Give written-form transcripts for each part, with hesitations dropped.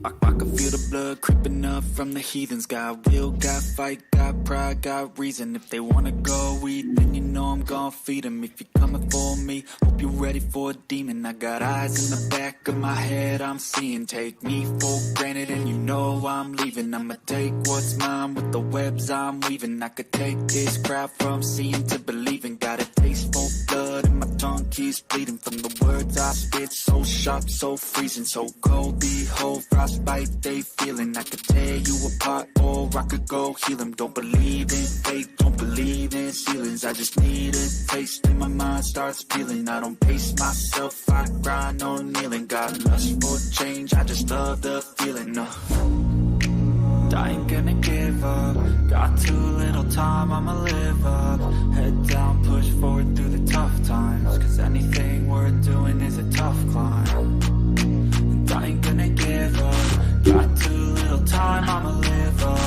I can feel the blood creeping up from the heathens. Got will, got fight, got pride, got reason. If they wanna go eat, then you know I'm gon' feed them. If you're coming for me, hope you're ready for a demon. I got eyes in the back of my head, I'm seeing. Take me for granted and you know I'm leaving. I'ma take what's mine with the webs I'm weaving. I could take this crowd from seeing to believing. Got a taste for blood and my tongue keeps bleeding. From the words I spit, so sharp, so freezing, so cold. Behold, frostbite they feeling. I could tear you apart or I could go heal them. Don't believe in fate, don't believe in ceilings. I just need a taste and my mind starts peeling. I don't pace myself, I grind on kneeling. Got lust for change, I just love the feeling. I ain't gonna give up. Got too little time, I'ma live up. Head down, push forward through the tough times. Cause anything worth doing is a tough climb. And I ain't gonna give up. Got too little time, I'ma live up.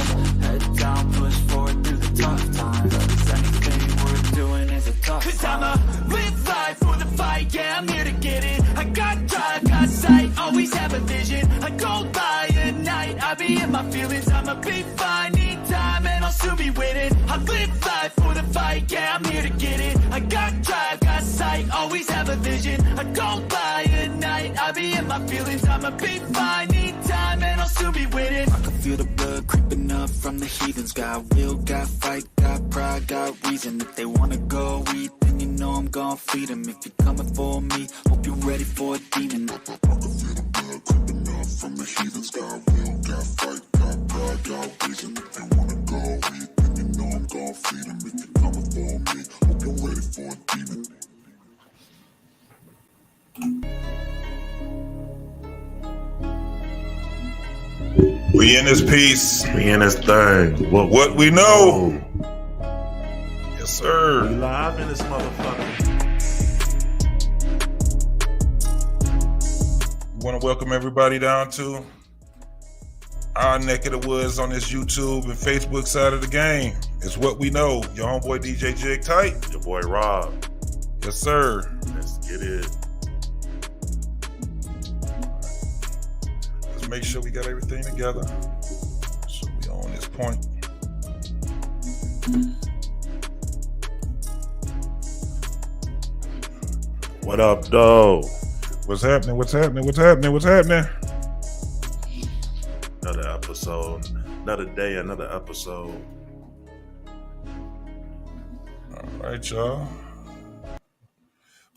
Head down, push forward through the tough times. Cause anything worth doing is a tough climb. Cause I'ma live life for the fight, yeah, I'm here to get it. I got drive, got sight, always have a vision. I go by at night, I be in my feelings. I'ma be fine, need time, and I'll soon be winning. I live life for the fight, yeah, I'm here to get it. I got drive, got sight, always have a vision. I go by at night, I be in my feelings. I'ma be fine, need time, and I'll soon be winning. I can feel the blood creeping up from the heathens. Got will, got fight, got pride, got reason. If they wanna go eat, then you know I'm gon' feed them. If you're coming for me, hope you're ready for a demon. I can feel the blood creeping up from the heathens. Got will, got fight, got pride, got reason. If they wanna go eat, then you know I'm gon' feed them. If you're coming for me, hope you're ready for a demon. We in this piece. We in this thing. What we know. Yes, sir. We live in this motherfucker. We want to welcome everybody down to our neck of the woods on this YouTube and Facebook side of the game. It's What We Know. Your homeboy DJ Jig Tight. Your boy Rob. Yes, sir. Let's get it. Let's make sure we got everything together. So we on this point. What up, though? What's happening? What's happening? What's happening? What's happening? Another episode. Another day, another episode. All right, y'all.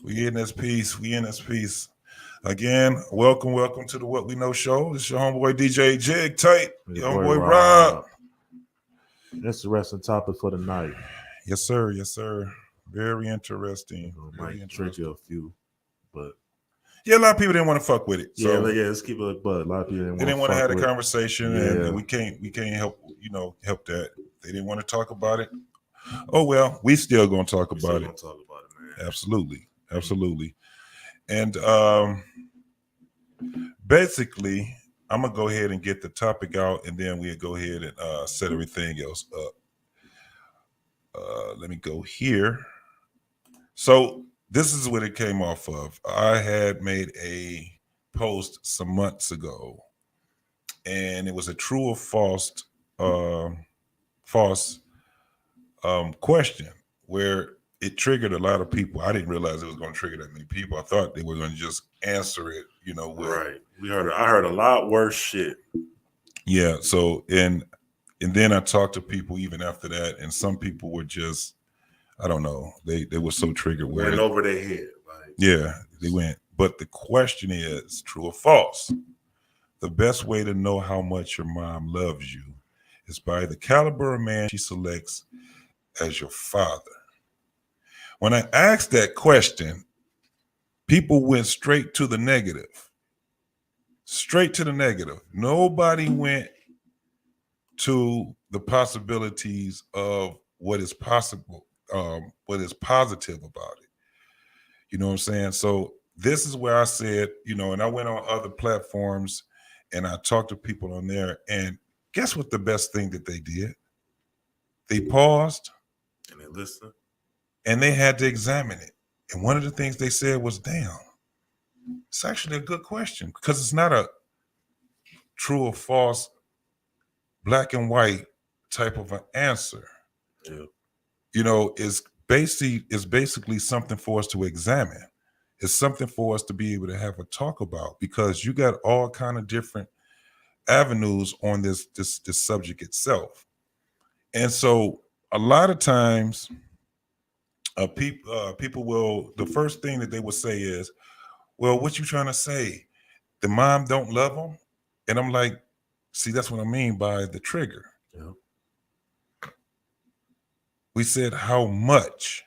We in this piece. We in this piece. Again, welcome to the What We Know show. This is your homeboy DJ Jig Tight. Your homeboy Rob. Interesting topic for the night. Yes, sir. Yes, sir. Very interesting. Might trick you a few, but yeah, a lot of people didn't want to fuck with it. So yeah, let's keep it a bud. A lot of people didn't want to have a conversation, Yeah. and we can't help help that. They didn't want to talk about it. Oh well, we still gonna talk about it. Talk about it, man. Absolutely. And basically, I'm gonna go ahead and get the topic out, and then we'll go ahead and set everything else up. Let me go here. So this is what it came off of. I had made a post some months ago, and it was a true or false question where it triggered a lot of people. I didn't realize it was going to trigger that many people. I thought they were going to just answer it, with, right. I heard a lot worse shit. Yeah. So and then I talked to people even after that, and some people were just, I don't know, they were so triggered. Went over their head. Like, yeah, they went. But the question is, true or false? The best way to know how much your mom loves you is by the caliber of man she selects as your father. When I asked that question, people went straight to the negative. Straight to the negative. Nobody went to the possibilities of what is possible, what is positive about it. You know what I'm saying? So this is where I said, and I went on other platforms and I talked to people on there, and guess what the best thing that they did? They paused And they listen. and they had to examine it. And one of the things they said was, damn, it's actually a good question because it's not a true or false, black and white type of an answer. Yeah. It's basically something for us to examine. It's something for us to be able to have a talk about because you got all kind of different avenues on this subject itself. And so a lot of times people will, the first thing that they will say is, well, what you trying to say? The mom don't love them? And I'm like, see, that's what I mean by the trigger. Yeah. We said how much.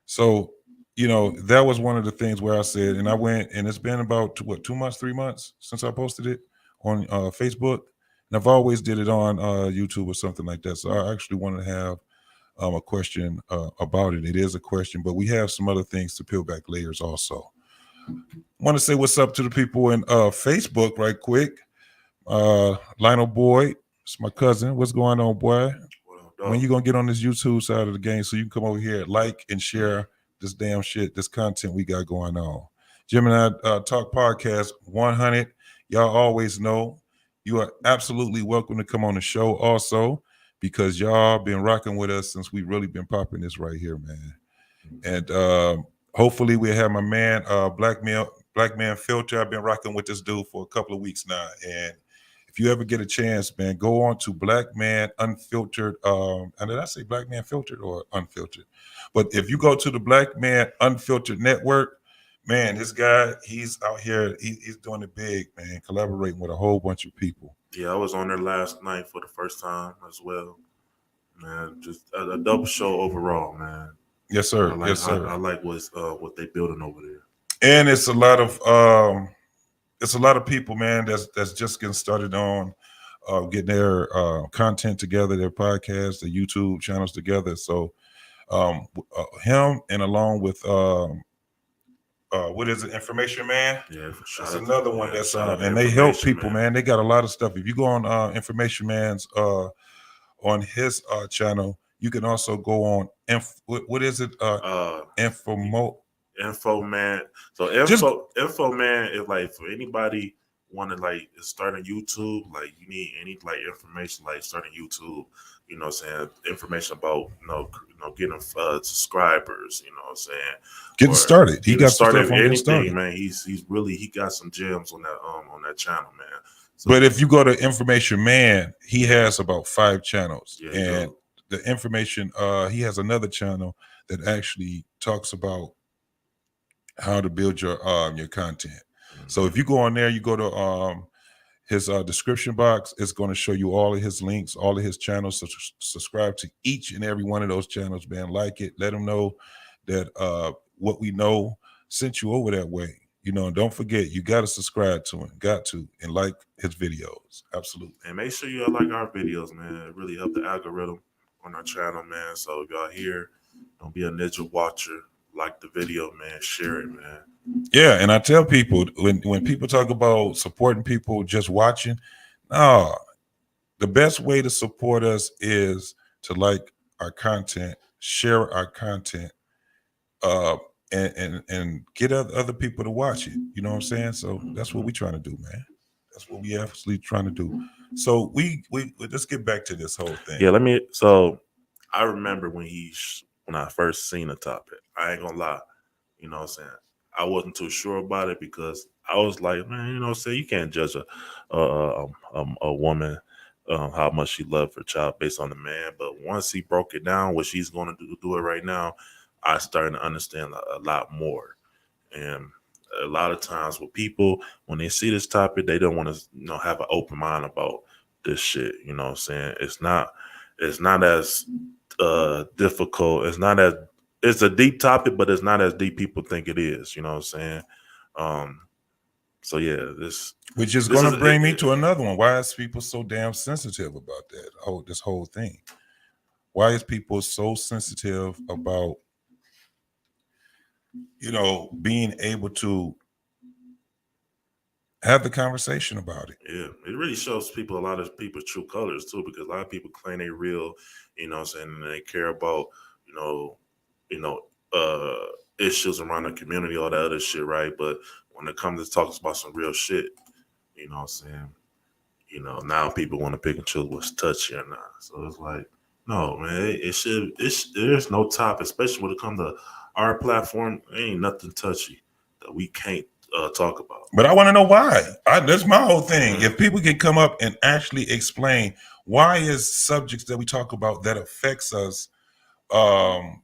So, that was one of the things where I said, and I went, and it's been about 2 months, 3 months since I posted it on Facebook. And I've always did it on YouTube or something like that. So I actually wanted to have a question about it. It is a question, but we have some other things to peel back layers also. Want to say what's up to the people in Facebook right quick. Lionel Boyd, it's my cousin. What's going on, boy? When you gonna get on this YouTube side of the game so you can come over here, like and share this damn shit, this content we got going on. Gemini Talk Podcast 100. Y'all always know you are absolutely welcome to come on the show also because y'all been rocking with us since we really been popping this right here, man. And hopefully we'll have my man, Black Man Filter. I've been rocking with this dude for a couple of weeks now. And if you ever get a chance, man, go on to Black Man Unfiltered. And did I say Black Man Filtered or Unfiltered? But if you go to the Black Man Unfiltered Network, man, this guy, he's out here, he's doing it big, man, collaborating with a whole bunch of people. Yeah, I was on there last night for the first time as well. Man, just a dope show overall, man. Yes, sir. Yes, sir. I like what they building over there. And it's a lot of people, man, that's just getting started on getting their content together, their podcasts, their YouTube channels together. So him and along with what is it, Information Man? Yeah, that's another one that's and they help people, man. They got a lot of stuff. If you go on Information Man's on his channel, you can also go on what is it? Info Man. So Info Man is like for anybody want to like start on YouTube, like you need any like information like starting YouTube, you know what I'm saying, information about getting subscribers, you know what I'm saying, getting started. He got started on anything, started. man. He got some gems on that channel, man. So, but if you go to Information Man, he has about 5 channels. Yeah, and the information he has another channel that actually talks about how to build your content. Mm-hmm. So if you go on there, you go to his description box, it's going to show you all of his links, all of his channels. So subscribe to each and every one of those channels, man. Like it, let them know that what we know sent you over that way. And don't forget, you got to subscribe to him, and like his videos. Absolutely. And make sure you like our videos, man. It really help the algorithm on our channel, man. So if y'all here, don't be a ninja watcher. Like the video, man. Share it, man. Yeah, and I tell people when people talk about supporting people just watching, no, the best way to support us is to like our content, share our content, and get other people to watch it. You know what I'm saying? So that's what we're trying to do, man. That's what we actually trying to do. So we let's get back to this whole thing. Yeah, so I remember when I first seen the topic. I ain't gonna lie. You know what I'm saying? I wasn't too sure about it because I was like, man, you can't judge a woman how much she loved her child based on the man. But once he broke it down, what she's going to do it right now, I started to understand a lot more. And a lot of times with people, when they see this topic, they don't want to have an open mind about this shit. You know what I'm saying? It's not as difficult. It's a deep topic, but it's not as deep people think it is. You know what I'm saying? So yeah, which is going to bring me to another one. Why is people so damn sensitive about this whole thing? Why is people so sensitive about being able to Have the conversation about it. Yeah, it really shows people a lot of people's true colors too, because a lot of people claim they real, you know what I'm saying, and they care about, you know, you know, issues around the community, all that other shit, right? But when it comes to talking about some real shit, you know what I'm saying, now people want to pick and choose what's touchy or not. So it's like, no, man, there's no top, especially when it comes to our platform, ain't nothing touchy that we can't talk about. But I want to know why. That's my whole thing. Mhm. If people can come up and actually explain why is subjects that we talk about um,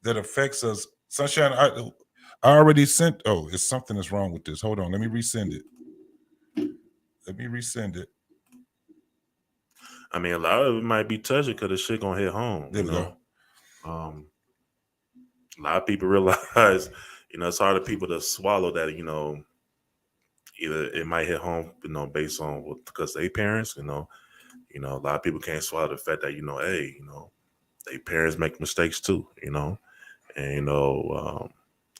that affects us. Sunshine, I already sent. Oh, it's something that's wrong with this. Hold on, let me resend it. Let me resend it. I mean, a lot of it might be touchy because the shit gonna hit home. There we go. Um, a lot of people realize, it's hard for people to swallow that. Either it might hit home, based on because they parents. A lot of people can't swallow the fact that hey, they parents make mistakes too. And a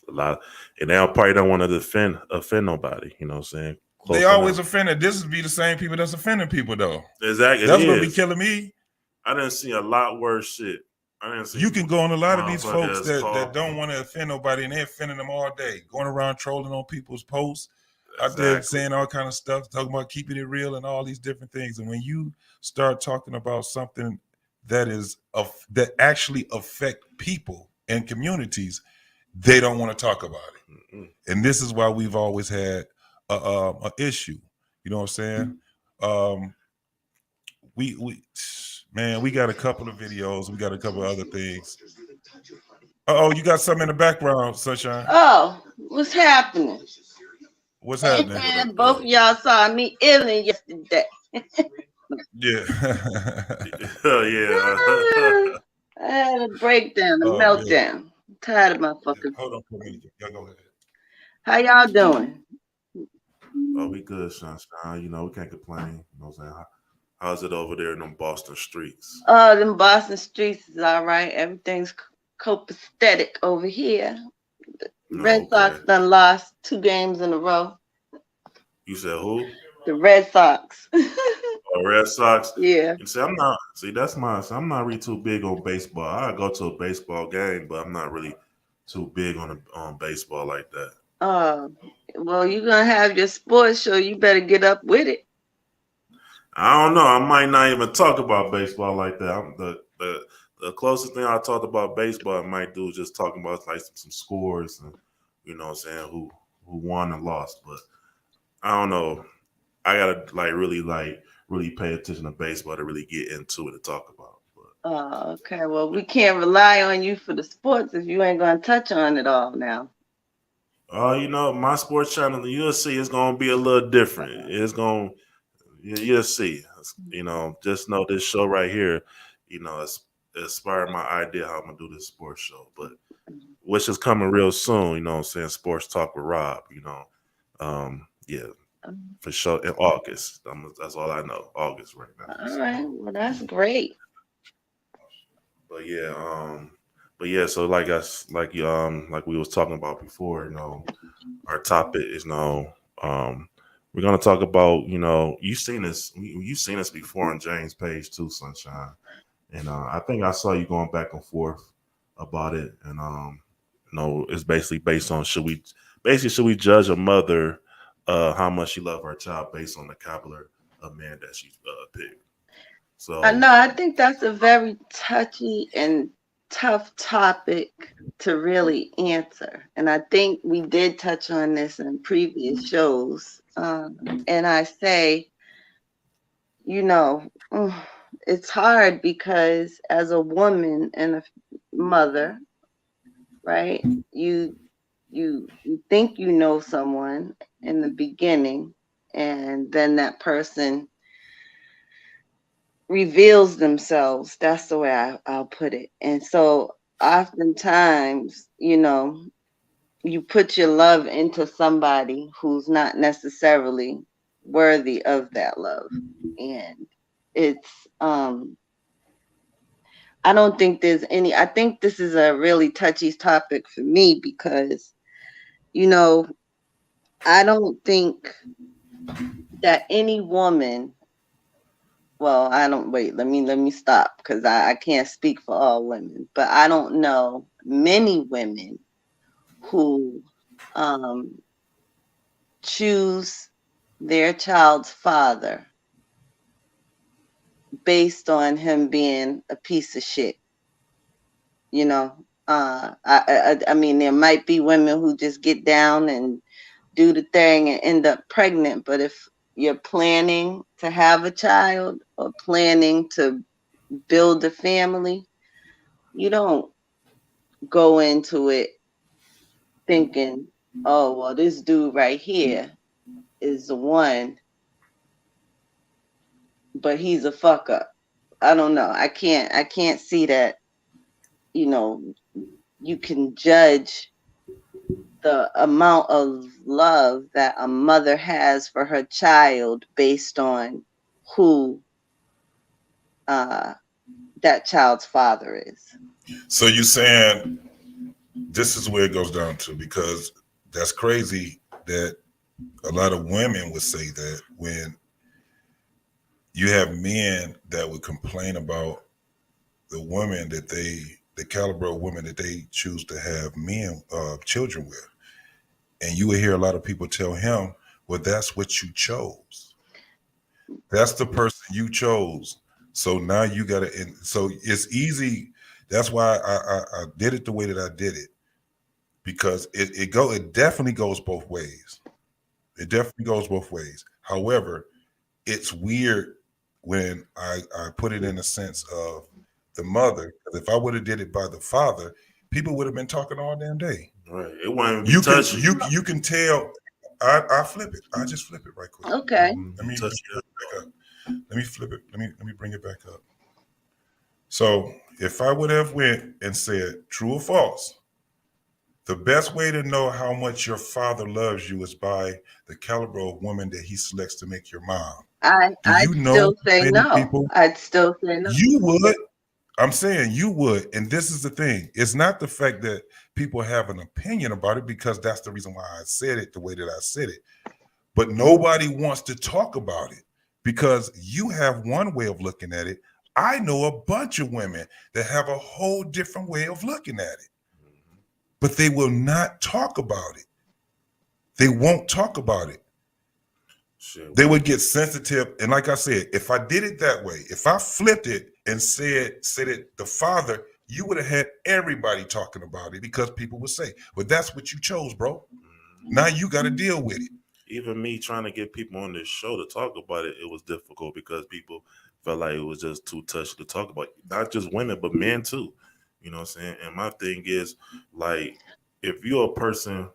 lot, and they probably don't want to offend nobody. You know what I'm saying? They Close to always them. offended. This would be the same people that's offending people, though. Exactly, it That's what be is. killing me. I didn't see a lot worse shit. I didn't see You can go on a lot of these folks motherfuckers that call. don't want to offend nobody, and they're offending them all day, going around trolling on people's posts, out there Exactly. saying all kind of stuff, talking about keeping it real and all these different things. And when you start talking about something that actually affect people and communities, they don't want to talk about it. Mm-mm. And this is why we've always had a issue. You know what I'm saying? Um, we man, we got a couple of videos. We got a couple of other things. Oh, you got something in the background, Sunshine. Oh, what's happening? What's happening? What up, Both of y'all saw me illin yesterday. Yeah. Yeah. I had a breakdown, a Oh man. meltdown. I'm tired of my Yeah. fucking. Hold on for a minute. Y'all go ahead. How y'all doing? Oh, we good, sunshine. We can't complain. You know what I'm saying? How's it over there in them Boston streets? Oh, them Boston streets is all right. Everything's copacetic over here. No, Red okay. Sox done lost 2 games in a row. You said who? The Red Sox. Oh, Red Sox. Yeah. And see, I'm not. See, that's my. So I'm not really too big on baseball. I go to a baseball game, but I'm not really too big on baseball like that. Uh, well, you're gonna have your sports show. You better get up with it. I don't know. I might not even talk about baseball like that. The closest thing I talked about baseball I might do is just talking about like some scores and what I'm saying, who won and lost. But I don't know. I gotta really pay attention to baseball to really get into it to talk about. Okay. Well, we can't rely on you for the sports if you ain't gonna touch on it all now. My sports channel, you'll see, it's gonna be a little different. You'll see. Just know this show right here, it's inspired my idea how I'm gonna do this sports show. But which is coming real soon, you know what I'm saying? Sports Talk with Rob, yeah, for sure in August. That's all I know. August right now. All So, right. Well, that's great. but yeah, so like we was talking about before, our topic is we're gonna talk about you've seen this before on James' page too, Sunshine, and I think I saw you going back and forth about it, and it's basically based on should we judge a mother how much she love her child based on the caliber of man that she picked. I So know. I think that's a very touchy and tough topic to really answer. And I think we did touch on this in previous shows. And I say, you know, it's hard because as a woman and a mother, right? You think you know someone in the beginning, and then that person reveals themselves. That's the way I'll put it. And so oftentimes, you put your love into somebody who's not necessarily worthy of that love. And it's I don't think there's any I think this is a really touchy topic for me because, you know, I don't think that any woman, well, I don't, wait, let me stop, because I can't speak for all women, but I don't know many women who um, choose their child's father based on him being a piece of shit. You know, I mean, there might be women who just get down and do the thing and end up pregnant, but if you're planning to have a child or planning to build a family, you don't go into it thinking, oh, well, this dude right here is the one, but he's a fuck up. I don't know. I can't see that, you know, you can judge the amount of love that a mother has for her child based on who that child's father is. So you're saying this is where it goes down to, because that's crazy that a lot of women would say that when you have men that would complain about the women that the caliber of women that they choose to have children with. And you would hear a lot of people tell him, well, that's what you chose. That's the person you chose. So now you got to, so it's easy. That's why I did it the way that I did it, because it definitely goes both ways. It definitely goes both ways. However, it's weird when I put it in the sense of the mother. Because if I would have did it by the father, people would have been talking all damn day. Right. It won't be You can touchy. you can tell. I flip it. I just flip it right quick. Okay. Let me flip it back up. Let me flip it. Let me bring it back up. So if I would have went and said true or false, the best way to know how much your father loves you is by the caliber of woman that he selects to make your mom. I'd You know still say many no. people? I'd still say no. You would. I'm saying you would. And this is the thing. It's not the fact that people have an opinion about it, because that's the reason why I said it the way that I said it. But nobody wants to talk about it because you have one way of looking at it. I know a bunch of women that have a whole different way of looking at it, but they will not talk about it. They won't talk about it. Shit. They would get sensitive. And like I said, if I did it that way, if I flipped it and said it the father, you would have had everybody talking about it, because people would say, well, that's what you chose, bro. Now you got to deal with it. Even me trying to get people on this show to talk about it, it was difficult because people felt like it was just too touchy to talk about. Not just women, but men too. You know what I'm saying? And my thing is, like, if you're a person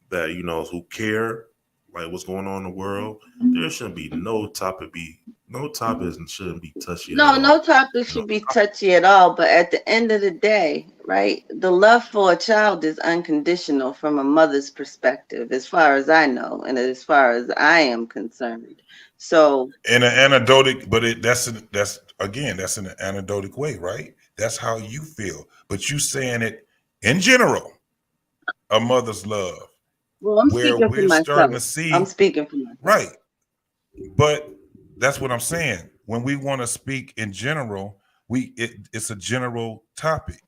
that, you know, who care, like what's going on in the world, there shouldn't be no topic shouldn't be touchy at No, all. no topic You know, should be touchy at all. But at the end of the day, right, the love for a child is unconditional from a mother's perspective, as far as I know, and as far as I am concerned. So, In an anecdotic, but that's in an anecdotic way, right? That's how you feel. But you saying it in general, a mother's love, well, I'm where speaking for we're starting to myself. I'm see, speaking for myself. right. But that's what I'm saying. When we want to speak in general, it's a general topic.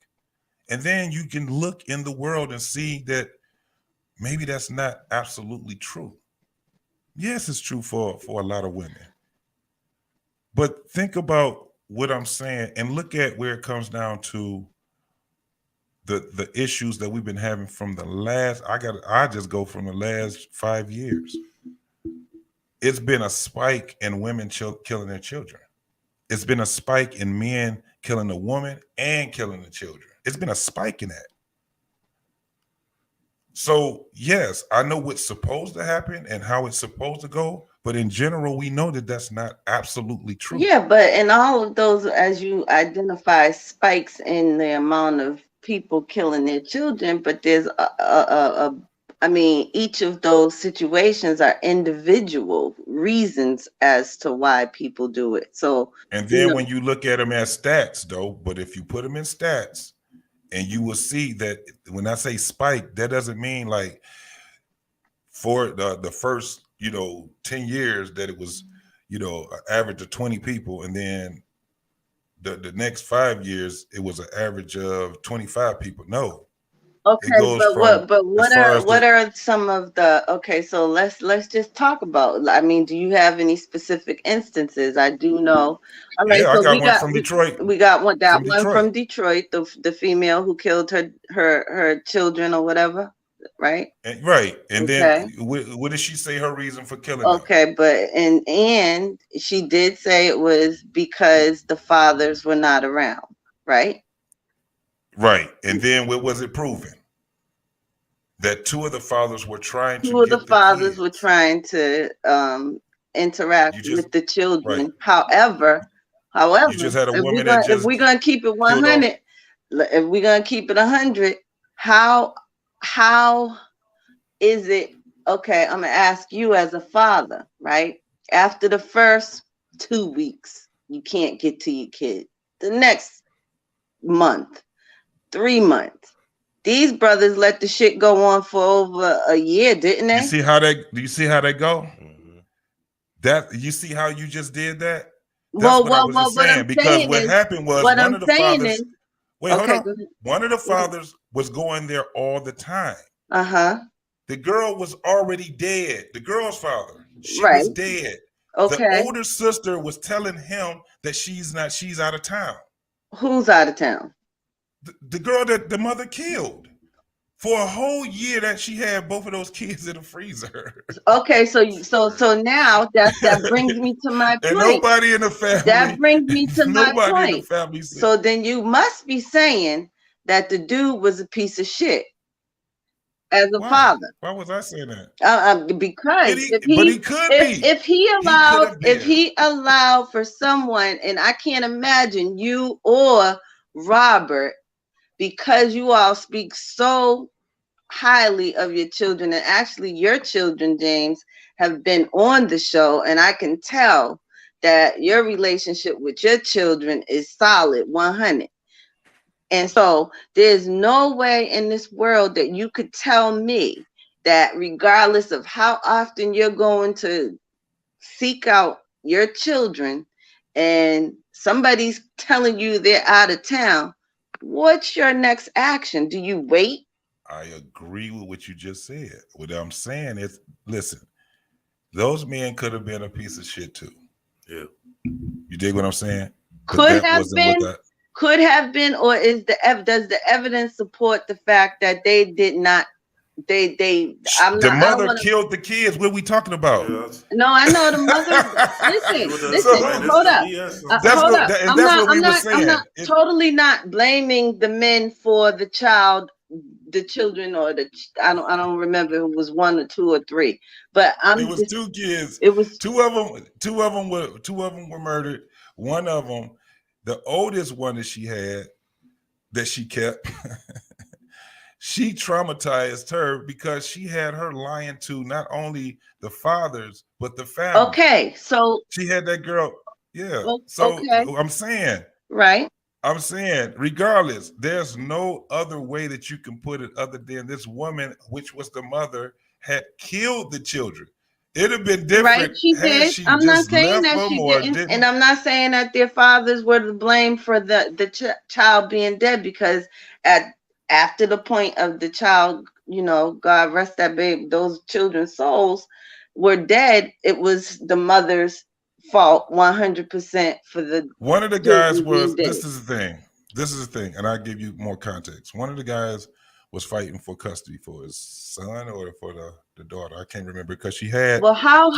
And then you can look in the world and see that maybe that's not absolutely true. Yes, it's true for a lot of women. But think about what I'm saying and look at where it comes down to the issues that we've been having from the last, I just go from the last 5 years. It's been a spike in women killing their children. It's been a spike in men killing a woman and killing the children. It's been a spike in that. So yes, I know what's supposed to happen and how it's supposed to go, but in general, we know that that's not absolutely true. Yeah, but in all of those, as you identify, spikes in the amount of people killing their children, but there's I mean, each of those situations are individual reasons as to why people do it. So, And you then know, when you look at them as stats, though, but if you put them in stats, and you will see that when I say spike, that doesn't mean like for the first, 10 years that it was, an average of 20 people. And then the next 5 years, it was an average of 25 people. No, it Okay, goes from but as far as what are some of the okay, so let's just talk about, I mean, do you have any specific instances? I do know. All right, yeah, I so got one from Detroit. we got that From one Detroit. from Detroit, the female who killed her children or whatever, right? Right. And then Okay. what did she say her reason for killing them? Okay, but and she did say it was because the fathers were not around, right? Right. And then what was it proven? That two of the fathers were trying to Two of the get the fathers were kids. trying to interact You just with the children. right. However, You just had a woman that if just we're gonna keep it killed off. 100, if we're gonna keep it 100, how is it okay? I'm gonna ask you as a father, right? After the first 2 weeks, you can't get to your kid. The next month, 3 months. These brothers let the shit go on for over a year, didn't they? Do you see how they go? Mhm. That you see how you just did that? That's Well, what I was just what saying. I'm Because saying what is, happened was what one I'm of the saying fathers. is, Wait, hold okay, on. go ahead. One of the fathers was going there all the time. Uh-huh. The girl was already dead. The girl's father, she Right. was dead. The Okay. older sister was telling him that she's out of town. Who's out of town? The girl that the mother killed. For a whole year that she had both of those kids in the freezer. Okay, so now that brings me to my And point. nobody in the family. That brings me to my Nobody in the point. family said. So then you must be saying that the dude was a piece of shit as a Why? father. Why was I saying that? Because But he could be. if he could have if been. he allowed for someone, and I can't imagine you or Robert, because you all speak so highly of your children, and actually your children, James, have been on the show, and I can tell that your relationship with your children is solid 100. And so there's no way in this world that you could tell me that regardless of how often you're going to seek out your children and somebody's telling you they're out of town, what's your next action? Do you wait? I agree with what you just said. What I'm saying is, listen, those men could have been a piece of shit too. Yeah. You dig what I'm saying? Could have been, or does the evidence support the fact that they did not? The mother killed the kids. What are we talking about? Yes. No, I know the mother. Listen, hold up. Hold up. I'm not totally not blaming the men for the children, or I don't remember if it was 1 or 2 or 3, but it was 2 kids. It was two of them were murdered. One of them, the oldest one that she had, that she kept, she traumatized her because she had her lying to not only the fathers but the family. Okay, so she had that girl. Yeah. Okay. I'm saying, right. I'm saying, regardless, there's no other way that you can put it other than this woman, which was the mother, had killed the children. It'd have been different. Right, she did. I'm not saying that she didn't, and I'm not saying that their fathers were to blame for the child being dead, because after the point of the child, God rest that baby, those children's souls were dead. It was the mother's fault 100% for the one of the guys was. This is the thing, and I'll give you more context. One of the guys was fighting for custody for his son or for the daughter. I can't remember, because she had. Well, how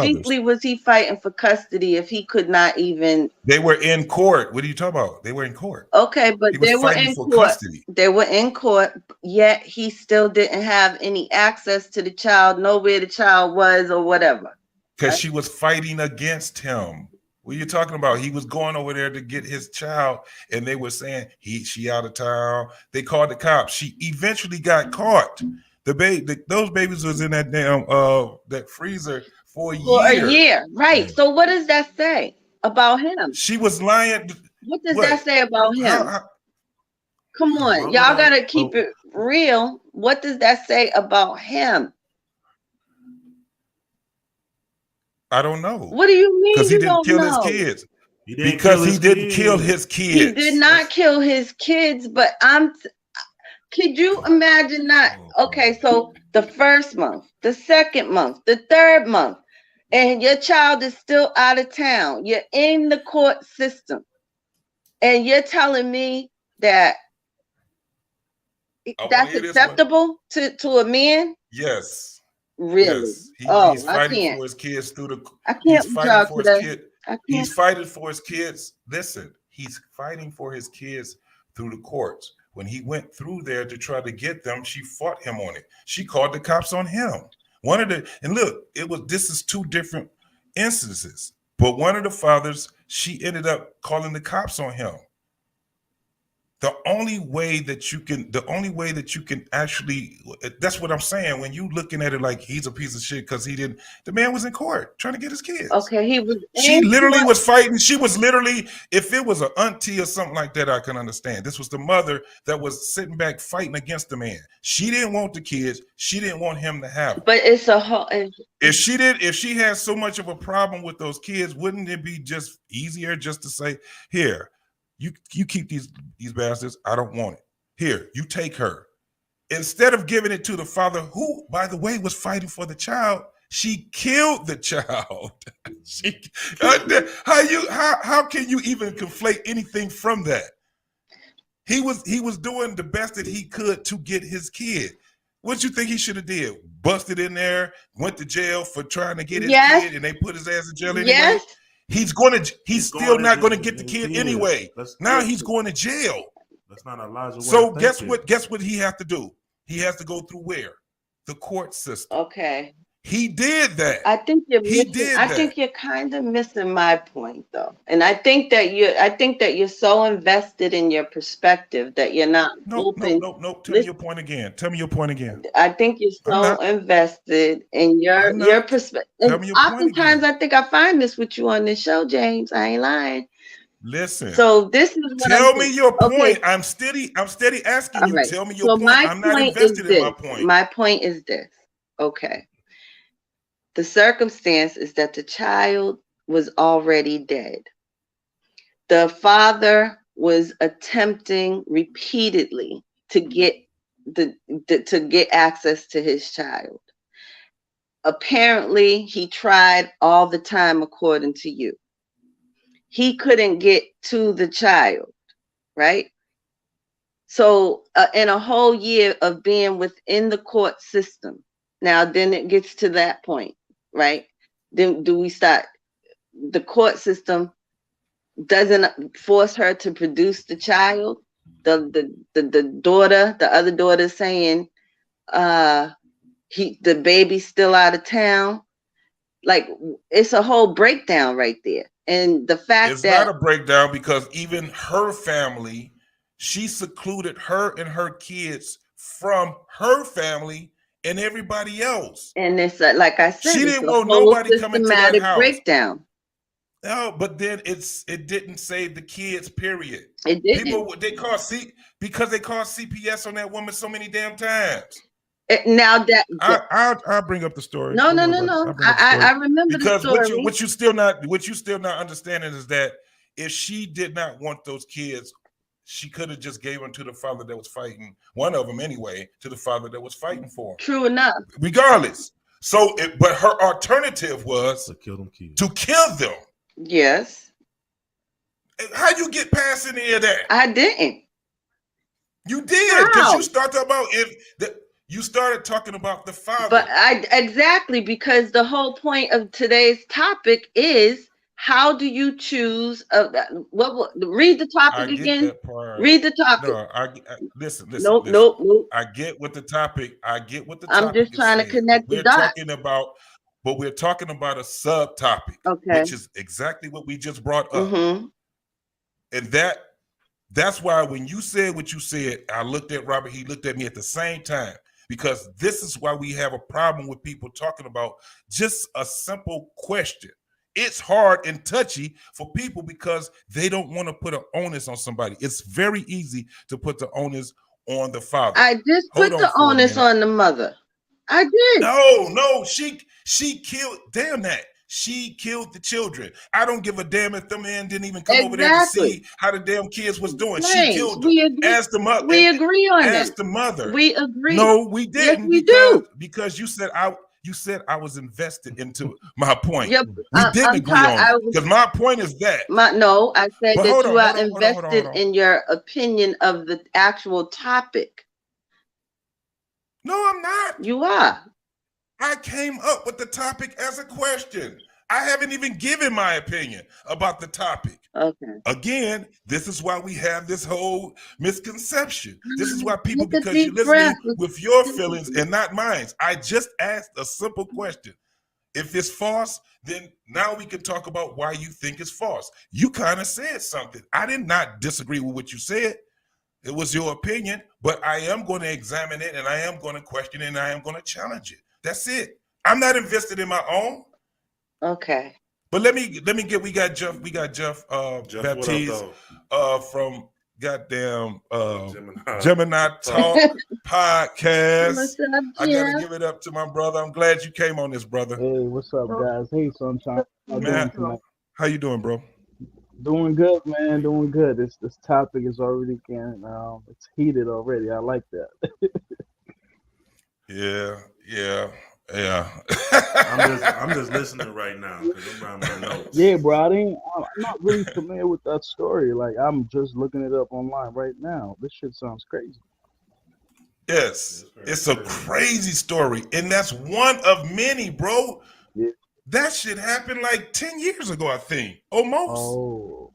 deeply was he fighting for custody if he could not even? They were in court. What are you talking about? They were in court. Okay, but they were in court. Custody. They were in court, yet he still didn't have any access to the child, know where the child was or whatever. Because she was fighting against him. What are you talking about? He was going over there to get his child, and they were saying she out of town. They called the cops. She eventually got caught. Those babies was in that damn that freezer for a year. Right? So what does that say about him? She was lying. What does that say about him? Come on, y'all gotta keep it real. What does that say about him? I don't know. What do you mean Because he you didn't don't kill his know? kids. He didn't Because kill he his didn't kill kids. his He did kids. not kill his kids, but could you imagine that? Okay, so the first month, the second month, the third month, and your child is still out of town. You're in the court system, and you're telling me that I want that's to hear this one. acceptable to a man? Yes. Really? Yes. Oh, He's I fighting can't. for his kids through the I can't he's with fighting y'all for his today. kid. I can't. He's fighting for his kids. Listen, he's fighting for his kids through the courts. When he went through there to try to get them, she fought him on it. She called the cops on him. And look, this is two different instances. But one of the fathers, she ended up calling the cops on him. The only way that you can actually, that's what I'm saying. When you looking at it like he's a piece of shit because the man was in court trying to get his kids. Okay, he was. She literally was fighting. She was literally, if it was an auntie or something like that, I can understand. This was the mother that was sitting back fighting against the man. She didn't want the kids. She didn't want him to have them. But it's a whole. If she had so much of a problem with those kids, wouldn't it be just easier just to say, here, you keep these bastards. I don't want it. Here, you take her. Instead of giving it to the father, who, by the way, was fighting for the child, she killed the child. How can you even conflate anything from that? He was doing the best that he could to get his kid. What you think he should have did? Busted in there, went to jail for trying to get his kid, and they put his ass in jail anyway. Yes. He's still not going to get the kid anyway. Now he's going to jail. That's not Elijah. So guess what he has to do? He has to go through where? The court system. Okay. He did that. I think you're kind of missing my point though. And I think that you're so invested in your perspective that you're not open. No. Tell me your point again. I think you're so invested in your perspective. Oftentimes I think I find this with you on this show, James. I ain't lying. Listen. So this is what tell me your point. Okay. I'm steady asking you. Tell me your point. I'm not point invested in my point. My point is this. Okay. The circumstance is that the child was already dead. The father was attempting repeatedly to get access to his child. Apparently, he tried all the time, according to you. He couldn't get to the child, right? So, in a whole year of being within the court system, now then it gets to that point, right? Then do we start? The court system doesn't force her to produce the child. The daughter, the other daughter, saying, the baby's still out of town. Like, it's a whole breakdown right there. And the fact it's not a breakdown because even her family, she secluded her and her kids from her family and everybody else. And it's like I said, she didn't want nobody coming to that house. Breakdown. No, but then it didn't save the kids. Period. It didn't. People because they called CPS on that woman so many damn times. Now that I'll bring up the story. No. I remember because the story. what you still not understanding is that if she did not want those kids, she could have just gave them to the father that was fighting, one of them anyway, to the father that was fighting for them. True enough. Regardless. So, but her alternative was to kill them. Yes. How you get past any of that? I didn't. You did, because you started talking about the father. But exactly, because the whole point of today's topic is, how do you choose? Read the topic again. Read the topic. No, listen. Nope. I get what the topic. I'm just trying to connect the dots. We're talking about a subtopic, which is exactly what we just brought up. Mm-hmm. And that's why when you said what you said, I looked at Robert. He looked at me at the same time. Because this is why we have a problem with people talking about just a simple question. It's hard and touchy for people because they don't want to put an onus on somebody. It's very easy to put the onus on the father. I just put the onus on the mother. I did. No, she killed. Damn that. She killed the children. I don't give a damn if the man didn't even come over there to Exactly. see how the damn kids was doing. She James, killed them. we agree. Ask the mother. We agree on Ask that. the mother. We agree. No, we Yes, didn't, we do. because you said I was invested into my point. Yep. We didn't I'm agree tired. on it because my point is that. No, I said But that hold you on, are invested in your opinion of the actual topic. No, I'm not. You are. I came up with the topic as a question. I haven't even given my opinion about the topic. Okay. Again, this is why we have this whole misconception. This is why people, Take a because deep you're listening breath. with your feelings and not mine. I just asked a simple question. If it's false, then now we can talk about why you think it's false. You kind of said something. I did not disagree with what you said. It was your opinion, but I am going to examine it and I am going to question it and I am going to challenge it. That's it. I'm not invested in my own. Okay. But let me get we got Jeff Baptiste from goddamn Gemini Talk podcast. What's up, I gotta Jeff? give it up to my brother. I'm glad you came on this, brother. Hey, what's up, guys? Hey, Sunshine. How Man, doing tonight? how you doing, bro? Doing good, man. Doing good. This topic is already getting it's heated already. I like that. Yeah. I'm just listening right now because I'm writing my notes. Yeah, bro. I'm not really familiar with that story. Like, I'm just looking it up online right now. This shit sounds crazy. Yes, it's a crazy story, and that's one of many, bro. Yeah. That shit happened like 10 years ago, I think, almost. Oh,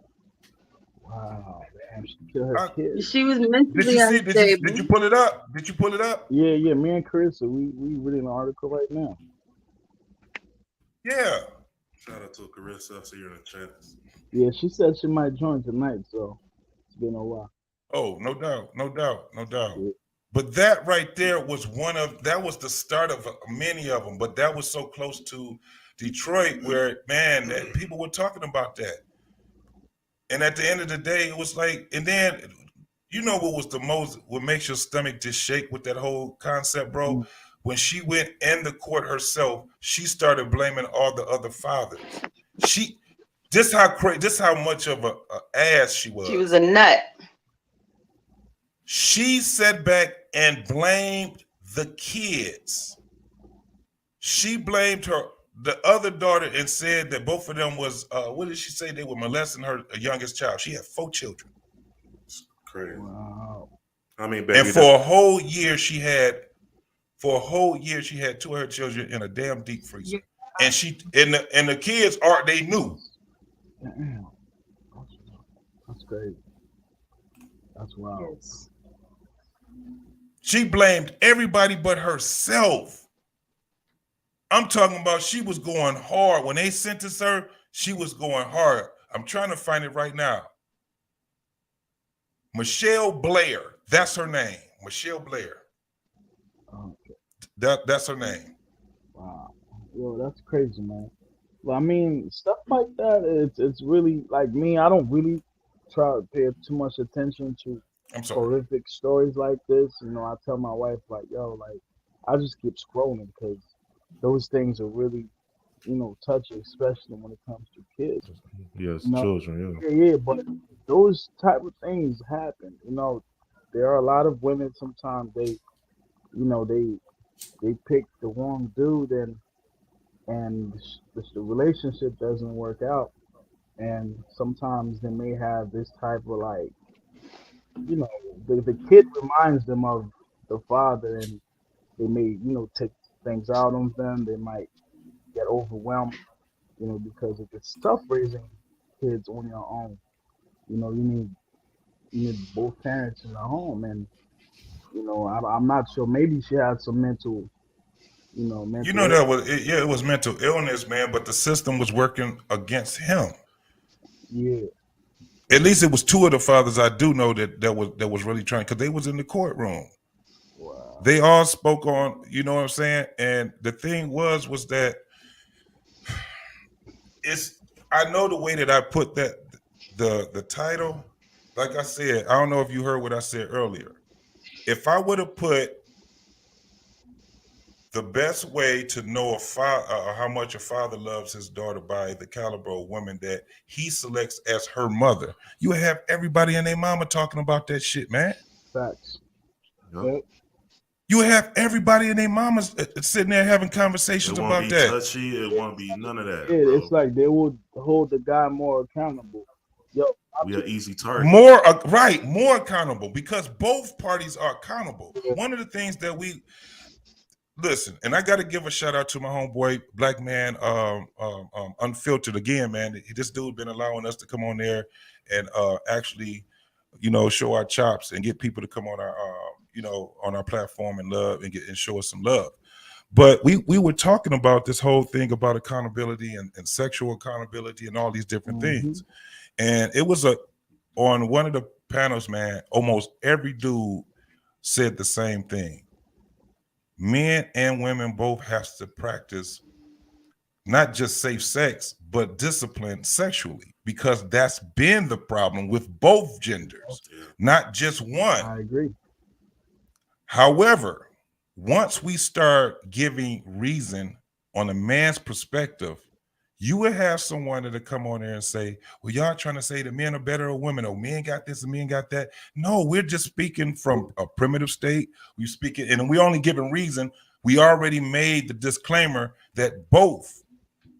wow. Damn, she killed her kid. She was mentally unstable. Did you pull it up? Did you pull it up? Yeah. Me and Carissa, we reading an article right now. Yeah. Shout out to Carissa. I see you in the chat. Yeah, she said she might join tonight, so it's been a while. Oh, no doubt. Yeah. But that right there was that was the start of many of them. But that was so close to Detroit where, man, that people were talking about that. And at the end of the day, it was like, and then, you know what makes your stomach just shake with that whole concept, bro? Mm-hmm. When she went in the court herself, she started blaming all the other fathers. This how much of a ass she was. She was a nut. She sat back and blamed the kids. She blamed the other daughter and said that both of them was, what did she say? They were molesting her youngest child. She had 4 children. It's crazy. Wow. I mean, baby. And for a whole year, she had 2 of her children in a damn deep freezer. Yeah. And the kids they knew. Damn. That's crazy. That's wild. Yes. She blamed everybody but herself. I'm talking about she was going hard. When they sentenced her, she was going hard. I'm trying to find it right now. Michelle Blair. That's her name. Michelle Blair. Okay. That's her name. Wow. Yo, that's crazy, man. Well, I mean, stuff like that, it's really, like me, I don't really try to pay too much attention to horrific stories like this. You know, I tell my wife, like, yo, like, I just keep scrolling because those things are really, you know, touchy, especially when it comes to kids. Yes, you know? Children, yeah. Yeah, but those type of things happen. You know, there are a lot of women, sometimes they pick the wrong dude and the relationship doesn't work out. And sometimes they may have this type of, like, you know, the kid reminds them of the father, and they may, you know, take things out on them. They might get overwhelmed, you know, because it's tough raising kids on your own. You know, you need both parents in the home, and you know, I'm not sure. Maybe she had some mental. You know, it was mental illness, man. But the system was working against him. Yeah. At least it was 2 of the fathers I do know that was really trying, because they was in the courtroom. Wow. They all spoke on, you know what I'm saying? And the thing was that I know the way that I put that the title, like I said, I don't know if you heard what I said earlier. If I would have put the best way to know how much a father loves his daughter by the caliber of women that he selects as her mother. You have everybody and their mama talking about that shit, man. Facts. Yep. Yep. You have everybody and their mamas sitting there having conversations It won't about be that. touchy. It won't be none of that, Yeah, bro. it's like they would hold the guy more accountable. Yo, We are easy target. More right, more accountable because both parties are accountable. Yeah. One of the things that we listen, and I got to give a shout out to my homeboy, Black Man, Unfiltered again, man. This dude been allowing us to come on there and actually, show our chops and get people to come on our, on our platform and love and show us some love. But we were talking about this whole thing about accountability and sexual accountability and all these different things, and it was on one of the panels, man. Almost every dude said the same thing. Men and women both have to practice not just safe sex, but discipline sexually, because that's been the problem with both genders, not just one. I agree. However, once we start giving reason on a man's perspective, you would have someone that'll come on there and say, well, y'all trying to say that men are better or women, or men got this and men got that. No, we're just speaking from a primitive state. We speaking, and we only giving reason. We already made the disclaimer that both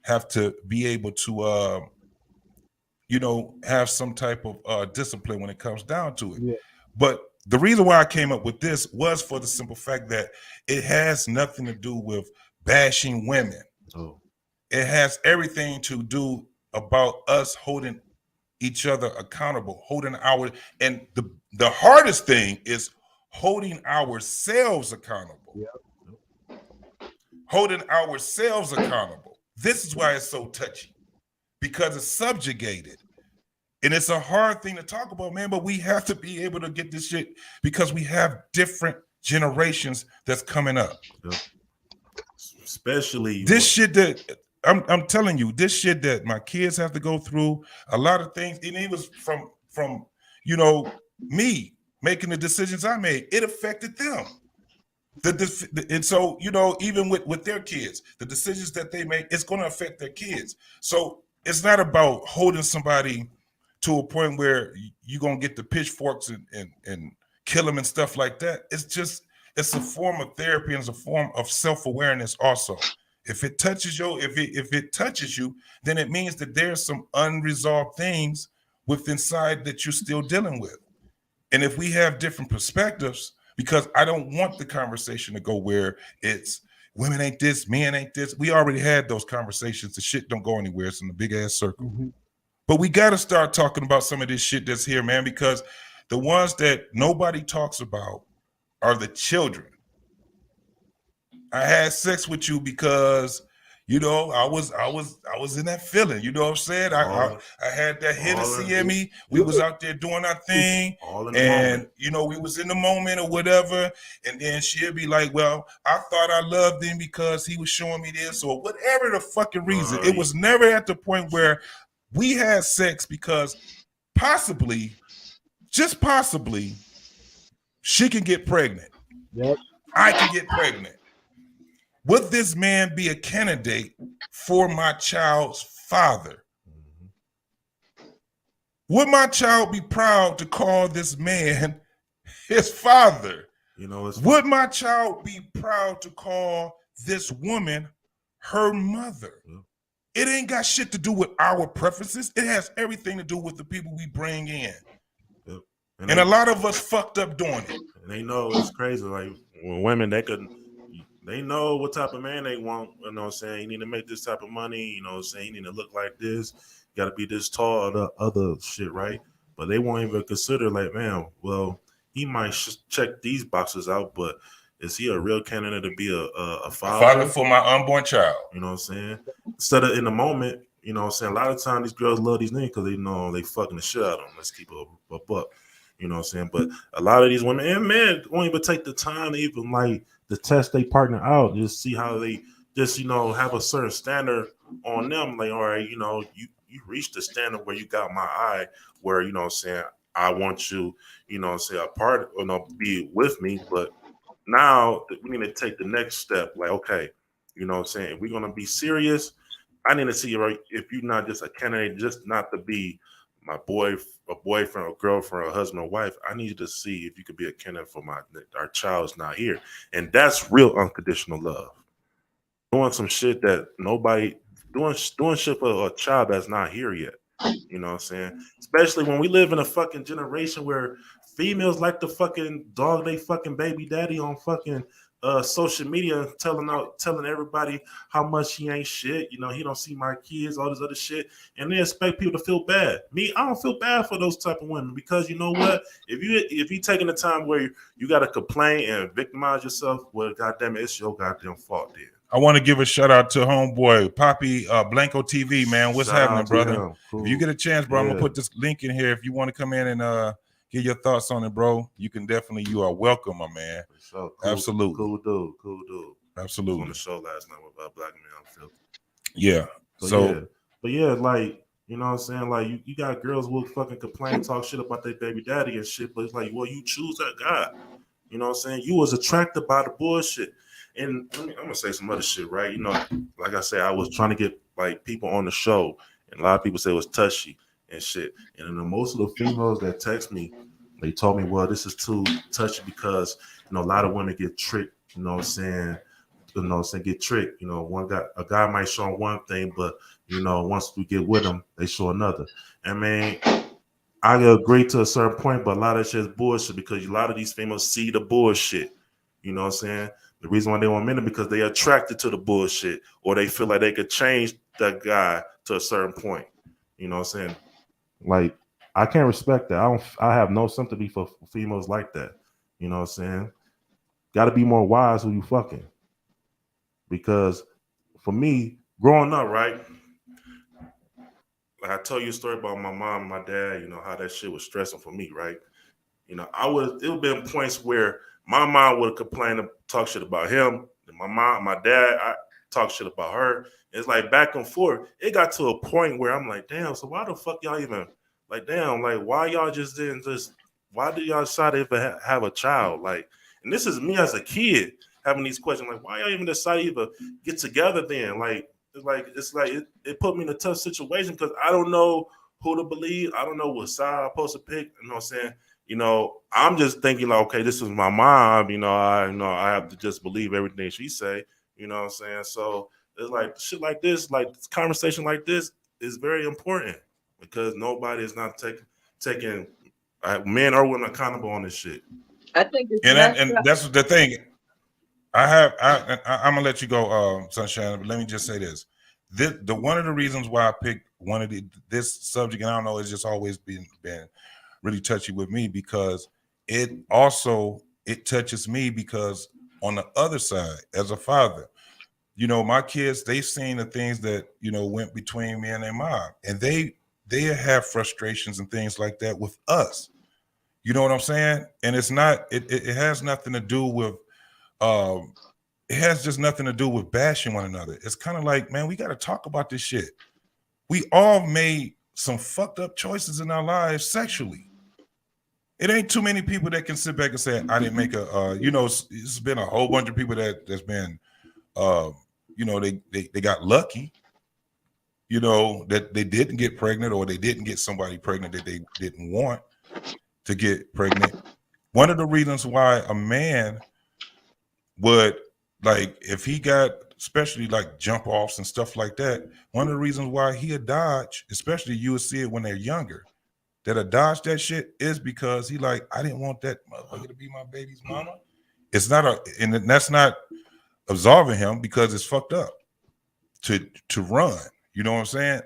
have to be able to, have some type of discipline when it comes down to it. Yeah. But the reason why I came up with this was for the simple fact that it has nothing to do with bashing women. Oh, It has everything to do about us holding each other accountable, and the hardest thing is holding ourselves accountable. Yep. Holding ourselves accountable. This is why it's so touchy, because it's subjugated. And it's a hard thing to talk about, man, but we have to be able to get this shit because we have different generations that's coming up. yep. Especially This shit that I'm telling you, this shit that my kids have to go through, a lot of things, and it was from me making the decisions I made. It affected them. And so, even with their kids, the decisions that they make, it's going to affect their kids. So it's not about holding somebody to a point where you're going to get the pitchforks and kill them and stuff like that. It's a form of therapy and it's a form of self-awareness also. If it touches you, if it touches you, then it means that there's some unresolved things within inside that you're still dealing with. And if we have different perspectives, because I don't want the conversation to go where it's women ain't this, men ain't this. We already had those conversations. The shit don't go anywhere. It's in a big ass circle. Mm-hmm. But we got to start talking about some of this shit that's here, man, because the ones that nobody talks about are the children. I had sex with you because, I was in that feeling. You know what I'm saying? I had that Hennessy in me. We was out there doing our thing, and we was in the moment or whatever. And then she'll be like, "Well, I thought I loved him because he was showing me this or whatever the fucking reason." It was never at the point where we had sex because possibly, just possibly, she can get pregnant. Yep. I can get pregnant. Would this man be a candidate for my child's father? Would my child be proud to call this man his father? Would my child be proud to call this woman her mother? It ain't got shit to do with our preferences. It has everything to do with the people we bring in. Yep. And a lot of us fucked up doing it. And they know it's crazy. Like when women, they know what type of man they want. You know what I'm saying? You need to make this type of money. You know what I'm saying? You need to look like this. You got to be this tall, the other shit, right? But they won't even consider like, man, well, he might check these boxes out, but is he a real candidate to be a father for my unborn child? You know what I'm saying? Instead of in the moment, you know what I'm saying? A lot of times these girls love these niggas because they know they fucking the shit out of them. Let's keep it a buck. You know what I'm saying? But a lot of these women and men won't even take the time to even like to test their partner out, just see how they just, have a certain standard on them. Like, all right, you reached the standard where you got my eye, where, you know what I'm saying, I want you, a part, be with me, but now we need to take the next step. Like, okay, you know what I'm saying? If we're gonna be serious, I need to see right if you're not just a candidate, just not to be my boyfriend or girlfriend or husband or wife. I need you to see if you could be a candidate for our child's not here, and that's real unconditional love. Doing some shit that nobody doing shit for a child that's not here yet. You know what I'm saying? Especially when we live in a fucking generation where females like to fucking dog they fucking baby daddy on fucking social media, telling everybody how much he ain't shit. You know, he don't see my kids, all this other shit, and they expect people to feel bad. Me, I don't feel bad for those type of women because you know what? If you taking the time where you got to complain and victimize yourself, well, goddamn it, it's your goddamn fault, then. I want to give a shout out to homeboy Poppy Blanco TV, man. What's Shout happening, out to brother? him. Cool. If you get a chance, bro, I'm Yeah. gonna put this link in here. If you want to come in and get your thoughts on it, bro, you can definitely. You are welcome, my man. So cool, Absolutely. Cool dude. Absolutely. On the show last night with Black Man Unfiltered. Yeah. So but yeah, like, you know what I'm saying? Like, you got girls who fucking complain, talk shit about their baby daddy and shit, but it's like, well, you choose that guy. You know what I'm saying? You was attracted by the bullshit. And I'm gonna say some other shit, right? You know, like I said, I was trying to get like people on the show, and a lot of people say it was touchy and shit. And then most of the females that text me, they told me, well, this is too touchy because you know a lot of women get tricked. You know what I'm saying? You know, get tricked. You know, a guy might show one thing, but you know, once we get with them, they show another. I mean, I agree to a certain point, but a lot of shit is bullshit because a lot of these females see the bullshit. You know what I'm saying? The reason why they want men is because they're attracted to the bullshit, or they feel like they could change that guy to a certain point. You know what I'm saying? Like, I can't respect that. I have no sympathy for females like that. You know what I'm saying? Got to be more wise who you fucking. Because for me, growing up, right? Like I told you a story about my mom and my dad, you know, how that shit was stressing for me, right? You know, it would been points where my mom would complain and talk shit about him. And my dad, I talk shit about her. It's like back and forth. It got to a point where I'm like, damn, so why the fuck y'all even, like, damn, like, why y'all why did y'all decide to even have a child? Like, and this is me as a kid having these questions, like, why y'all even decide to even get together then? Like, it put me in a tough situation because I don't know who to believe. I don't know what side I'm supposed to pick. You know what I'm saying? You know, I'm just thinking like, okay, this is my mom. You know, I have to just believe everything she say. You know what I'm saying? So it's like shit like this, like conversation like this is very important because nobody is not taking men or women accountable on this shit. I think it's and that's the thing. I'm gonna let you go, Sunshine. But let me just say this: the one of the reasons why I picked this subject, and I don't know, it's just always been really touchy with me because it touches me because on the other side, as a father, you know, my kids, they've seen the things that, you know, went between me and their mom, and they have frustrations and things like that with us. You know what I'm saying? And it's not. It has nothing to do with. It has just nothing to do with bashing one another. It's kind of like, man, we got to talk about this shit. We all made some fucked up choices in our lives sexually. It ain't too many people that can sit back and say, I didn't make you know, it's been a whole bunch of people that's been, you know, they got lucky, you know, that they didn't get pregnant or they didn't get somebody pregnant that they didn't want to get pregnant. One of the reasons why a man would, like, if he got, especially like jump offs and stuff like that, one of the reasons why he'll dodge, especially you will see it when they're younger, that'll dodge that shit is because he like, I didn't want that motherfucker to be my baby's mama. It's not and that's not absolving him because it's fucked up to run. You know what I'm saying?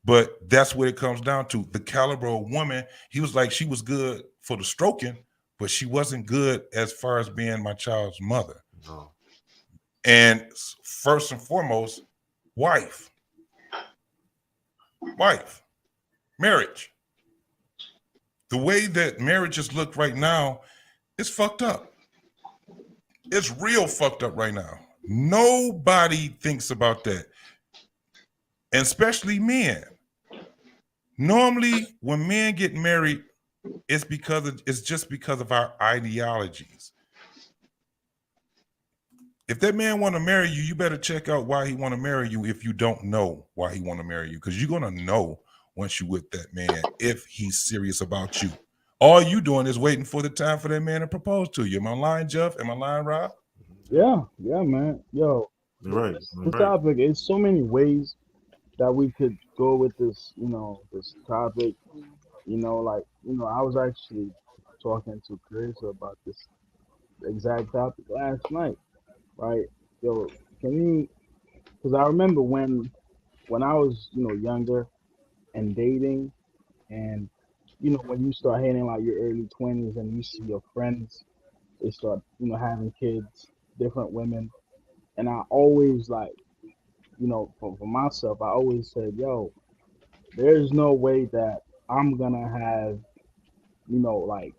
But that's what it comes down to. The caliber of woman, he was like, she was good for the stroking, but she wasn't good as far as being my child's mother. No. And first and foremost, wife, marriage. The way that marriages look right now is fucked up. It's real fucked up right now. Nobody thinks about that. And especially men. Normally, when men get married, it's just because of our ideologies. If that man want to marry you, you better check out why he want to marry you. If you don't know why he want to marry you, because you're gonna know once you with that man if he's serious about you. All you doing is waiting for the time for that man to propose to you. Am I lying, Jeff? Am I lying, Rob? Yeah, yeah, man. Yo, You're right. this You're right. topic is so many ways that we could go with this, this topic. I was actually talking to Chris about this exact topic last night, right? Yo, can you? Because I remember when I was, younger and dating, and when you start hitting like your early 20s and you see your friends, they start, having kids, different women, and I always like, for myself, I always said, yo, there's no way that I'm gonna have, like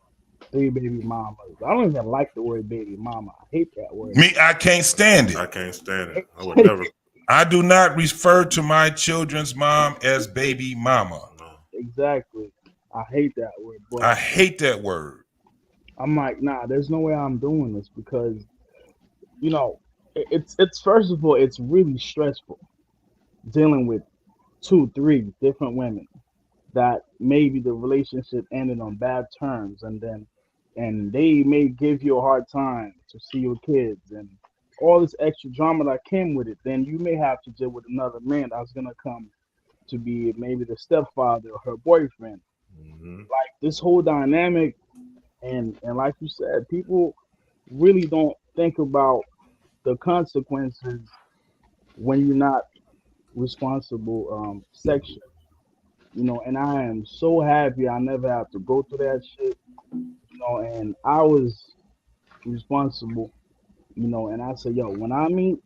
three baby mamas. I don't even like the word baby mama. I hate that word. Me, I can't stand it. I can't stand it. I would Hate never. it. I do not refer to my children's mom as baby mama. No. Exactly. I hate that word, but I hate that word. I'm like, nah, there's no way I'm doing this because, you know, it's first of all, it's really stressful dealing with two, three different women that maybe the relationship ended on bad terms, and they may give you a hard time to see your kids and all this extra drama that came with it. Then you may have to deal with another man that's gonna come to be maybe the stepfather or her boyfriend. Hmm. Like this whole dynamic, and like you said, people really don't think about the consequences when you're not responsible sexually. And I am so happy I never have to go through that shit. And I was responsible. And I said, yo, when I meet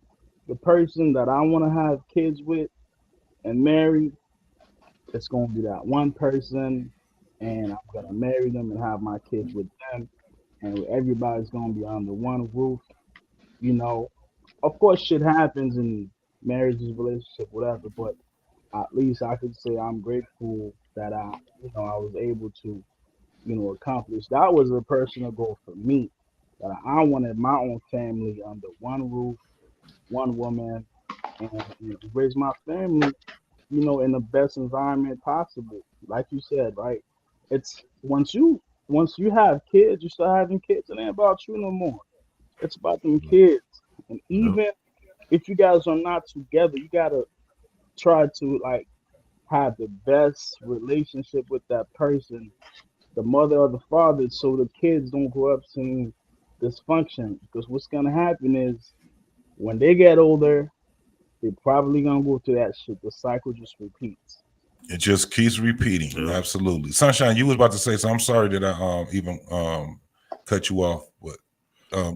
the person that I want to have kids with and marry, it's gonna be that one person, and I'm gonna marry them and have my kids with them, and everybody's gonna be under one roof. You know, of course, shit happens in marriages, relationship, whatever. But at least I could say I'm grateful that I was able to, accomplish. That was a personal goal for me. That I wanted my own family under one roof, one woman, and raise my family, in the best environment possible. Like you said, right? It's once you have kids, you start having kids, and it ain't about you no more. It's about them kids. And Yep. even if you guys are not together, you gotta try to like have the best relationship with that person, the mother or the father, so the kids don't grow up seeing dysfunction. Because what's gonna happen is when they get older, they're probably gonna go through that shit. The cycle just repeats. It just keeps repeating. Yeah. Absolutely. Sunshine, you was about to say something. I'm sorry that I even cut you off, but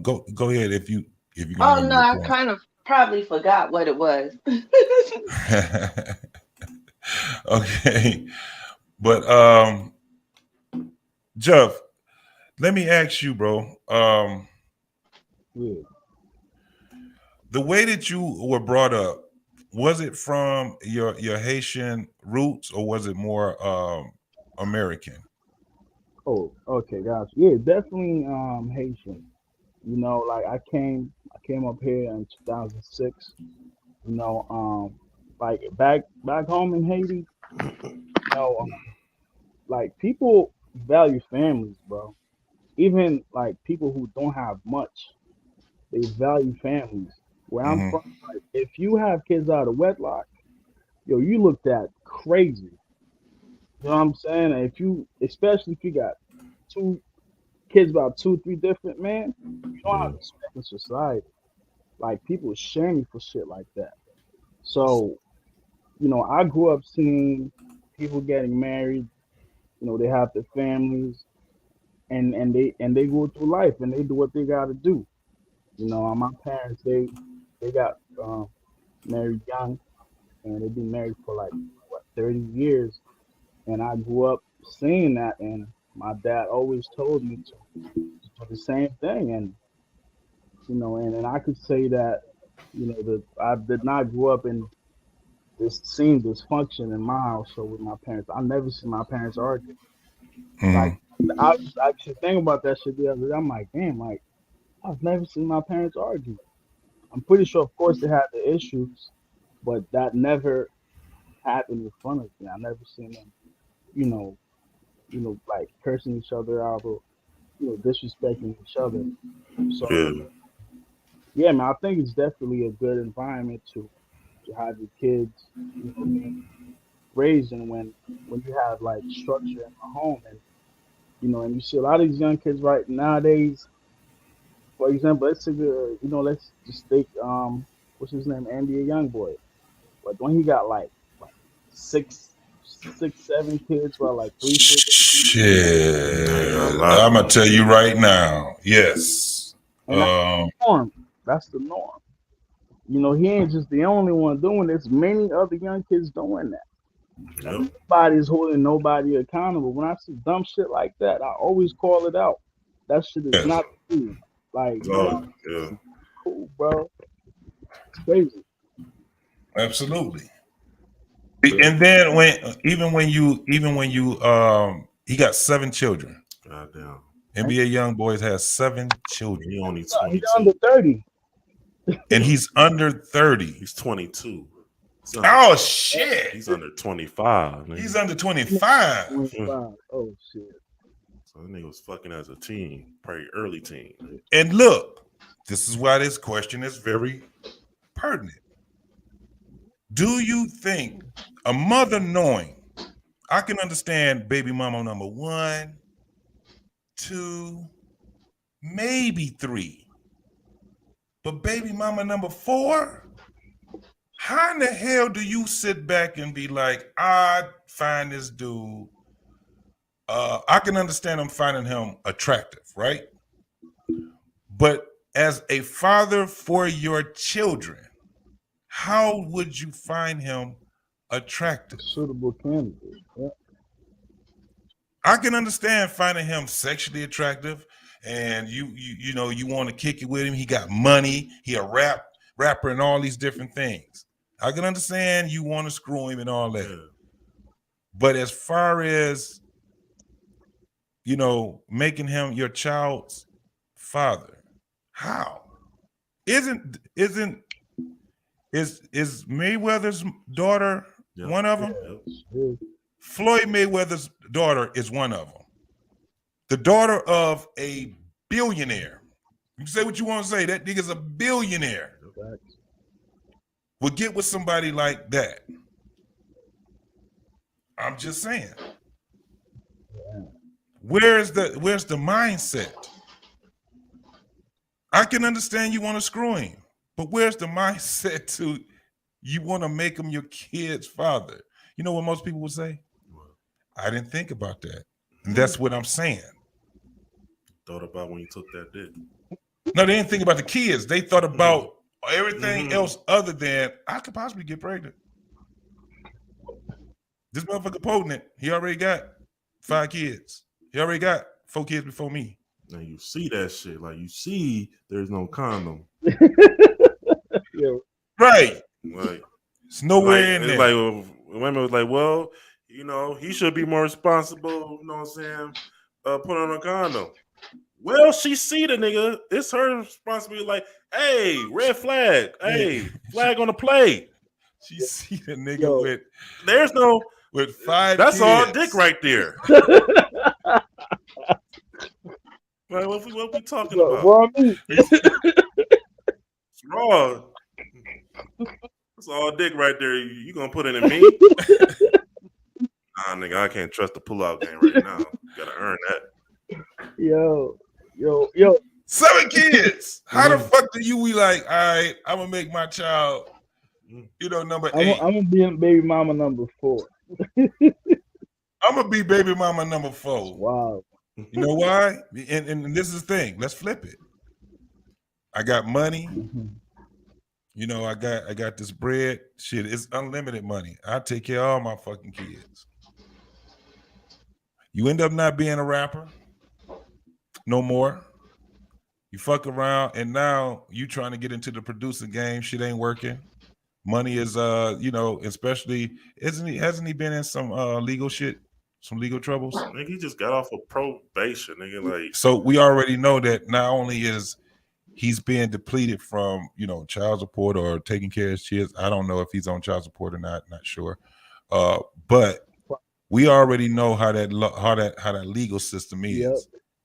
go ahead if you're gonna Oh give me no, your I point. kind of probably forgot what it was. Okay. But Jeff, let me ask you, bro. Yeah. The way that you were brought up, was it from your Haitian roots or was it more American? Oh, okay, gotcha. Yeah, definitely Haitian. Like I came up here in 2006. You know, like back home in Haiti, you know, like people value families, bro. Even like people who don't have much, they value families. Where I'm Hmm. from, like if you have kids out of wedlock, yo, you looked at crazy. You know what I'm saying? And especially if you got two kids about two, three different men, you don't Yeah. have respect in society. Like people shame you for shit like that. So, I grew up seeing people getting married. They have their families, and they go through life and they do what they got to do. My parents they got married young, and they've been married for like what 30 years, and I grew up seeing that, and my dad always told me to do the same thing, and I could say that that I did not grow up in this same dysfunction in my household with my parents. I never see my parents argue. Like Hmm. I was actually thinking about that shit the other day. I'm like, damn, like I've never seen my parents argue. I'm pretty sure, of course, they had the issues, but that never happened in front of me. I never seen them, you know, like cursing each other out or disrespecting each other. So Yeah, yeah, man, I think it's definitely a good environment to have your kids, being raised in when you have like structure in the home and and you see a lot of these young kids right nowadays. For example, let's say let's just take what's his name, NBA Youngboy. But when he got like six, 7 kids, well, like 3 kids, Shit. I ain't gonna lie. I'm gonna tell you right now. Yes. and that's the norm. That's the norm. He ain't just the only one doing this. Many other young kids doing that. Yep. Nobody's holding nobody accountable. When I see dumb shit like that, I always call it out. That shit is Yes. not cool. Like, Oh, yeah. cool, bro. It's crazy. Absolutely. And then when you he got 7 children. Goddamn. NBA Young Boys has 7 children. He only He's 22. under 30. And he's under 30. He's 22. Oh shit. He's under 25. Nigga. He's under 25. 25. Oh shit. So that nigga was fucking as a teen, probably early teen. And look, this is why this question is very pertinent. Do you think a mother knowing, I can understand baby mama number 1, 2, maybe 3, but baby mama number 4? How in the hell do you sit back and be like, I find this dude, I can understand him finding him attractive, right? But as a father for your children, how would you find him attractive? Suitable candidate. Yeah. I can understand finding him sexually attractive, and you want to kick it with him. He got money. He a rapper and all these different things. I can understand you want to screw him and all that. Yeah. But as far as making him your child's father, how? Is Mayweather's daughter one of them? Yep. Floyd Mayweather's daughter is one of them. The daughter of a billionaire. You can say what you want to say. That nigga's a billionaire. Would get with somebody like that. I'm just saying. Where's the mindset? I can understand you want to screw him, but where's the mindset to you want to make him your kid's father? You know what most people would say? I didn't think about that. And that's what I'm saying. Thought about when you took that dick. No, they didn't think about the kids. They thought about everything else other than I could possibly get pregnant. This motherfucker potent, he already got 5 kids. He already got 4 kids before me. Now you see that shit. Like you see there's no condom. Yeah. Right. Like it's nowhere in there. Like women was like, well, he should be more responsible, you know what I'm saying? Put on a condom. Well, she see the nigga. It's her responsibility. Like, hey, red flag. Hey, flag on the play. She see the nigga with 5 That's kids. all dick right there. Like, what we talking about? Raw meat. It's raw. That's all dick right there. You gonna put it in me? Nah, nigga, I can't trust the pull-out game right now. You gotta earn that. Yo. 7 kids. How the fuck do you be like, all right, I'm gonna make my child, number 8. I'm gonna be baby mama number 4. I'm gonna be baby mama number 4. Wow. You know why? And this is the thing. Let's flip it. I got money. I got this bread. Shit, it's unlimited money. I take care of all my fucking kids. You end up not being a rapper no more. You fuck around, and now you trying to get into the producer game. Shit ain't working. Money is, especially hasn't he been in some legal shit, some legal troubles? Nigga, he just got off of probation, nigga. Like, so we already know that not only is he's being depleted from, child support or taking care of his kids. I don't know if he's on child support or not sure. But we already know how that legal system is. Yep.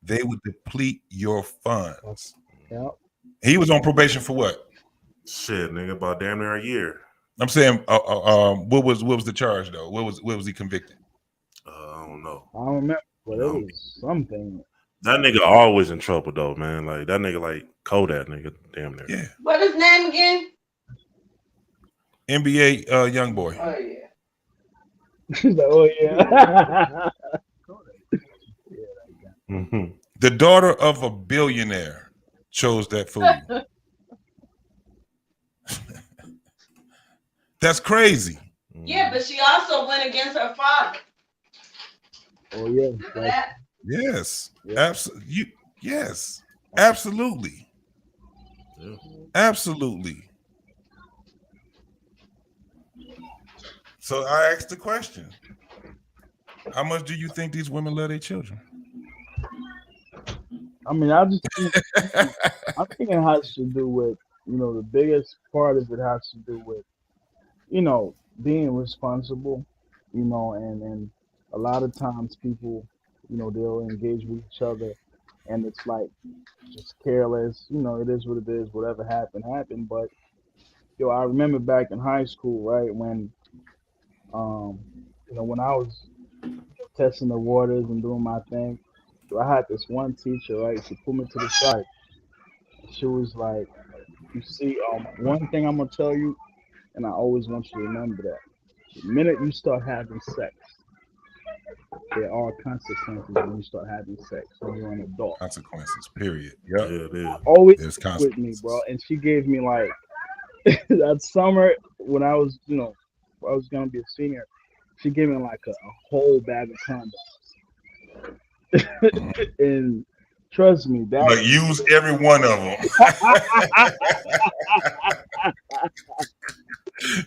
They would deplete your funds. Yep. He was on probation for what? Shit, nigga, about damn near a year. I'm saying, what was the charge though? What was he convicted? I don't know. I don't remember, but it was something. That nigga always in trouble though, man. Like that nigga, like Kodak nigga, damn near. Yeah. What his name again? NBA young boy. Oh yeah. Oh yeah. Mm-hmm. The daughter of a billionaire chose that food. That's crazy. Yeah, but she also went against her father. Oh yeah. Remember that? Yes. Yeah. Absolutely. Yes. Absolutely. Yeah. Absolutely. So I asked the question: how much do you think these women love their children? I mean, I think it has to do with, the biggest part of it has to do with, being responsible, and a lot of times people, they'll engage with each other and it's like just careless, it is what it is, whatever happened. But I remember back in high school, right, when when I was testing the waters and doing my thing, I had this one teacher, right? She put me to the side. She was like, "You see, one thing I'm gonna tell you, and I always want you to remember that. The minute you start having sex, there are consequences when you start having sex when you're an adult. Consequences. Period. Yeah, Yep. it is. Always There's with me, consequences. bro." And she gave me like that summer when I was, I was gonna be a senior. She gave me like a whole bag of condoms. And trust me, that Like use every one of them.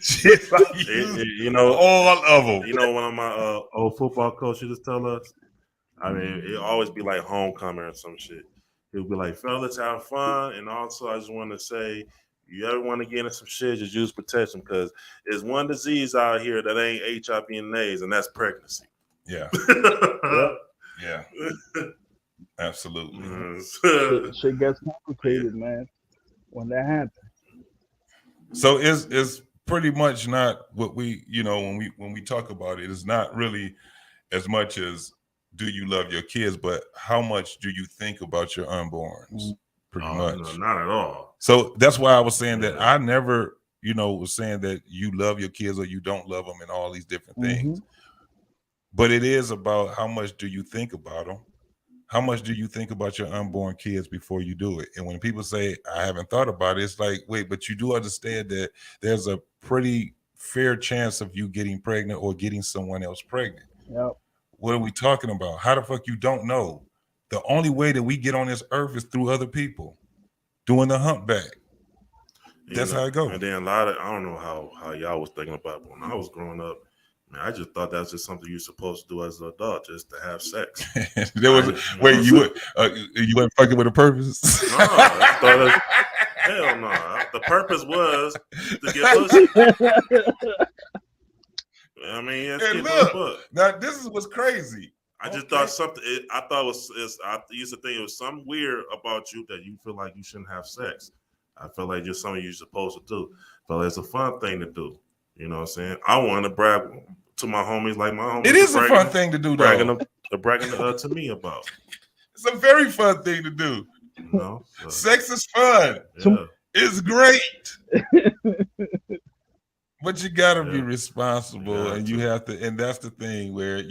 She's like use all of them. One of my old football coaches just tell us. I mean, it always be like homecoming or some shit. He'll be like, "Fellas, have fun," and also I just want to say, you ever want to get into some shit, just use protection because there's one disease out here that ain't HIV and AIDS, and that's pregnancy. Yeah. Yeah. Absolutely. shit gets complicated, man, when that happens. So it's pretty much not what we, when we talk about it, it's not really as much as do you love your kids, but how much do you think about your unborns? Pretty much. No, not at all. So that's why I was saying that I never, was saying that you love your kids or you don't love them and all these different things. But it is about how much do you think about them? How much do you think about your unborn kids before you do it? And when people say, I haven't thought about it, it's like, wait, but you do understand that there's a pretty fair chance of you getting pregnant or getting someone else pregnant. Yep. What are we talking about? How the fuck you don't know? The only way that we get on this earth is through other people doing the humpback. That's how it goes. And then I don't know how y'all was thinking about it. When I was growing up, man, I just thought that was just something you're supposed to do as an adult, just to have sex. You weren't fucking with a purpose? No, hell no. The purpose was to get pussy. I mean, now this is what's crazy. I just thought something. I used to think it was something weird about you that you feel like you shouldn't have sex. I feel like just something you're supposed to do. But it's a fun thing to do. You know what I'm saying? I want to brag to my homies, like my homies. It is a fun thing to do, though. Bragging to me about. It's a very fun thing to do. Sex is fun. Yeah. It's great. But you gotta be responsible, and you have to. And that's the thing where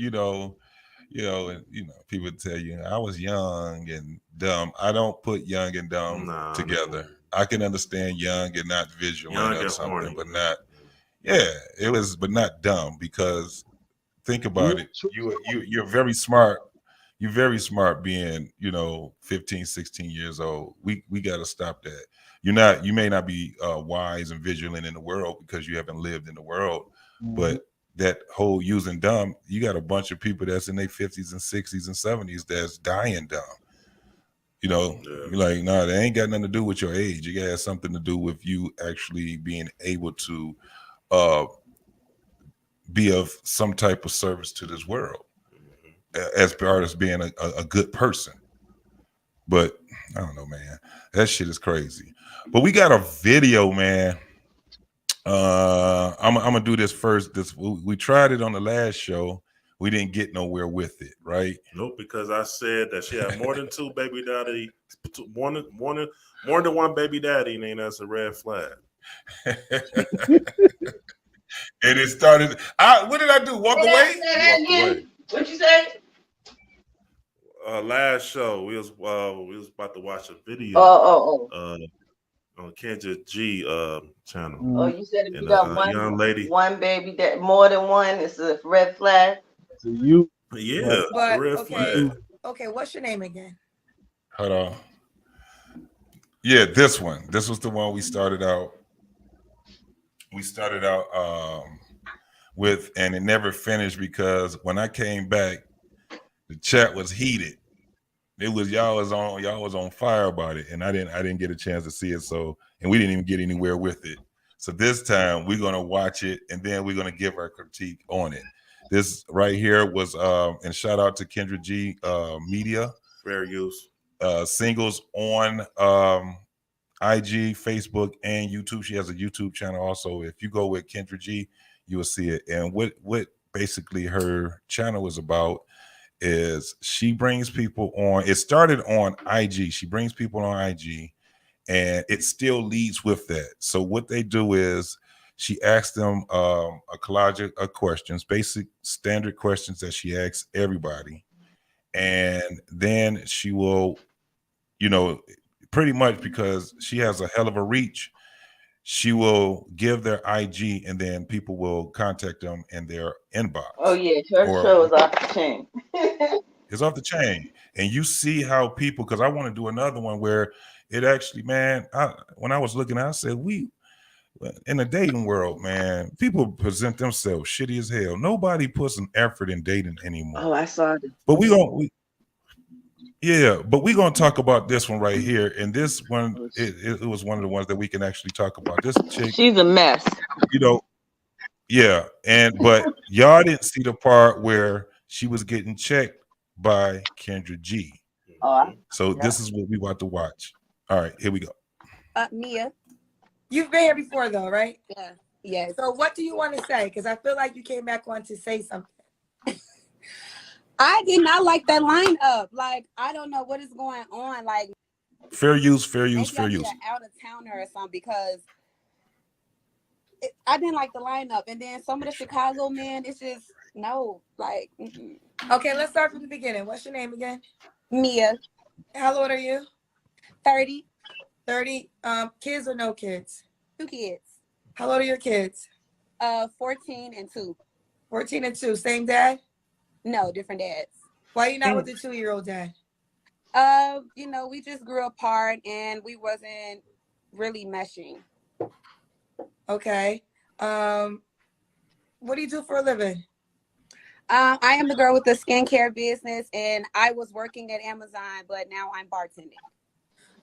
people tell you I was young and dumb. I don't put young and dumb together. I can understand young and not visual or something, horny. But not. Yeah, it was, but not dumb, because think about it. You're very smart. You're very smart being, 15, 16 years old. We got to stop that. You may not be wise and vigilant in the world because you haven't lived in the world, but that whole using dumb, you got a bunch of people that's in their 50s and 60s and 70s that's dying dumb. You know, Yeah. you're like, nah, that ain't got nothing to do with your age. It has something to do with you actually being able to be of some type of service to this world, as far as being a good person. But I don't know, man. That shit is crazy. But we got a video, man. I'm gonna do this first. We tried it on the last show. We didn't get nowhere with it, right? Nope, because I said that she had more than two baby daddy, more than one baby daddy, and then that's a red flag. And it started. What did I do? Walk away? Walk away. What you say? Last show we was about to watch a video Oh. on Kendra G channel, Oh, you said if you and got a young lady. one baby that more than one, it's a red flag. So you, Yeah, But red flag. okay, what's your name again? Hold on. Yeah, this one. This was the one we started out. We started out with, and it never finished because when I came back, the chat was heated. It was y'all was on fire about it, and I didn't get a chance to see it. So, and we didn't even get anywhere with it. So this time we're gonna watch it, and then we're gonna give our critique on it. This right here was and shout out to Kendra G Media. Fair use. Singles on IG, Facebook, and YouTube. She has a YouTube channel also. If you go with Kendra G, you will see it. And what basically her channel is about is she brings people on. It started on IG. She brings people on IG, and it still leads with that. So what they do is she asks them a collage of questions, basic standard questions that she asks everybody. And then she will, pretty much because she has a hell of a reach, she will give their IG and then people will contact them in their inbox. Oh yeah, her show is off the chain. It's off the chain. And you see how people, because I want to do another one where it actually, man, when I was looking, I said, in the dating world, man, people present themselves shitty as hell. Nobody puts an effort in dating anymore. Oh, I saw this. But we're gonna talk about this one right here. And this one, it was one of the ones that we can actually talk about. This chick, she's a mess. Yeah. But y'all didn't see the part where she was getting checked by Kendra G. So this is what we want to watch. All right, here we go. Mia. You've been here before though, right? Yeah. Yes. So what do you want to say? Because I feel like you came back on to say something. I did not like that lineup. Like, I don't know what is going on. Like, fair use. Maybe I need an out of towner or something because I didn't like the lineup. And then some of the Chicago men, it's just no. Like, Okay, let's start from the beginning. What's your name again? Mia. How old are you? 30. 30. Kids or no kids? 2 kids. How old are your kids? 14 and 2. 14 and 2. Same dad? No, different dads. Why you not with the 2-year-old dad? We just grew apart and we wasn't really meshing. Okay. What do you do for a living? I am the girl with the skincare business, and I was working at Amazon, but now I'm bartending.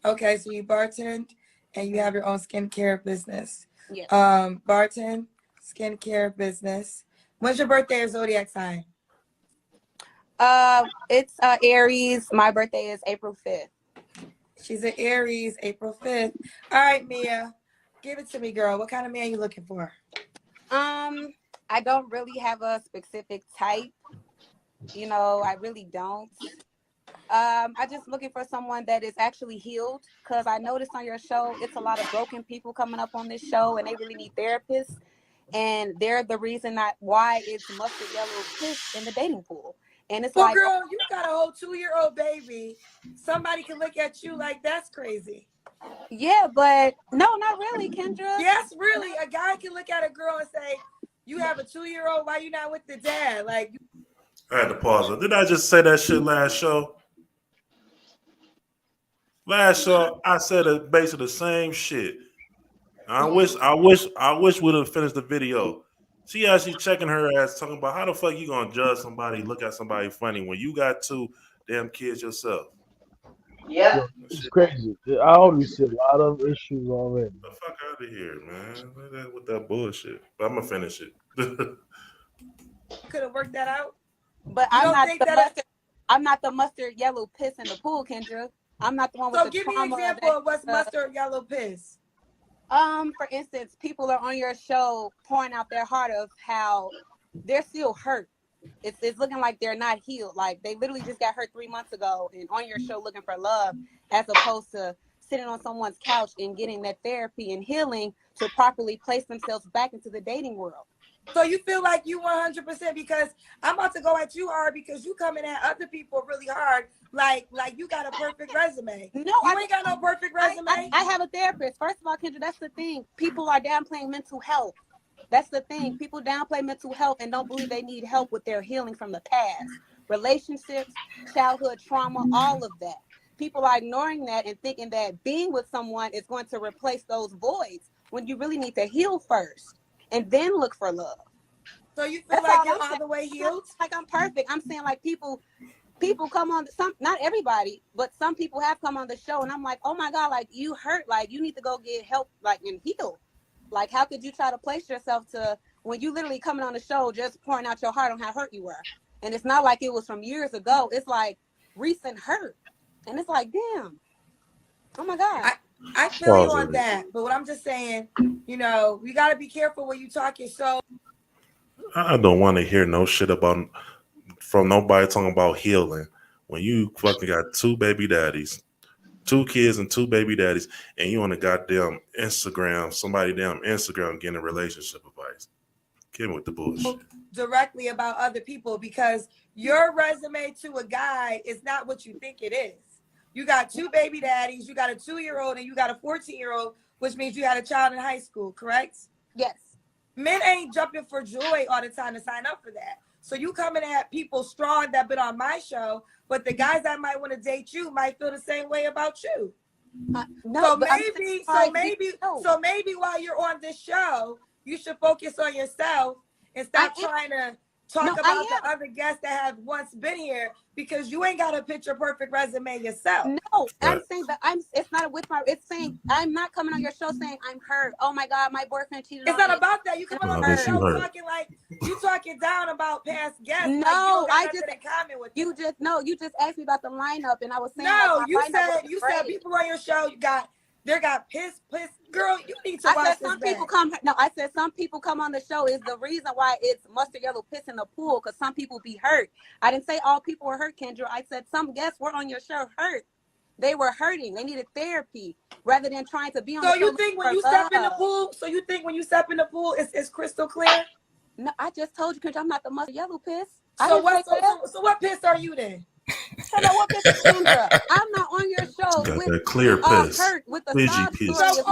Okay, so you bartend and you have your own skincare business. Yes. Bartend, skincare business. When's your birthday or zodiac sign? It's Aries. My birthday is April 5th. She's an Aries, April 5th. All right, Mia, give it to me, girl. What kind of man you looking for? I don't really have a specific type. I really don't. I just looking for someone that is actually healed, because I noticed on your show, it's a lot of broken people coming up on this show and they really need therapists. And they're the reason why it's mustard yellow piss in the dating pool. And it's well, like, girl, you got a whole 2-year-old baby. Somebody can look at you like that's crazy. Yeah, but no, not really, Kendra. Yes, really. A guy can look at a girl and say, you have a 2-year-old, why you not with the dad? Like, I had to pause. Did I just say that shit last show? Last show, I said basically the same shit. I wish we'd have finished the video. She actually checking her ass, talking about how the fuck you gonna judge somebody, look at somebody funny when you got 2 damn kids yourself. Yep. Yo, it's crazy. I already see a lot of issues already. The fuck out of here, man. With that bullshit. But I'm gonna finish it. Could have worked that out. But You I'm don't not think the that? mustard. I'm not the mustard yellow piss in the pool, Kendra. I'm not the one with So the give me an trauma. example of what's mustard yellow piss. For instance, people are on your show pouring out their heart of how they're still hurt. It's looking like they're not healed. Like they literally just got hurt 3 months ago and on your show looking for love, as opposed to sitting on someone's couch and getting that therapy and healing to properly place themselves back into the dating world. So you feel like you 100%, because I'm about to go at you hard because you coming at other people really hard. Like you got a perfect resume. No, you ain't got no perfect resume. I have a therapist. First of all, Kendra, that's the thing. People are downplaying mental health. That's the thing. People downplay mental health and don't believe they need help with their healing from the past. Relationships, childhood trauma, all of that. People are ignoring that and thinking that being with someone is going to replace those voids when you really need to heal first and then look for love. So you feel That's like all you're I'm all saying. the way healed? Like I'm perfect. I'm saying like people come on, some, not everybody, but some people have come on the show and I'm like, oh my God, like you hurt, like you need to go get help, like, and heal. Like, how could you try to place yourself to when you literally coming on the show just pouring out your heart on how hurt you were? And it's not like it was from years ago. It's like recent hurt. And it's like, damn. Oh my God. I feel you on that. But what I'm just saying, you know, you got to be careful when you talk your show. I don't want to hear no shit about from nobody talking about healing when you fucking got 2 baby daddies, 2 kids and 2 baby daddies, and you on a goddamn Instagram, somebody damn Instagram getting a relationship advice. Get me with the bullshit. Directly about other people, because your resume to a guy is not what you think it is. You got 2 baby daddies, you got a 2-year-old, and you got a 14-year-old, which means you had a child in high school, correct? Yes. Men ain't jumping for joy all the time to sign up for that. So you coming at people strong that been on my show, but the guys that might want to date you might feel the same way about you. No, so maybe while you're on this show, you should focus on yourself and stop trying to talk about the other guests that have once been here, because you ain't got a picture perfect resume yourself. No, I'm saying that it's not with my, it's saying I'm not coming on your show saying I'm hurt. Oh my God, my boyfriend cheated on me. It's not about that. You come on the show talking like you talking down about past guests. No, like you don't got nothing in common with you. You just asked me about the lineup, and I was saying no. Like, you said people on your show got piss. Girl, you need to watch this. I said some people come on the show is the reason why it's mustard yellow piss in the pool, because some people be hurt. I didn't say all people were hurt, Kendra. I said some guests were on your show hurt. They were hurting. They needed therapy rather than trying to be on the show. So you think when you step in the pool? So you think when you step in the pool, it's crystal clear? No, I just told you, Kendra, I'm not the mustard yellow piss. So what piss are you then? I'm not on your show got with that clear piss. Hurt with the Fidgy piss. So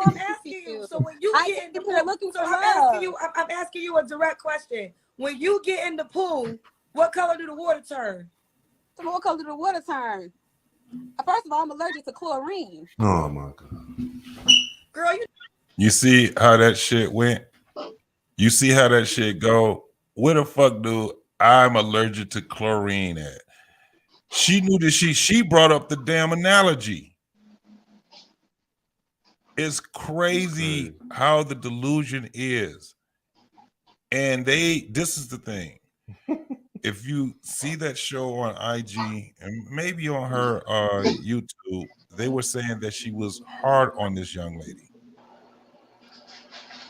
I'm asking you. So when you get in the pool, I'm asking you a direct question. When you get in the pool, what color do the water turn? What color do the water turn? First of all, I'm allergic to chlorine. Oh my God. Girl, you see how that shit went? You see how that shit go? Where the fuck do I'm allergic to chlorine at? She knew that she brought up the damn analogy. It's crazy how the delusion is. And this is the thing. If you see that show on IG and maybe on her YouTube, they were saying that she was hard on this young lady.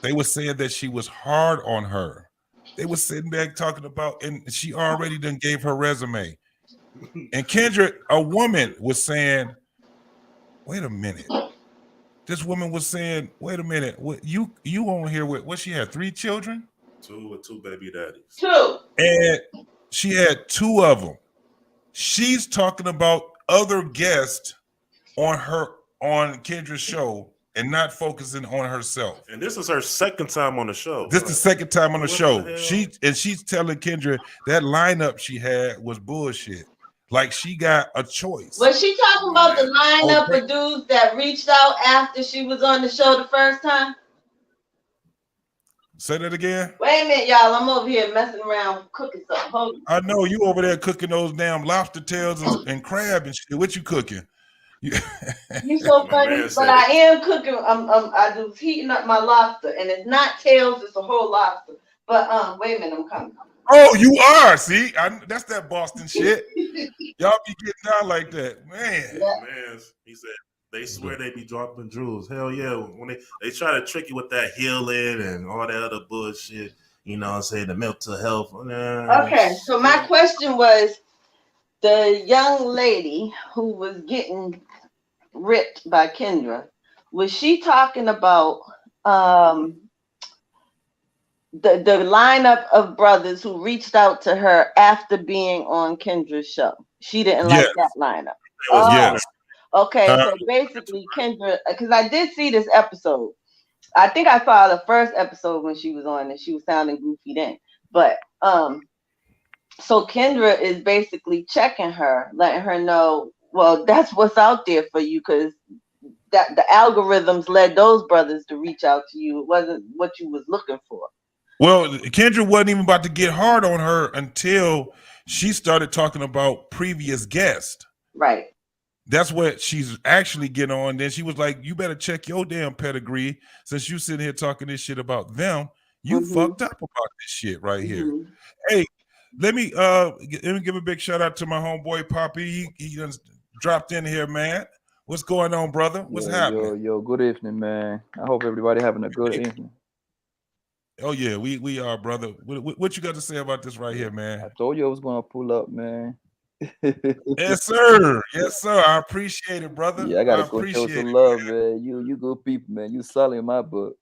They were saying that she was hard on her. They were sitting back talking about, and she already done gave her resume. And Kendra, a woman, was saying, wait a minute. This woman was saying, wait a minute. What you on here with, what, she had 3 children? 2 with 2 baby daddies. 2. And she had 2 of them. She's talking about other guests on Kendra's show and not focusing on herself. And this is her second time on the show. This is the second time on the show. She's telling Kendra that lineup she had was bullshit. Like she got a choice. Was she talking about the lineup of dudes that reached out after she was on the show the first time? Say that again. Wait a minute, y'all. I'm over here messing around cooking something. I know you over there cooking those damn lobster tails and crab and shit. What you cooking? You so My funny, man but said I am cooking. I was heating up my lobster, and it's not tails; it's a whole lobster. But wait a minute, I'm coming. Oh, you are. See, that's that Boston shit. Y'all be getting down like that, man. my man, he said they swear they be dropping jewels. Hell yeah. When they try to trick you with that healing and all that other bullshit, you know what I'm saying, the mental health. Okay, so my question was the young lady who was getting ripped by Kendra, was she talking about the lineup of brothers who reached out to her after being on Kendra's show? She didn't like that lineup. Yes. Okay, so basically Kendra, because I did see this episode. I think I saw the first episode when she was on and she was sounding goofy then. But so Kendra is basically checking her, letting her know, well, that's what's out there for you, because that the algorithms led those brothers to reach out to you. It wasn't what you was looking for. Well, Kendra wasn't even about to get hard on her until she started talking about previous guests. Right. That's what she's actually getting on. Then she was like, you better check your damn pedigree. Since you sitting here talking this shit about them, you fucked up about this shit right here. Hey, let me give a big shout out to my homeboy Poppy. He done dropped in here, man. What's going on, brother? What's happening? Yo, good evening, man. I hope everybody having a good evening. Oh yeah, we are, brother. What you got to say about this right here, man? I told you I was gonna pull up, man. Yes, sir. Yes, sir. I appreciate it, brother. Yeah, I gotta go show some love, man. You good people, man. You solid in my book.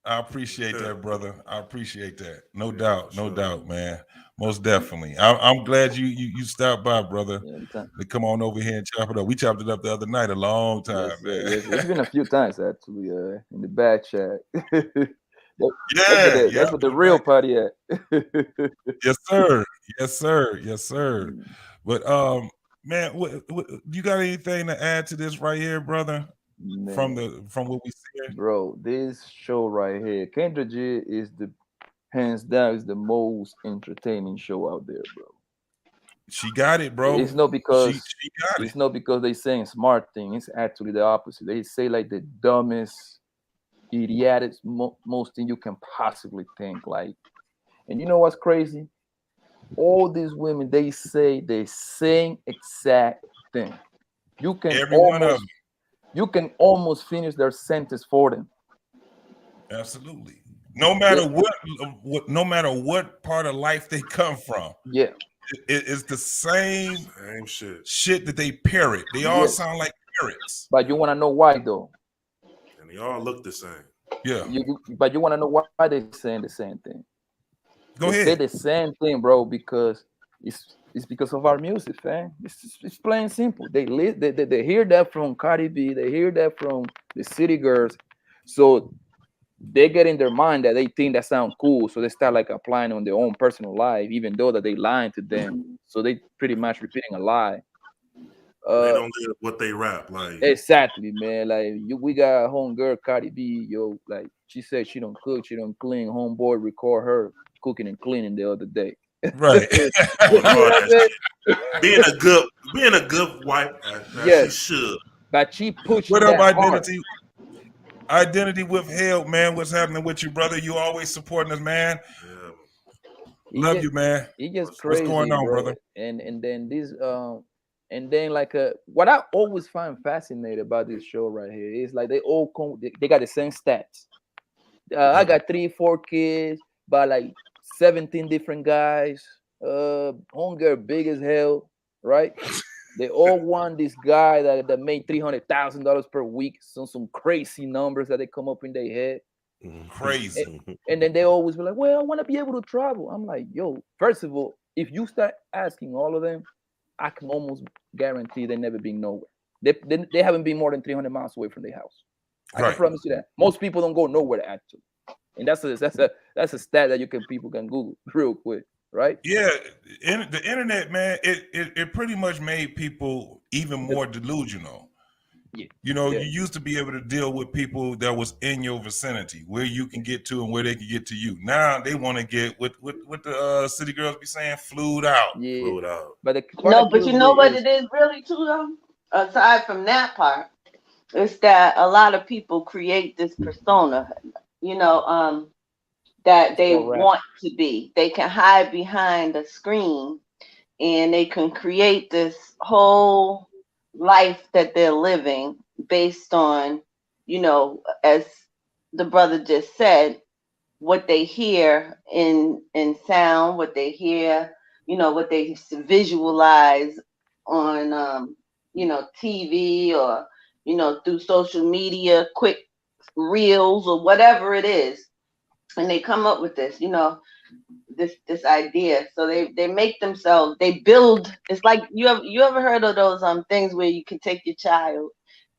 I appreciate that, brother. I appreciate that. No doubt, no doubt, man. Most definitely. I'm glad you stopped by, brother. To come on over here and chop it up. We chopped it up the other night, a long time, man. Yes. It's been a few times actually, in the back chat. That's what the real party at. Yes, sir. Yes, sir. Yes, sir. But man, what you got anything to add to this right here, brother? Man. From what we see, bro, this show right here, Kendra G is the hands down is the most entertaining show out there, bro. She got it, bro. It's not because she got it's not because they saying smart thing. It's actually the opposite. They say like the dumbest, idiotic, most thing you can possibly think. Like, and you know what's crazy? All these women, they say the same exact thing. You can almost finish their sentence for them. Absolutely. No matter no matter what part of life they come from. Yeah. It's the same shit that they parrot. They all sound like parrots. But you want to know why, though? And they all look the same. Yeah. But you want to know why they're saying the same thing? Go ahead. Say the same thing, bro, because it's because of our music, man. It's plain simple. They hear that from Cardi B. They hear that from the City Girls. So they get in their mind that they think that sounds cool, so they start like applying on their own personal life, even though that they lying to them. So they pretty much repeating a lie. They don't live what they rap, like exactly, man. Like we got homegirl Cardi B, yo. Like she said, she don't cook, she don't clean. Homeboy record her cooking and cleaning the other day. Right. being a good wife, she should. But she pushed. What up, Identity? Identity withheld, man. What's happening with you, brother? You always supporting us, man. Yeah. Love you, man. He just crazy. What's going on, brother? And then this and then like what I always find fascinating about this show right here is like they all they got the same stats. I got 3-4 kids by like 17 different guys. Homegirl big as hell, right? They all want this guy that made $300,000 per week. Some crazy numbers that they come up in their head. Crazy. And then they always be like, well, I want to be able to travel. I'm like, yo, first of all, if you start asking all of them, I can almost guarantee they never been nowhere. They haven't been more than 300 miles away from their house. I can promise you that. Most people don't go nowhere actually. And that's a stat that people can Google real quick. Right? Yeah, the internet, man, it pretty much made people even more delusional. Yeah. You know, you used to be able to deal with people that was in your vicinity, where you can get to and where they can get to you. Now they want to get what the city girls be saying, flued out. Yeah. Flued out. But but you know what it is really too though? aside from that part, is that a lot of people create this persona, you know, that It's they called rap. want to be. They can hide behind a screen and they can create this whole life that they're living based on, as the brother just said, what they hear in sound, what they hear, what they visualize on TV, or through social media, quick reels or whatever it is, and they come up with this, this idea. So they make themselves, they build. It's like you ever heard of those things where you can take your child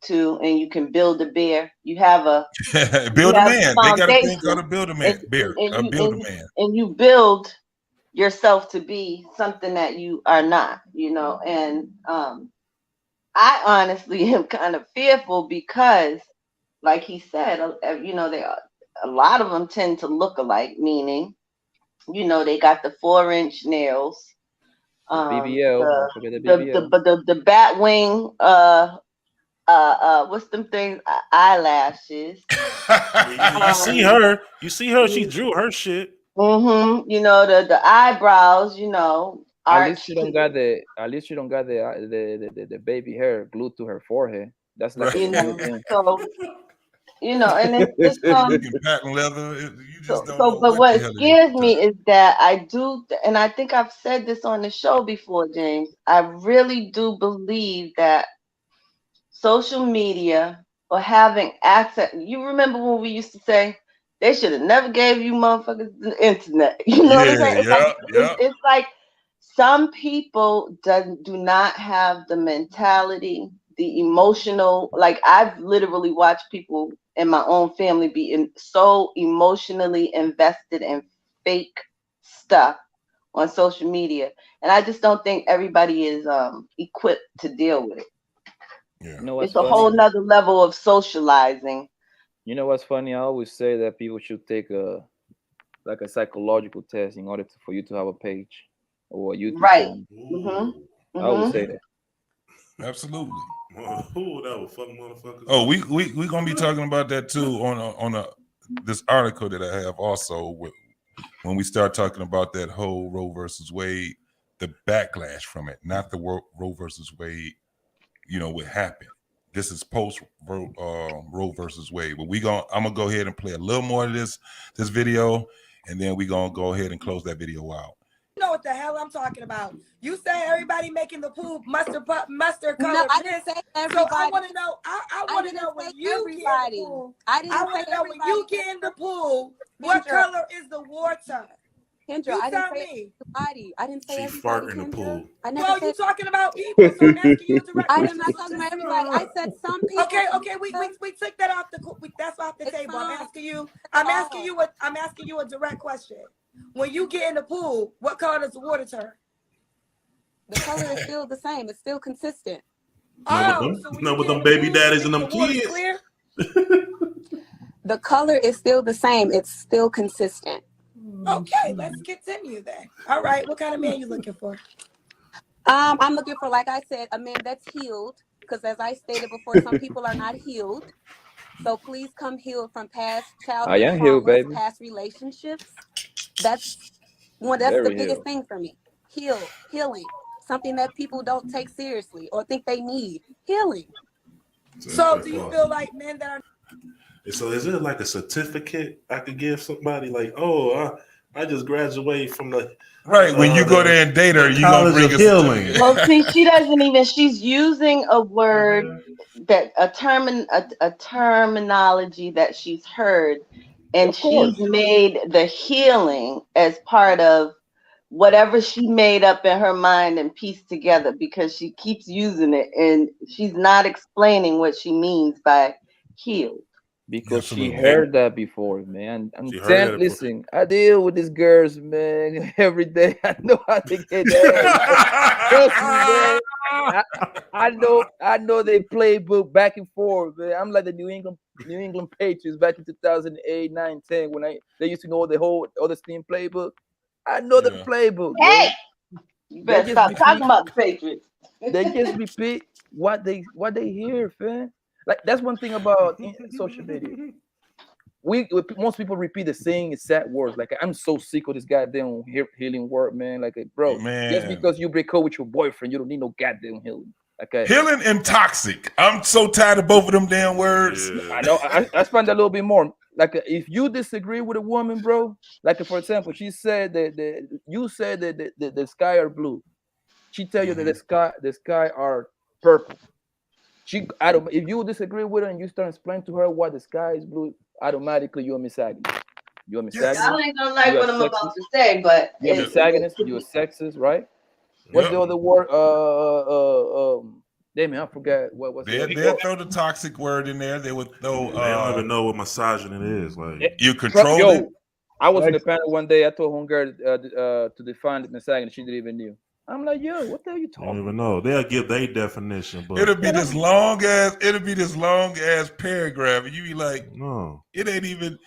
to and you can build a bear. You have Build a a man. They got a thing called foundation, a build a and, man. Bear. and A you build a man. and you build yourself to be something that you are not, and I honestly am kind of fearful because, like he said, a lot of them tend to look alike, meaning, they got the 4-inch nails, The BBL. Don't forget the BBL. the bat wing, what's them things? Eyelashes. You see her. You see her. She drew her shit. The eyebrows, At least arched, she don't got the. At least she don't got the baby hair glued to her forehead. That's like a Right. good thing. so and it's Looking patent leather. You just don't So, know but what the what hell it is scares me sometimes. is that I do, and I think I've said this on the show before, James. I really do believe that social media or having access. You remember when we used to say they should have never gave you motherfuckers the internet. You know what I'm Yeah, saying? yeah, yeah. It's like some people do not have the mentality, the emotional. Like I've literally watched people in my own family be so emotionally invested in fake stuff on social media, and I just don't think everybody is equipped to deal with it. Yeah. You know what's It's a funny? whole nother level of socializing. You know what's funny? I always say that people should take a psychological test in order for you to have a page or a YouTube Right. channel. Mhm. Ooh. I always Mhm. say that. Absolutely. Ooh, that was fucking motherfuckers. Oh, we gonna be talking about that too on this article that I have also when we start talking about that whole Roe versus Wade, the backlash from it, not the Roe versus Wade, what happened. This is post Roe versus Wade. But I'm gonna go ahead and play a little more of this video, and then we gonna go ahead and close that video out. You know what the hell I'm talking about. You say everybody making the poop mustard No, color I didn't piss. say So I everybody. want to know. I I want to didn't know say when you get in the everybody. pool. I I didn't want say to know when you everybody. get in the pool. What Kendra, color is the water? Kendra, You I didn't tell say me. everybody. I didn't say She everybody, fart in the Kendra. pool. I never Well, you said. talking about people, so I'm asking you a direct I question. am not That's what talking you about said. everybody. I said some people. Okay, we took that off that's off the It's table. fine. I'm asking you a direct question. When you get in the pool, what color does the water turn? The color is still the same. It's still consistent. Oh, so when you But get in them the baby pool, daddies and the them water's kids. clear? The color is still the same. It's still consistent. Okay, let's continue then. All right, what kind of man you looking for? I'm looking for, like I said, a man that's healed. Because as I stated before, some people are not healed. So please come healed from past I childhood am healed, traumas, baby. past relationships. That's that's the Very biggest healed. thing for me. Healing. Something that people don't take seriously or think they need. Healing. So do you feel like men that are So is it like a certificate I could give somebody? Like, oh, I just graduated from the Right. When you go there and date her, you gonna College bring of a Healing. certificate. Well, see, she doesn't even. She's using a word that a terminology that she's heard, and Of course. she's made the healing as part of whatever she made up in her mind and pieced together, because she keeps using it and she's not explaining what she means by healed. Because she Absolutely. heard that before, man. I'm She heard telling. that before. Listen, I deal with these girls, man, every day. I know how to get that. Trust me, man. I know they playbook back and forth, man. I'm like the New England Patriots back in 2008, 9, 10 when they used to know the whole other team playbook. I know the Yeah. playbook, Hey, man. you They better just stop talking repeat. about the Patriots. They just repeat. what they hear, fam. Like that's one thing about social media. Most people repeat the same exact words. Like I'm so sick of this goddamn healing word, man. Like bro, just Man. because you break up with your boyfriend, you don't need no goddamn healing. Okay. Healing and toxic. I'm so tired of both of them damn words. Yeah. I know. I find that a little bit more. Like if you disagree with a woman, bro. Like for example, she said that you said that the sky are blue. She tell you that the sky are purple. If you disagree with her and you start explaining to her why the sky is blue, automatically you're a misogynist. You're a misogynist. Y'all ain't gonna like You're what a I'm about sexist. to say, but You're a misogynist. You're a sexist, right? What's the other word? Damn it, I forgot what was it. They'll throw the toxic word in there. They would throw. They don't even know what misogyny is. Like you control it. I was in the panel one day. I told homegirl to define the misogyny. She didn't even knew. I'm like, yo, what the hell are you talking? I don't even know. They'll give their definition, but it'll be this long ass paragraph, and you be like, no, it ain't even.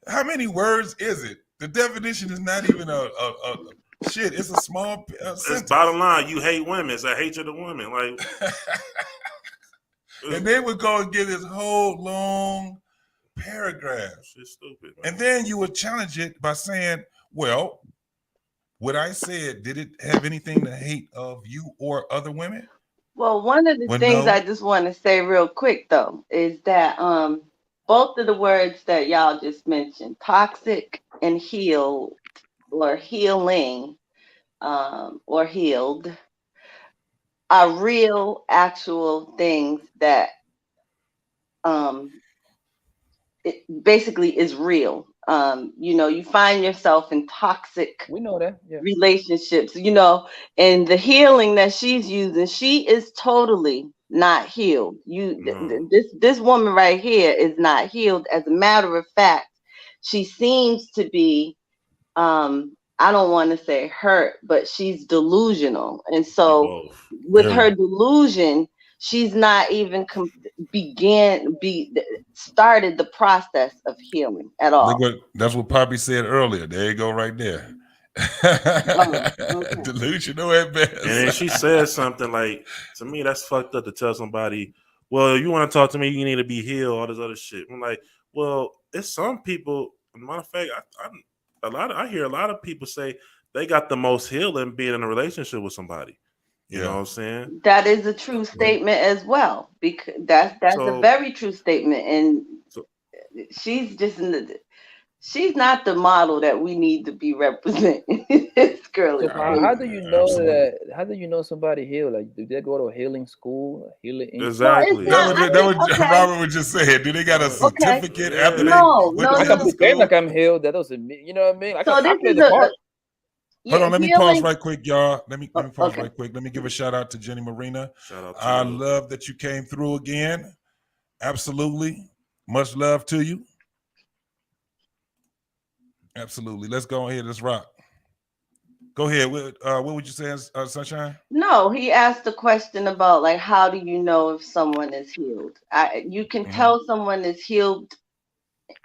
How many words is it? The definition is not even a shit. It's a small sentence. It's bottom line. You hate women. It's a hatred of women. Like, and they would go and give this whole long paragraph. Shit's stupid, man. And then you would challenge it by saying, well, what I said, did it have anything to hate of you or other women? Well, one of the things I just want to say real quick though is that both of the words that y'all just mentioned, toxic and healed or healing or healed, are real actual things that it basically is real. You find yourself in toxic relationships, and the healing that she's using, she is totally not healed. This woman right here is not healed. As a matter of fact, she seems to be, I don't want to say hurt, but she's delusional. And so with her delusion, she's not even started the process of healing at all. That's what Poppy said earlier. There you go, right there. Delusional at best. And then she said something like, to me, that's fucked up to tell somebody, well, you want to talk to me, you need to be healed, all this other shit. I'm like, well, it's some people, matter of fact, I hear a lot of people say they got the most healing being in a relationship with somebody. You know what I'm saying? That is a true statement as well, because that's a very true statement. And she's just she's not the model that we need to be representing. This girl is how do you know that? How do you know somebody healed? Like, do they go to a healing school? Exactly. That was Robert was just saying. Do they got a certificate after they? I can pretend like I'm healed. That doesn't mean, you know what I mean? So this is a. Hold on, let me pause right quick, y'all. Let me pause right quick. Let me give a shout out to Jenny Marina. Shout out to I you. love that you came through again. Absolutely. Much love to you. Absolutely. Let's go ahead. Let's rock. Go ahead. What would you say, Sunshine? No, he asked a question about, like, how do you know if someone is healed? You can tell someone is healed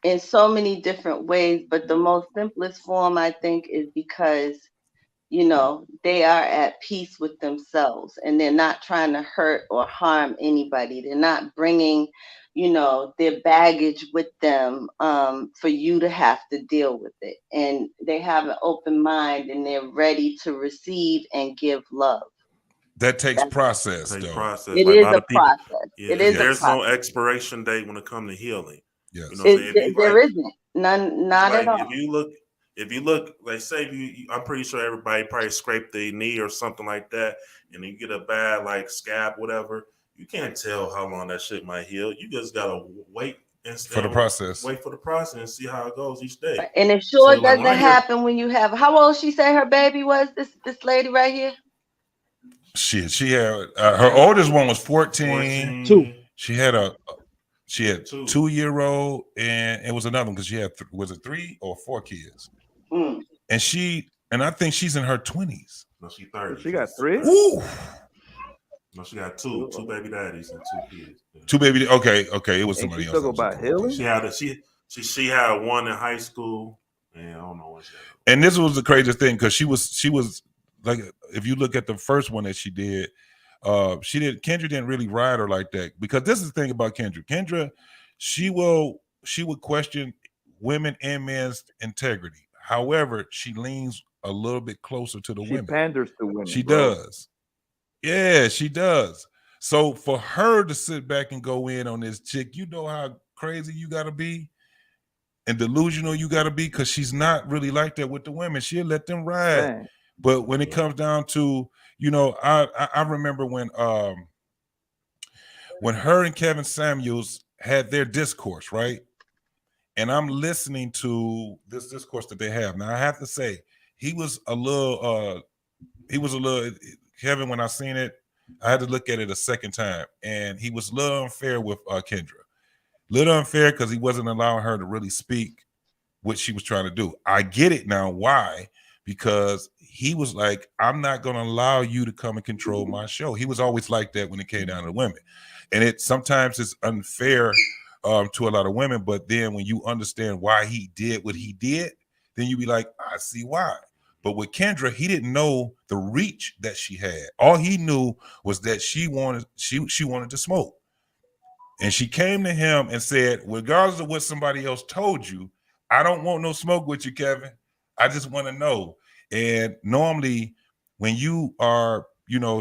in so many different ways, but the most simplest form, I think, is because they are at peace with themselves and they're not trying to hurt or harm anybody. They're not bringing their baggage with them for you to have to deal with it. And they have an open mind and they're ready to receive and give love. That takes process, though. It is a process. Yeah, there's no expiration date when it comes to healing. Yes. There isn't. None, not at all. If you look, like say I'm pretty sure everybody probably scraped their knee or something like that, and you get a bad like scab, whatever. You can't tell how long that shit might heal. You just gotta wait for the process. Wait for the process and see how it goes each day. And it sure doesn't happen when you have. How old she say her baby was? This lady right here. She had her oldest one was 14. 2. She had 2-year-old, and it was another one because she had was it 3 or 4 kids? And I think she's in her 20s. No, she's 30. She got 3. Ooh. No, she got 2 baby daddies and 2 kids. Yeah. 2 baby. Okay. It was somebody else. About healing. She had one in high school, and I don't know what she had. And this was the craziest thing because she was like, if you look at the first one that she did, Kendra didn't really ride her like that, because this is the thing about Kendra. Kendra, she would question women and men's integrity. However, she leans a little bit closer to the She women. panders to women. She bro. does. Yeah, she does. So for her to sit back and go in on this chick, you know how crazy you got to be and delusional you got to be, because she's not really like that with the women. She'll let them ride. Man. But when it comes down to, I remember when her and Kevin Samuels had their discourse, right? And I'm listening to this discourse that they have. Now I have to say, he was a little Kevin, when I seen it, I had to look at it a second time, and he was a little unfair with Kendra. Little unfair because he wasn't allowing her to really speak what she was trying to do. I get it now. Why? Because he was like, I'm not going to allow you to come and control my show. He was always like that when it came down to women. And sometimes it's unfair to a lot of women, but then when you understand why he did what he did, then you be like, I see why. But with Kendra, he didn't know the reach that she had. All he knew was that she wanted to smoke. And she came to him and said, regardless of what somebody else told you, I don't want no smoke with you, Kevin. I just want to know. And normally when you are,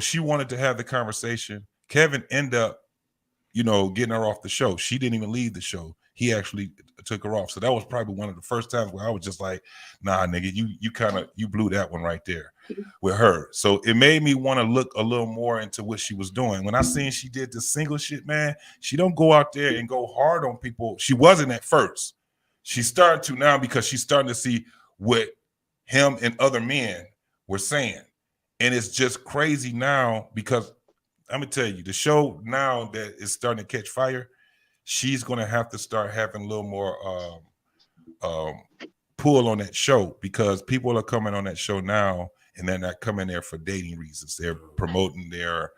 she wanted to have the conversation, Kevin ended up, getting her off the show. She didn't even leave the show. He actually took her off. So that was probably one of the first times where I was just like, nah, nigga, you blew that one right there with her. So it made me want to look a little more into what she was doing. When I seen she did the single shit, man, she don't go out there and go hard on people. She wasn't at first. She's starting to now, because she's starting to see what him and other men were saying. And it's just crazy now, because I'm going to tell you, the show now that is starting to catch fire, she's going to have to start having a little more pull on that show, because people are coming on that show now and they're not coming there for dating reasons. They're promoting their,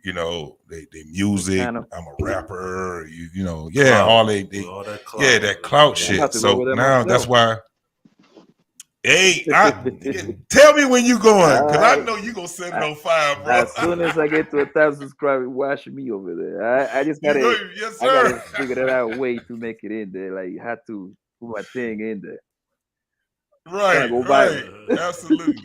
they music. I'm a rapper, Clout. all that clout. that clout shit. So now that's why. Hey, tell me when you going, because I know you gonna set it on fire, bro. As soon as I get to 1,000 subscribers, watch me over there. I just gotta, yes, I gotta figure that out way to make it in there. Like, had to put my thing in there. Right, go right. Absolutely.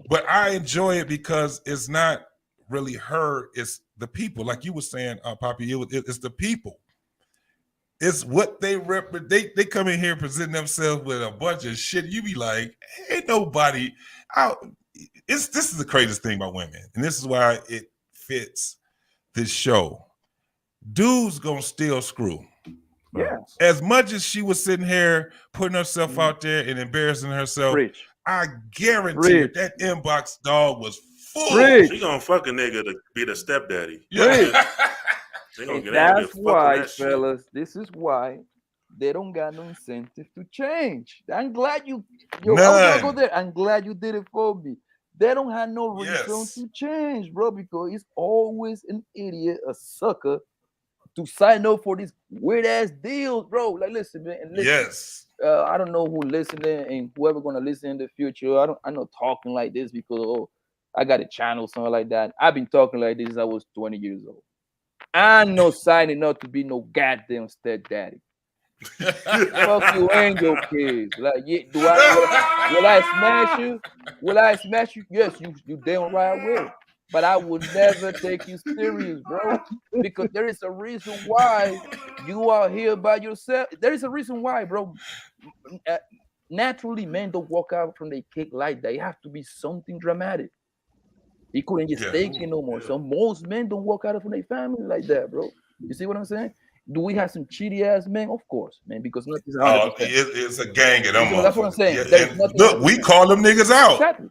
But I enjoy it because it's not really her, it's the people. Like you were saying, Poppy, it's the people. It's what they represent. They come in here and present themselves with a bunch of shit. You be like, ain't nobody out. This is the craziest thing about women, and this is why it fits this show. Dudes gonna still screw. Yeah. As much as she was sitting here putting herself out there and embarrassing herself, I guarantee that inbox dog was full. She gonna fuck a nigga to be the stepdaddy. Yeah. That's why, fellas, this is why they don't got no incentive to change. I'm glad I was gonna go there. I'm glad you did it for me. They don't have no reason to change, bro, because it's always an idiot, a sucker, to sign up for these weird ass deals, bro. Like, listen, man. And listen, I don't know who listening and whoever gonna listen in the future. I'm not talking like this because I got a channel, something like that. I've been talking like this since I was 20 years old. I'm not signing up to be no goddamn stepdaddy. Fuck you and your kids. Like, will I smash you? Will I smash you? Yes, you damn right I will. But I would never take you serious, bro. Because there is a reason why you are here by yourself. There is a reason why, bro. Naturally, men don't walk out from the cake like that. It has to be something dramatic. He couldn't just take it no more. So most men don't walk out from their family like that, bro. You see what I'm saying? Do we have some cheaty ass men? Of course, man, because nothing's 100%. It's a gang of them. That's what I'm saying. Look, we call them niggas out. Exactly.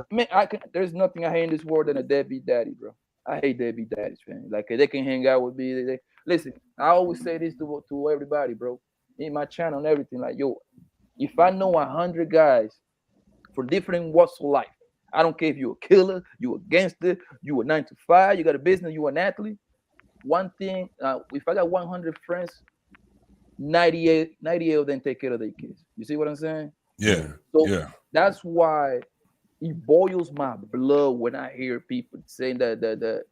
Man, there's nothing I hate in this world than a deadbeat daddy, bro. I hate deadbeat daddies, man. Like, they can hang out with me. Listen, I always say this to everybody, bro. In my channel and everything, like, yo, if I know 100 guys for different walks of life, I don't care if you're a killer, you're a gangster, you a 9 to 5, you got a business, you're an athlete. One thing, if I got 100 friends, 98 of them take care of their kids. You see what I'm saying? Yeah. So that's why it boils my blood when I hear people saying that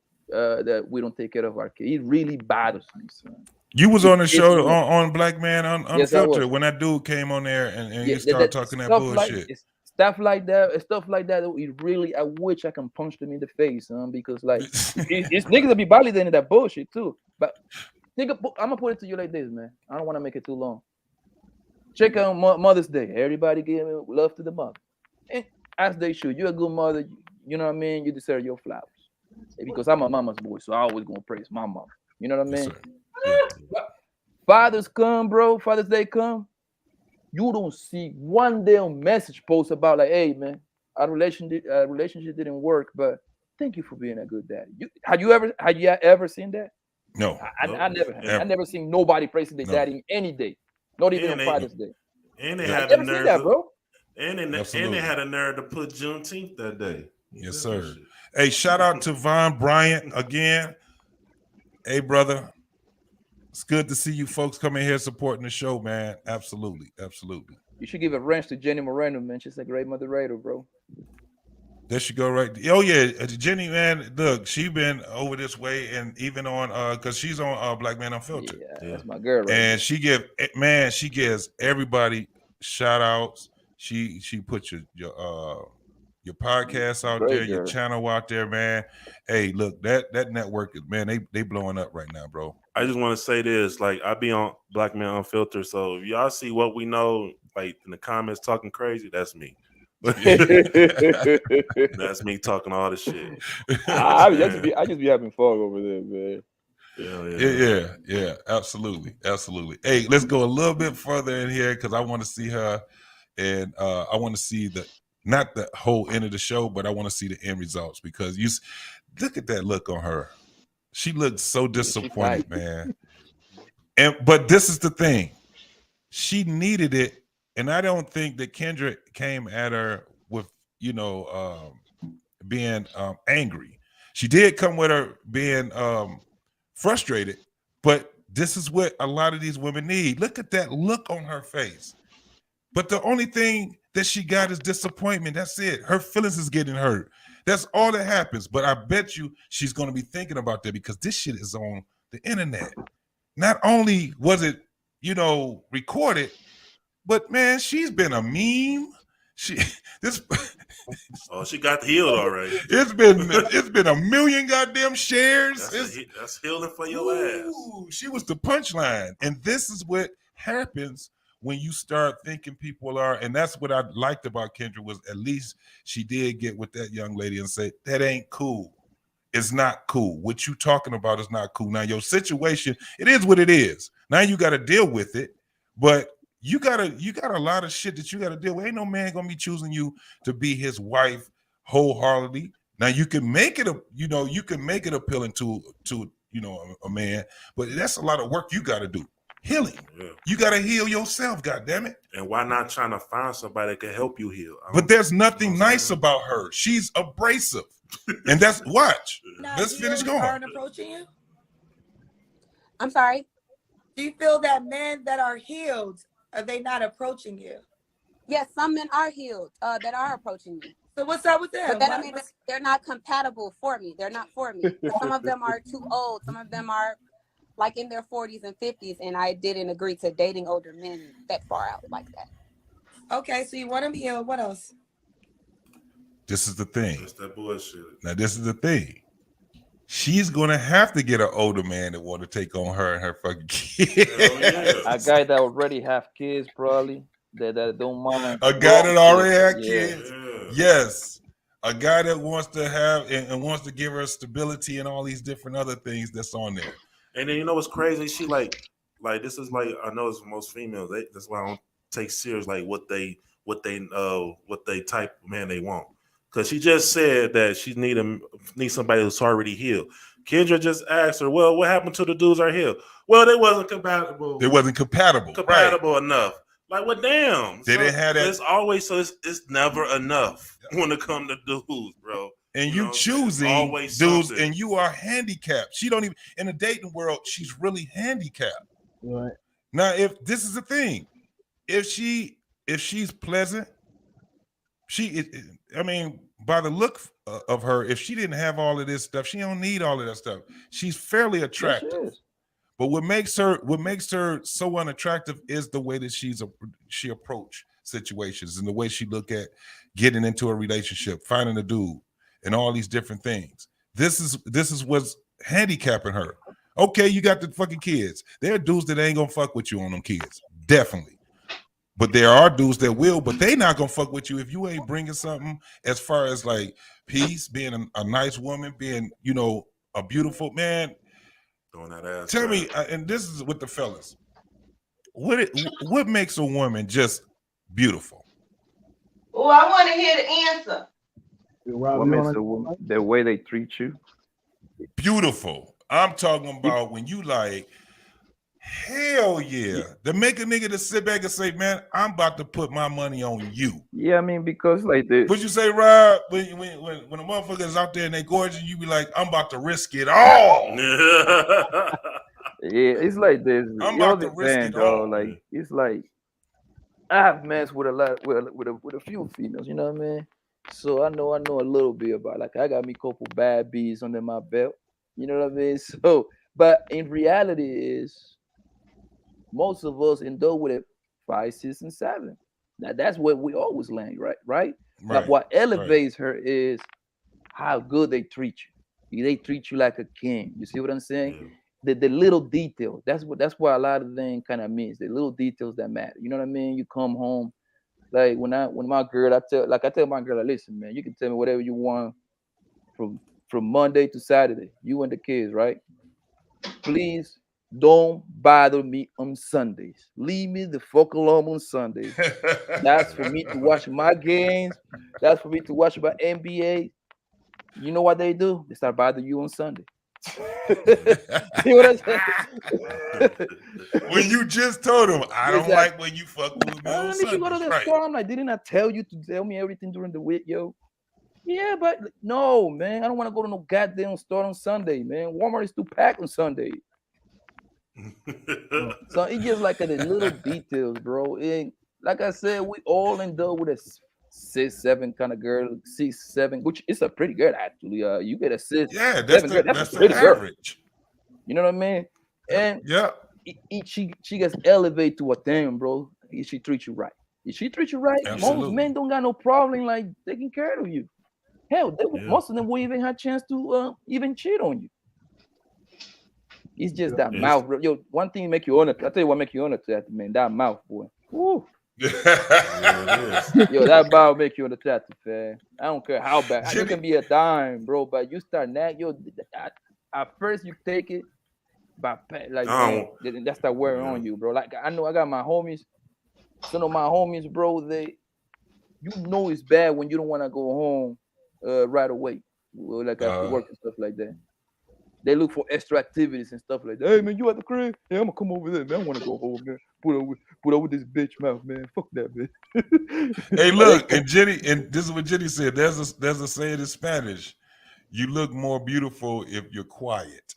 we don't take care of our kids. It really bothers me, son. You was It on the pisses show me off. on Black Man Yes, I Unfiltered was. when that dude came on there and Yeah, he started talking that bullshit. stuff like that, stuff like that. It really, I wish I can punch them in the face, because like it's niggas that be validating that bullshit too. But nigga, I'm gonna put it to you like this, man. I don't want to make it too long. Check out Mother's Day. Everybody give love to the mother, and as they should. You're a good mother. You know what I mean. You deserve your flowers. Because I'm a mama's boy, so I always gonna praise my mom. You know what I mean? Yes, Fathers come, bro. Father's Day come. You don't see one damn message post about like, hey man, our relationship didn't work, but thank you for being a good dad. Had you ever seen that? No. I never have. I never seen nobody praising their daddy any day, not even on Father's Day. And they I had the never seen nerve, that, bro. And they had a nerve to put Juneteenth that day. Yes, sir. Hey, shout out to Von Bryant again. Hey, brother. It's good to see you folks coming here supporting the show, man. Absolutely. Absolutely. You should give a wrench to Jenny Moreno, man. She's a great moderator, bro. There she go, right? Oh, yeah. Jenny, man, look, she been over this way and even on, because she's on Black Man Unfiltered. Yeah, that's my girl, right? And she gives everybody shout outs. She put your podcast out there, your channel out there, man. Hey, look, that network is, man, they blowing up right now, bro. I just want to say this, like, I be on Black Man Unfiltered, so if y'all see what we know, like in the comments talking crazy, that's me. That's me talking all the shit. I just be having fun over there, man. Yeah, absolutely. Hey, let's go a little bit further in here because I want to see her, and I want to see not the whole end of the show, but I want to see the end results because you look at that look on her. She looked so disappointed, man. But this is the thing. She needed it, and I don't think that Kendrick came at her with, being angry. She did come with her being frustrated, but this is what a lot of these women need. Look at that look on her face. But the only thing that she got is disappointment. That's it. Her feelings is getting hurt. That's all that happens. But I bet you she's going to be thinking about that because this shit is on the internet. Not only was it, recorded, but man, she's been a meme. She got healed already. It's been a million goddamn shares. That's healing for your ass. She was the punchline. And this is what happens when you start thinking people are, and that's what I liked about Kendra was at least she did get with that young lady and say, that ain't cool. It's not cool. What you talking about is not cool. Now your situation, it is what it is. Now you got to deal with it, but you got a lot of shit that you got to deal with. Ain't no man gonna be choosing you to be his wife wholeheartedly. Now you can make it appealing to a man, but that's a lot of work you got to do. Healing. Yeah. You got to heal yourself, goddammit. And why not trying to find somebody that can help you heal? But there's nothing nice about her. She's abrasive. And that's watch. Now, let's finish going. Aren't approaching you? I'm sorry. Do you feel that men that are healed, are they not approaching you? Yes, some men are healed that are approaching me. So what's up with them? But that means they're not compatible for me. They're not for me. Some of them are too old. Some of them are like in their 40s and 50s, and I didn't agree to dating older men that far out like that. Okay, so you want them healed. What else? This is the thing. That's that bullshit. Now, this is the thing. She's gonna have to get an older man that want to take on her and her fucking kids. A guy that already have kids, probably that don't mind. A guy that already have kids. Yeah. Yes. A guy that wants to have and wants to give her stability and all these different other things that's on there. And then what's crazy? She like this is like, I know it's most females. That's why I don't take serious like what they type of man they want. Because she just said that she need somebody who's already healed. Kendra just asked her, well, what happened to the dudes are healed? Well, they wasn't compatible. They wasn't compatible. Compatible enough. Like, well, damn. They didn't have that. It's always, it's never enough when it comes to dudes, bro. And you choosing dudes, and you are handicapped. She don't even, in the dating world, she's really handicapped. Right. Now, if this is the thing, if she's pleasant, I mean, by the look of her, if she didn't have all of this stuff, she don't need all of that stuff. She's fairly Yes, she attractive. is. But what makes her so unattractive is the way that she approach situations and the way she look at getting into a relationship, finding a dude, and all these different things. This is what's handicapping her. Okay, you got the fucking kids. There are dudes that ain't gonna fuck with you on them kids, definitely. But there are dudes that will, but they not gonna fuck with you if you ain't bringing something as far as like peace, being a nice woman, being a beautiful man. Tell me, and this is with the fellas. What makes a woman just beautiful? Oh, I want to hear the answer. What makes a woman? The way they treat you. Beautiful. I'm talking about when you like, hell yeah. To make a nigga to sit back and say, man, I'm about to put my money on you. Yeah, I mean, because like this. What you say, Rob? When a motherfucker is out there and they gorgeous, you be like, I'm about to risk it all. Yeah, it's like this. I'm about to risk it all. Like it's like I've messed with a few females, you know what I mean? So I know a little bit about like I got me a couple bad bees under my belt, you know what I mean? So, but in reality is most of us endure with it 5, 6, and 7. Now that's where we always land, right? But what elevates her is how good they treat you. They treat you like a king. You see what I'm saying? The little details. That's what a lot of them kind of means. The little details that matter. You know what I mean? You come home, like when my girl, I tell my girl, listen, man, you can tell me whatever you want from Monday to Saturday. You and the kids, right? Please don't bother me on Sundays. Leave me the fuck alone on Sundays. That's for me to watch my games. That's for me to watch my NBA. You know what they do? They start bothering you on Sunday. See what I'm saying? When you just told them, I don't like when you fuck with me on Sundays. You go to the store. I'm like, didn't I tell you to tell me everything during the week, yo? Yeah, but no, man. I don't want to go to no goddamn store on Sunday, man. Walmart is too packed on Sunday. So it's just like the little details, bro. And like I said, we all end up with a 6, 7 kind of girl, 6, 7, which is a pretty girl actually. You get a 6, yeah, 7 girl. That's a pretty average. Girl. You know what I mean? And she gets elevated to a 10, bro. If she treats you right. If she treats you right, most men don't got no problem like taking care of you. Hell, most of them will even have a chance to even cheat on you. It's just that mouth, bro. Yo, one thing make you honor. I tell you what make you honor to that, man. That mouth, boy. Woo. Yo, that mouth make you unattractive, man. I don't care how bad. You can be a dime, bro, but you start nagging. Yo, at first you take it, but like man, that start wearing on you, bro. Like I know I got my homies. Some of my homies, bro, you know it's bad when you don't want to go home right away, like after work and stuff like that. They look for extra activities and stuff like that. Hey man, you at the crib? Yeah, I'm gonna come over there, man. I want to go home, man. Put up with this bitch mouth, man. Fuck that, bitch. Hey, look, and Jenny, and this is what Jenny said. There's a saying in Spanish: "You look more beautiful if you're quiet."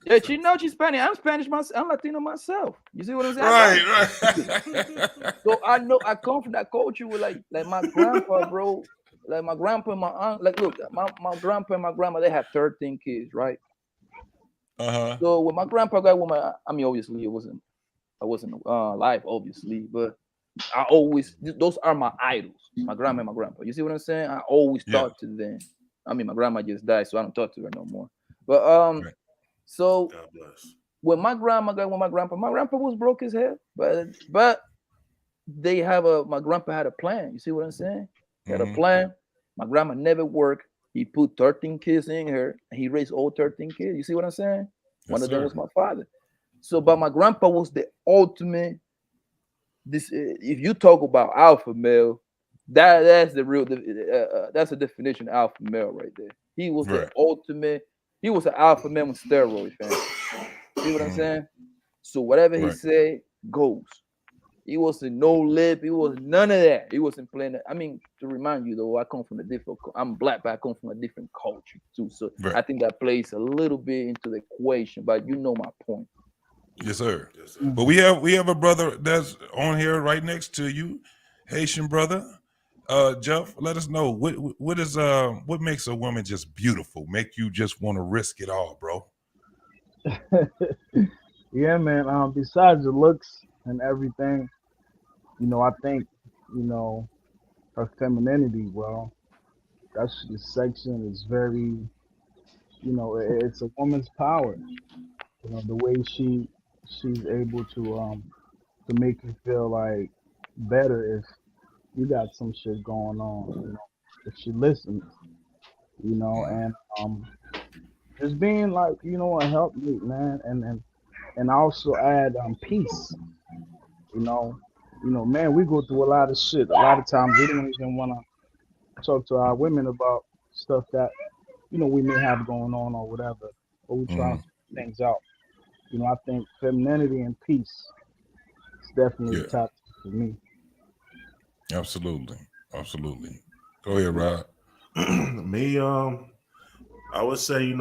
Yeah, she knows she's Spanish. I'm Spanish myself. I'm Latino myself. You see what I'm saying? Right. So I know I come from that culture with like my grandpa, bro. Like my grandpa and my aunt. Like, look, my grandpa and my grandma, they have 13 kids, right? So when my grandpa got with obviously I wasn't alive, obviously, but I always, those are my idols, my grandma and my grandpa. You see what I'm saying? I always talk to them. I mean, my grandma just died, so I don't talk to her no more. But so when my grandma got with my grandpa was broke as hell, but they have my grandpa had a plan. You see what I'm saying? He had a plan. My grandma never worked. He put 13 kids in her, and he raised all 13 kids. You see what I'm saying? One of them was my father. So, but my grandpa was the ultimate. If you talk about alpha male, that's the real. That's the definition of alpha male right there. He was the ultimate. He was an alpha male with steroids, fam. See what I'm saying? So whatever he said goes. He wasn't no lip. He was none of that. He wasn't playing that. I mean, to remind you though, I come from a different. I'm black, but I come from a different culture too. So I think that plays a little bit into the equation. But you know my point. Yes, sir. But we have a brother that's on here right next to you. Haitian brother, Jeff, let us know what makes a woman just beautiful, make you just want to risk it all, bro. Yeah, man. Besides the looks and everything, I think, you know, her femininity. Well, that's the section is very, it's a woman's power. The way she's able to make you feel like better if you got some shit going on. If she listens, Mm, and just being like, a helpmate, man, and also add peace. You know, man, we go through a lot of shit. A lot of times we don't even want to talk to our women about stuff that we may have going on or whatever, but we try to mm, figure things out. I think femininity and peace is definitely yeah, the top two for me. absolutely, absolutely. Go ahead, Rod. Me, I would say,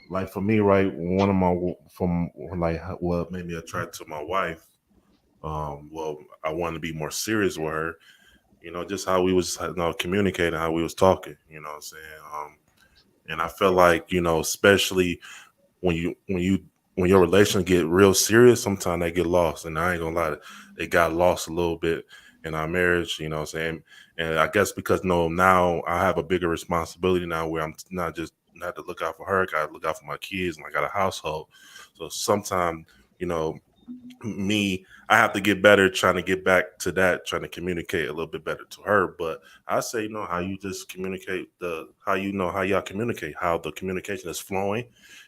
like for me, right, one of my from like what made me attracted to my wife. Well, I wanted to be more serious with her. Just how we was communicating, how we was talking. You know what I'm saying? And I felt like especially when your relation get real serious, sometimes they get lost. And I ain't gonna lie, they got lost a little bit in our marriage. You know what I'm saying? And I guess because no, now I have a bigger responsibility now where I'm not to look out for her, gotta look out for my kids, and I got a household. So sometimes, you know, I have to get better trying to get back to that, trying to communicate a little bit better to her. But I say, how you just communicate how how y'all communicate, how the communication is flowing,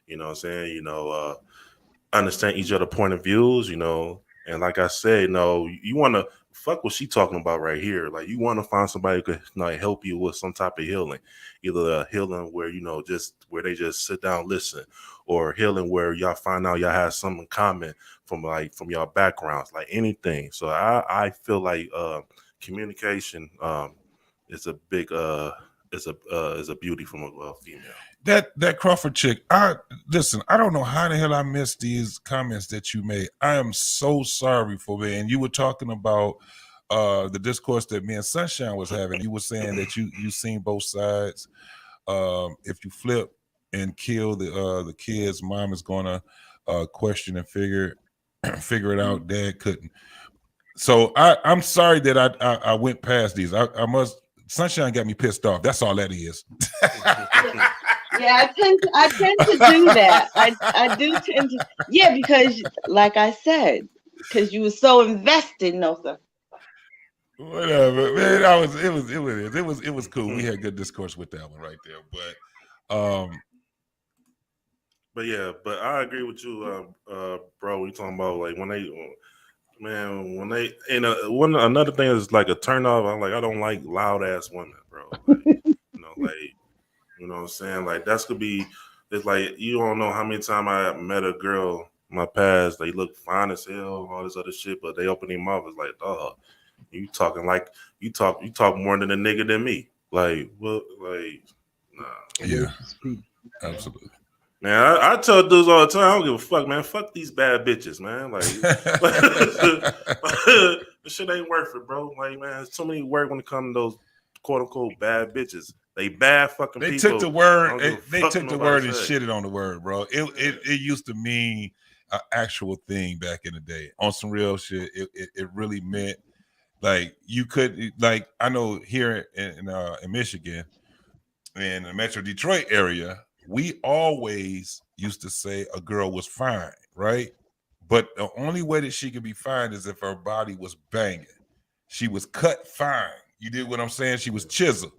what I'm saying, understand each other point of views, and like I said, you want to fuck what she talking about right here. Like you want to find somebody who could help you with some type of healing, either a healing where just where they just sit down listen, or healing where y'all find out y'all have something in common from y'all backgrounds, like anything. So I feel like communication is a big is a beauty from a female. That Crawford chick, I listen, I don't know how the hell I missed these comments that you made. I am so sorry for me. And you were talking about the discourse that me and Sunshine was having. You were saying that you seen both sides. If you flip and kill the kids, mom is gonna question and figure it out. Dad couldn't. So I'm sorry that I went past these. I must. Sunshine got me pissed off. That's all that is. Yeah, I tend to do that. I do tend to, yeah, because like I said, because you were so invested, no sir. Whatever, man. It was cool. We had good discourse with that one right there. But yeah, but I agree with you, bro. We talking about like when they another thing is like a turn off. I'm like, I don't like loud ass women, bro. Like you know what I'm saying? Like that's could be. It's like you don't know how many times I met a girl in my past. They look fine as hell, all this other shit, but they open their mouth. It's like, oh, you talking like you talk more than a nigga than me. Like what? Like nah. The way yeah, she speaks. absolutely. Man, I tell dudes all the time, I don't give a fuck, man. Fuck these bad bitches, man. Like, this shit ain't worth it, bro. Like, man, there's too many work when it comes to those quote unquote bad bitches. They bad fucking They people. took the word. They Fuck took the word and shitted on the word, bro. It used to mean an actual thing back in the day. On some real shit, it really meant like you could like I know here in Michigan, in the Metro Detroit area, we always used to say a girl was fine, right? But the only way that she could be fine is if her body was banging. She was cut fine. You did what I'm saying? She was chiseled.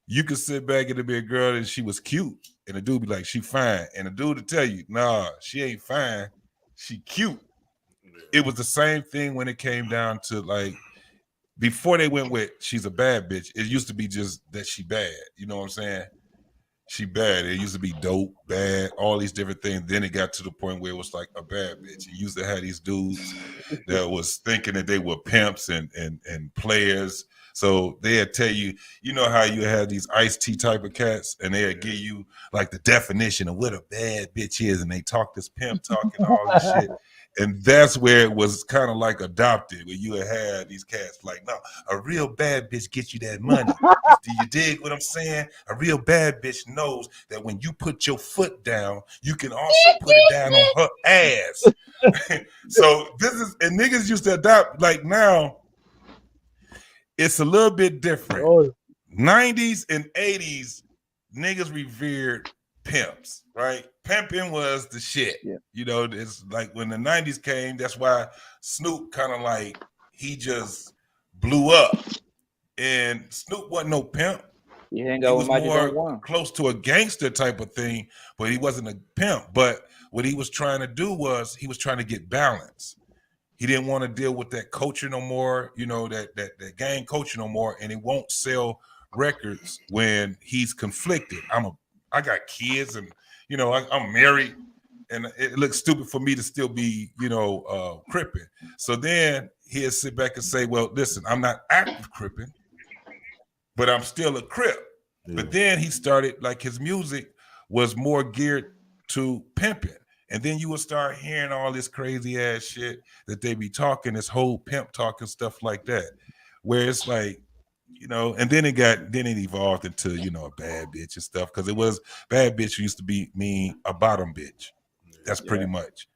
You could sit back and be a girl and she was cute. And the dude be like, she fine. And the dude would tell you, nah, she ain't fine. She cute. It was the same thing when it came down to like, before they went with she's a bad bitch, it used to be just that she bad. You know what I'm saying? She bad. It used to be dope, bad, all these different things. Then it got to the point where it was like a bad bitch. You used to have these dudes that was thinking that they were pimps and players. So they'd tell you, you know how you have these iced tea type of cats, and they'd give you like the definition of what a bad bitch is, and they talk this pimp talk and all this shit. And that's where it was kind of like adopted, where you had these cats like, no, a real bad bitch gets you that money. Do you dig what I'm saying? A real bad bitch knows that when you put your foot down, you can also put it down on her ass. So this is, and niggas used to adopt, like now, it's a little bit different. Oh, 90s and 80s, niggas revered pimps, right? Pimping was the shit. Yeah. You know, it's like when the 90s came, that's why Snoop kind of like, he just blew up. And Snoop wasn't no pimp. You hang He out was with Magic on more One. close to a gangster type of thing, but he wasn't a pimp. But what he was trying to do was he was trying to get balance. He didn't want to deal with that culture no more, you know, that gang culture no more, and he won't sell records when he's conflicted. I got kids, and you know, I'm married, and it looks stupid for me to still be, you know, cripping. So then he'll sit back and say, well, listen, I'm not active cripping, but I'm still a crip. Yeah. But then he started, like, his music was more geared to pimping. And then you will start hearing all this crazy ass shit that they be talking, this whole pimp talk and stuff like that, where it's like, you know, and then it evolved into, you know, a bad bitch and stuff, because it was bad bitch used to mean a bottom bitch. That's pretty much.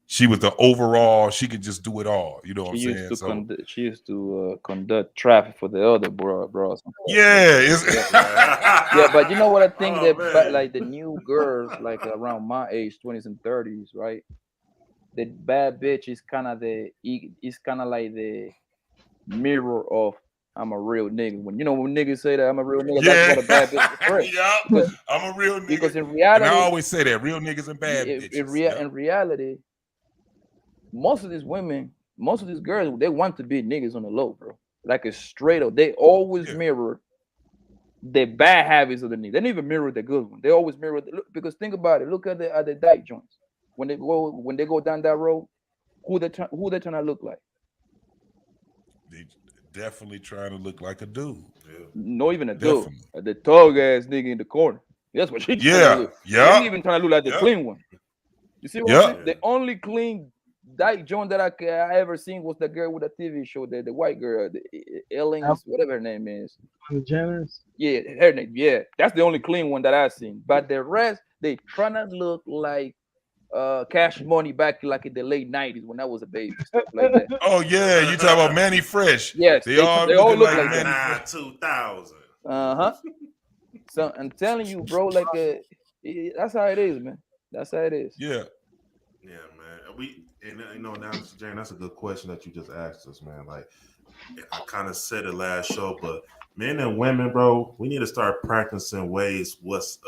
She was the overall, she could just do it all. You know what I'm saying? She used to conduct traffic for the other bros. Yeah. Yeah, but you know what I think Oh, but like the new girls, like around my age, 20s and 30s, right? The bad bitch is kind of like the mirror of I'm a real nigga. When niggas say that I'm a real nigga, that's what a bad bitch is for. Yeah, I'm a real nigga. Because in reality, and I always say that, real niggas and bad bitches. In reality, most of these women, most of these girls, they want to be niggas on the low, bro. Like a straight up. They always mirror the bad habits of the niggas. They don't even mirror the good one. They always mirror because think about it. Look at the dyke joints. When they go down that road, who they trying to look like? They definitely trying to look like a dude. Yeah. No, even a dude. The thug ass nigga in the corner. That's what she trying to look. Yeah. She ain't even trying to look like the clean one. You see what I'm saying? The only clean dyke joint that I ever seen was the girl with the TV show, the white girl, the Ellings, whatever her name is. Generous. Yeah, her name. Yeah, that's the only clean one that I've seen. But the rest, they trying to look like Cash Money back like in the late 90s when I was a baby, stuff like that. Oh yeah, you talk about Manny Fresh. Yes, they all look like Manny Fresh. 2000. So I'm telling you, bro, like that's how it is, man. That's how it is. Yeah, man. Now, Mr. Jane, that's a good question that you just asked us, man. Like, I kind of said it last show, but men and women, bro, we need to start practicing ways what's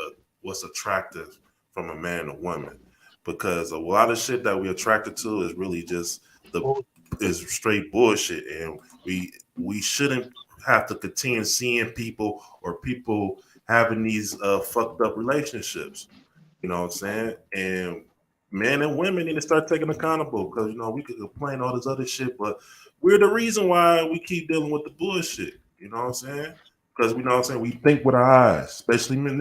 attractive from a man and a woman, because a lot of shit that we're attracted to is really just is straight bullshit, and we shouldn't have to continue seeing people having these fucked up relationships. You know what I'm saying? And men and women need to start taking accountable, because we could complain all this other shit, but we're the reason why we keep dealing with the bullshit. You know what I'm saying? Because we think with our eyes, especially men.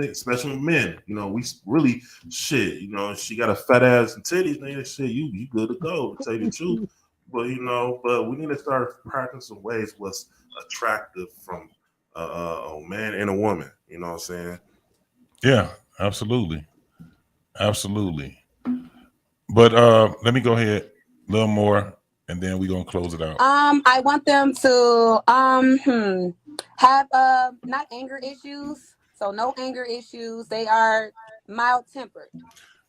We really shit. She got a fat ass and titties, man. Shit, you good to go, to tell you the truth. But but we need to start practicing ways what's attractive from a man and a woman. You know what I'm saying? Yeah, absolutely. But let me go ahead a little more, and then we're gonna close it out. I want them to have not anger issues. So no anger issues. They are mild tempered.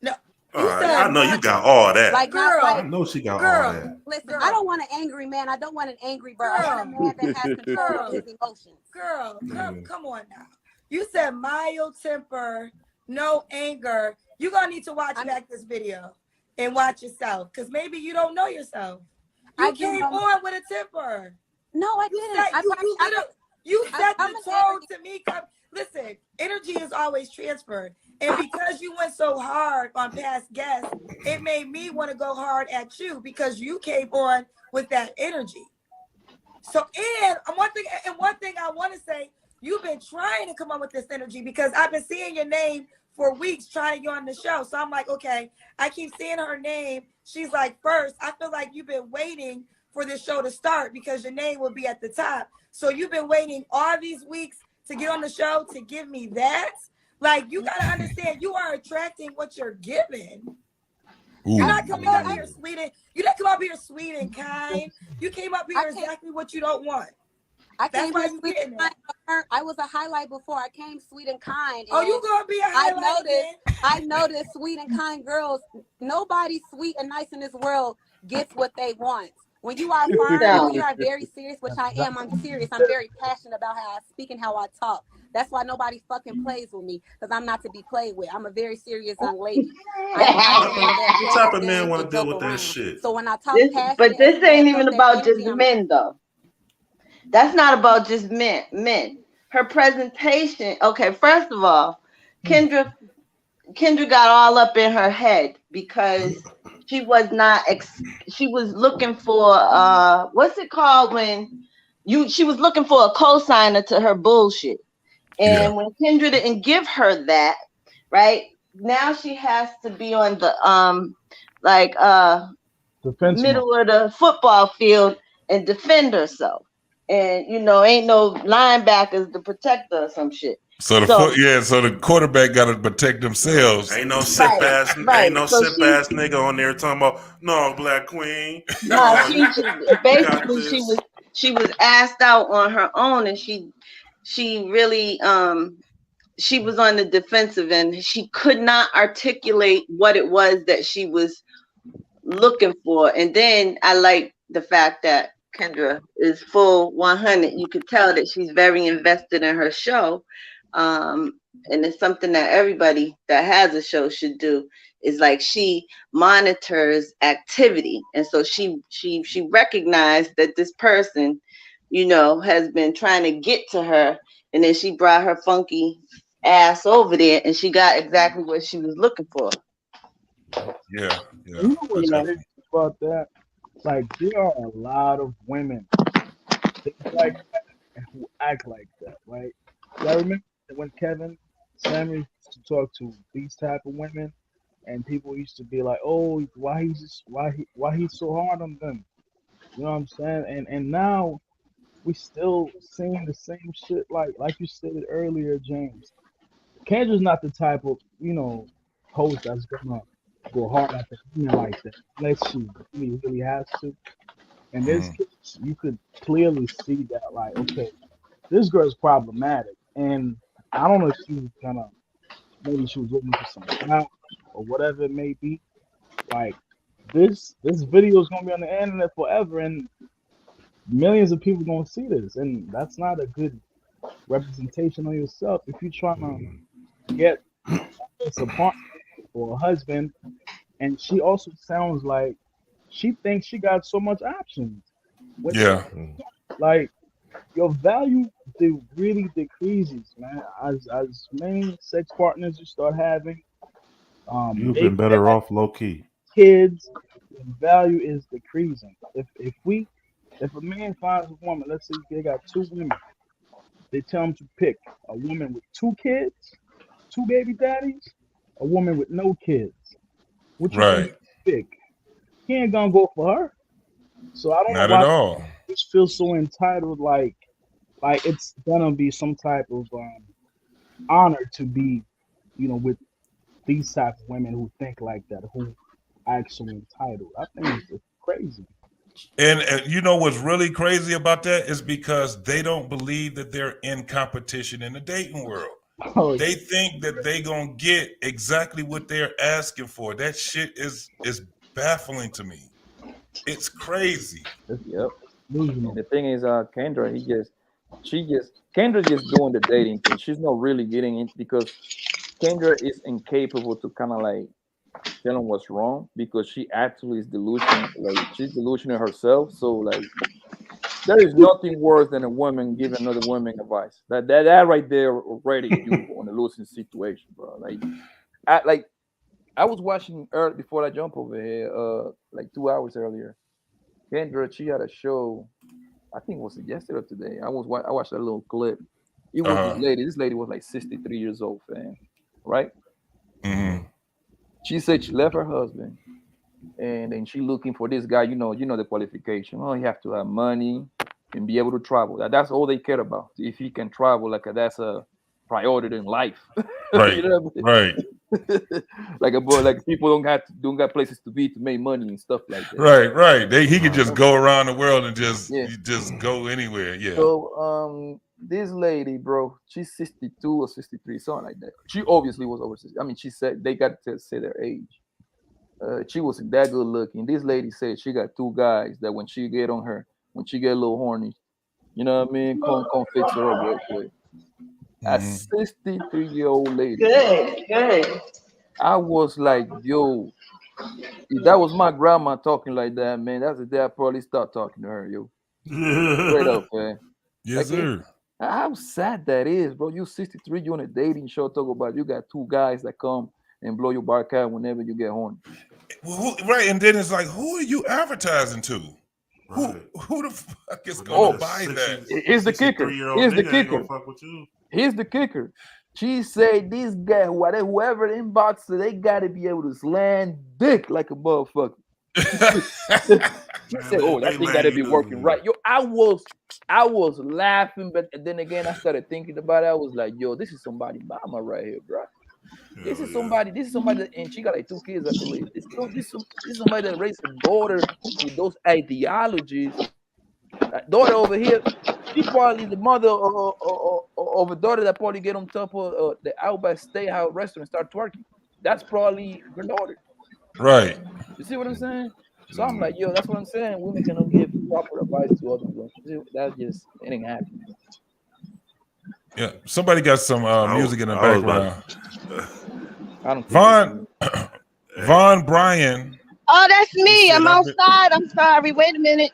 No. I know you got all that. Like, girl, I know she got all that. Listen, I don't want an angry man. I don't want an angry bird. I want a man that has control of his emotions. Girl, come on now. You said mild temper, no anger. You're going to need to watch back this video and watch yourself, because maybe you don't know yourself. You came on with a temper. No, I didn't. You set the tone to me. Listen, energy is always transferred. And because you went so hard on past guests, it made me want to go hard at you, because you came on with that energy. So, and one thing I want to say, you've been trying to come on with this energy, because I've been seeing your name for weeks trying to get on the show. So I'm like, okay, I keep seeing her name. She's like first. I feel like you've been waiting for this show to start because your name will be at the top. So you've been waiting all these weeks to get on the show to give me that. Like, you gotta understand, you are attracting what you're giving. You're not coming up here sweet and you didn't come up here sweet and kind. You came up here exactly what you don't want. That's why you getting that. I was a highlight before. I came sweet and kind. Oh, you gonna be a highlight again? I noticed sweet and kind girls. Nobody sweet and nice in this world gets what they want. When you are firm, when you are very serious, which I am, I'm serious. I'm very passionate about how I speak and how I talk. That's why nobody fucking plays with me, because I'm not to be played with. I'm a very serious young lady. What type of man want to deal with that shit? So when I talk passion, but this ain't even about just men, though. That's not about just men. Her presentation. Okay, first of all, Kendra got all up in her head because she was not. She was looking for what's it called when she was looking for a cosigner to her bullshit, and when Kendra didn't give her that, right now she has to be on the middle of the football field and defend herself. And ain't no linebackers to protect her or some shit. So the quarterback got to protect themselves. Ain't no sip ass nigga on there talking about no Black Queen. No, she was asked out on her own, and she really she was on the defensive, and she could not articulate what it was that she was looking for. And then I like the fact that Kendra is full 100. You could tell that she's very invested in her show. And it's something that everybody that has a show should do, is like she monitors activity. And so she recognized that this person, has been trying to get to her. And then she brought her funky ass over there and she got exactly what she was looking for. Yeah. You know what's crazy about that? Like, there are a lot of women like that who act like that, right? I remember when Kevin Samuels used to talk to these type of women, and people used to be like, "Oh, why he's so hard on them?" You know what I'm saying? And now we still seeing the same shit. Like you stated earlier, James. Kendra's not the type of host that's gonna go hard at the women like that, unless she really has to. In this case, you could clearly see that, like, okay, this girl's problematic, and I don't know if she was maybe she was looking for some clout or whatever it may be. Like, this video is gonna be on the internet forever, and millions of people gonna see this, and that's not a good representation of yourself if you're trying to get a partner or a husband. And she also sounds like she thinks she got so much options. Like, your value really decreases, man. As many sex partners you start having, you've been better off low key. Kids, the value is decreasing. If a man finds a woman, let's say they got two women, they tell him to pick a woman with 2 kids, 2 baby daddies, a woman with no kids. Which one pick? He ain't gonna go for her. So I don't know why at all. You feel so entitled, like it's gonna be some type of honor to be, with these type of women who think like that, who actually entitled. I think it's crazy. And you know what's really crazy about that is because they don't believe that they're in competition in the dating world. They think that they gonna get exactly what they're asking for. That shit is baffling to me. It's crazy. Yep. And the thing is, Kendra, Kendra just doing the dating thing. She's not really getting it because Kendra is incapable to kind of like tell him what's wrong, because she actually is delusional. Like, she's delusional herself. So like, there is nothing worse than a woman giving another woman advice. That right there already you on a losing situation, bro. I was watching early before I jump over here, like 2 hours earlier. Kendra, she had a show. I think it was yesterday or today. I watched a little clip. It was this lady. This lady was like 63 years old, fam. Right? Mm-hmm. She said she left her husband, and then she looking for this guy. You know the qualification. Oh, you have to have money and be able to travel. That's all they care about. If he can travel, like that's a priority in life. Right. You know what Right. I mean? Like a boy, like people don't got places to be to make money and stuff like that. Right. Right. He could just go around the world and Yeah. just go anywhere. Yeah. So this lady, bro, she's 62 or 63, something like that. She obviously was over 60. I mean, she said they got to say their age. She wasn't that good looking. This lady said she got two guys that when she get a little horny, you know what I mean, come fix her up real quick. A Mm-hmm. 63-year-old lady, bro. Good. I was like, yo, if that was my grandma talking like that, man, that's the day I probably start talking to her, yo. Straight up, man. Yes, Like sir. how sad that is, bro. You 63, you on a dating show, talk about you got two guys that come and blow your back out whenever you get horny. Right, and then it's like, who are you advertising to? Right. Who the fuck is But gonna then buy that? Here's the kicker. 63-year-old Here's the nigga ain't kicker. gonna fuck with you. Here's the kicker. She said this guy, whoever inbox, they gotta be able to slam dick like a motherfucker. She Man, said, "Oh, they that thing let gotta you be do working it. right." Yo, I was laughing, but then again, I started thinking about it. I was like, "Yo, this is somebody's mama right here, bro. This Hell is yeah. somebody. This is somebody, and she got like two kids, I believe. This is somebody that raised a daughter with those ideologies. Daughter over here, she probably the mother of a daughter that probably get on top of the Outback Steakhouse restaurant and start twerking. That's probably her daughter. Right. You see what I'm saying? So I'm like, yo, that's what I'm saying. Women cannot give proper advice to other women. That just it ain't happening. Yeah. Somebody got some music in the I was about background. I don't think Von Hey, Von Bryan. Oh, that's He me. said, I'm outside. I'm sorry. Wait a minute.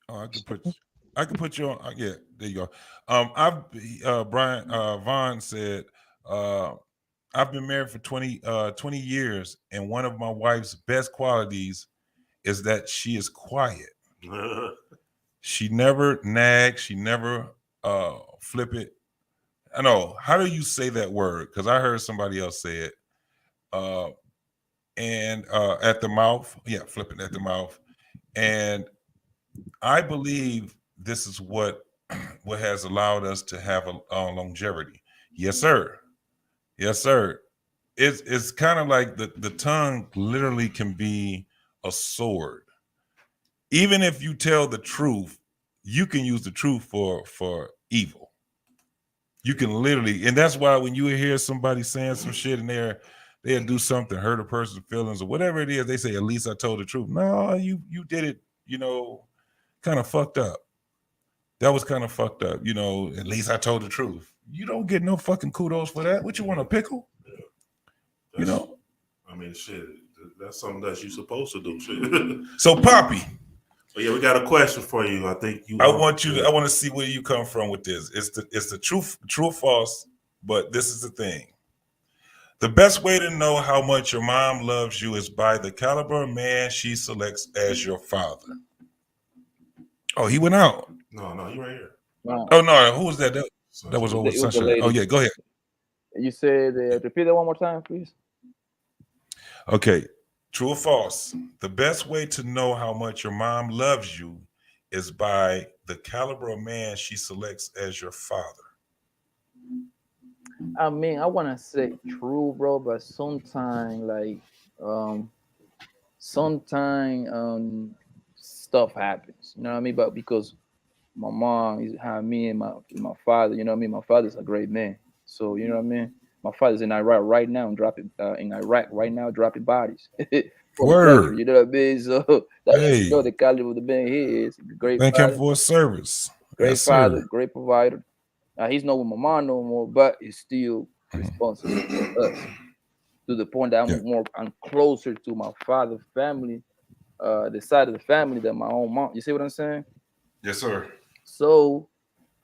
Oh, I could put you on. Yeah, there you go. Vaughn said, I've been married for 20 years, and one of my wife's best qualities is that she is quiet. She never nags. She never flip it. I know. How do you say that word? Because I heard somebody else say it. And at the mouth. Yeah, flipping at the mouth. And I believe this is what has allowed us to have a longevity. Yes, sir. Yes, sir. It's kind of like the tongue literally can be a sword. Even if you tell the truth, you can use the truth for evil. You can literally, and that's why when you hear somebody saying some shit and they'll do something, hurt a person's feelings or whatever it is, they say, at least I told the truth. No, you did it, kind of fucked up. That was kind of fucked up, at least I told the truth. You don't get no fucking kudos for that. What you want, a pickle? Yeah. I mean, shit, that's something that you're supposed to do. Shit. So, Poppy. But yeah, we got a question for you. I think you. I want to see where you come from with this. It's the truth, true or false. But this is the thing. The best way to know how much your mom loves you is by the caliber of man she selects as your father. Oh, he went out. No, you right here. Wow. Oh no, who was that? That was old Sunshine. Oh yeah, go ahead. You said repeat that one more time, please. Okay, true or false? The best way to know how much your mom loves you is by the caliber of man she selects as your father. I mean, I want to say true, bro, but sometimes stuff happens. You know what I mean? But because my mom is how me and my father, you know what I mean? My father's a great man. So, you know what I mean? My father's in Iraq right now and dropping bodies. Word. You know what I mean? So that's Hey. the caliber of the man he is. Great Thank father, him for his service. great Yes, father, sir. great provider. He's not with my mom no more, but he's still responsible for us. To the point that I'm closer to my father's family, the side of the family than my own mom. You see what I'm saying? Yes, sir. So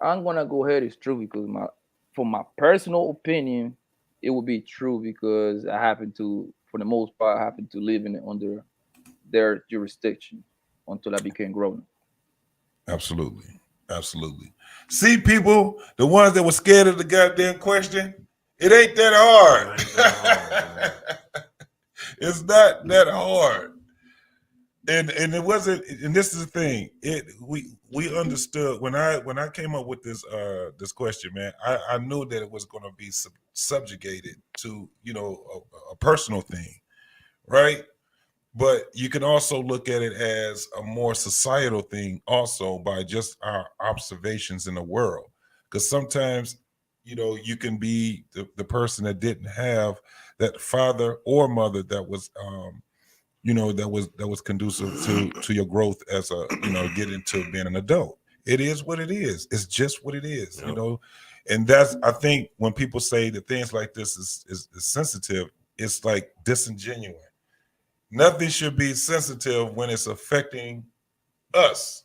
I'm gonna go ahead. It's true because for my personal opinion, it would be true because for the most part, I happen to live under their jurisdiction until I became grown. Absolutely. See, people, the ones that were scared of the goddamn question, It ain't that It ain't that hard. hard, It's not that hard. And it wasn't, and this is the thing. We understood when I came up with this question, man. I knew that it was going to be subjugated to a personal thing, right? But you can also look at it as a more societal thing, also by just our observations in the world. Because sometimes, you can be the person that didn't have that father or mother that was that was conducive to your growth as a get into being an adult. It is what it is. It's just what it is. Yep. And that's, I think, when people say that things like this is sensitive, it's like disingenuous. Nothing should be sensitive when it's affecting us.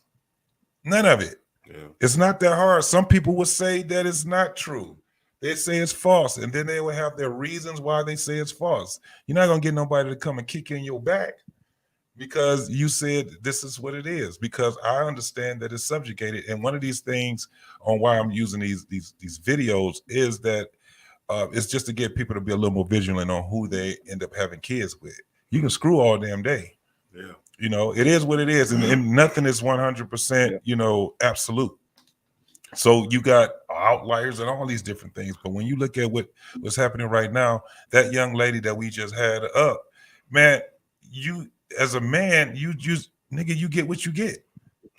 None of it. Yeah. It's not that hard. Some people would say that it's not true. They say it's false, and then they will have their reasons why they say it's false. You're not gonna get nobody to come and kick you in your back because you said this is what it is. Because I understand that it's subjugated, and one of these things on why I'm using these videos is that it's just to get people to be a little more vigilant on who they end up having kids with. You can screw all damn day. Yeah. It is what it is, and nothing is 100%, absolute. So you got outliers and all these different things. But when you look at what's happening right now, that young lady that we just had up, man, you as a man, you get what you get.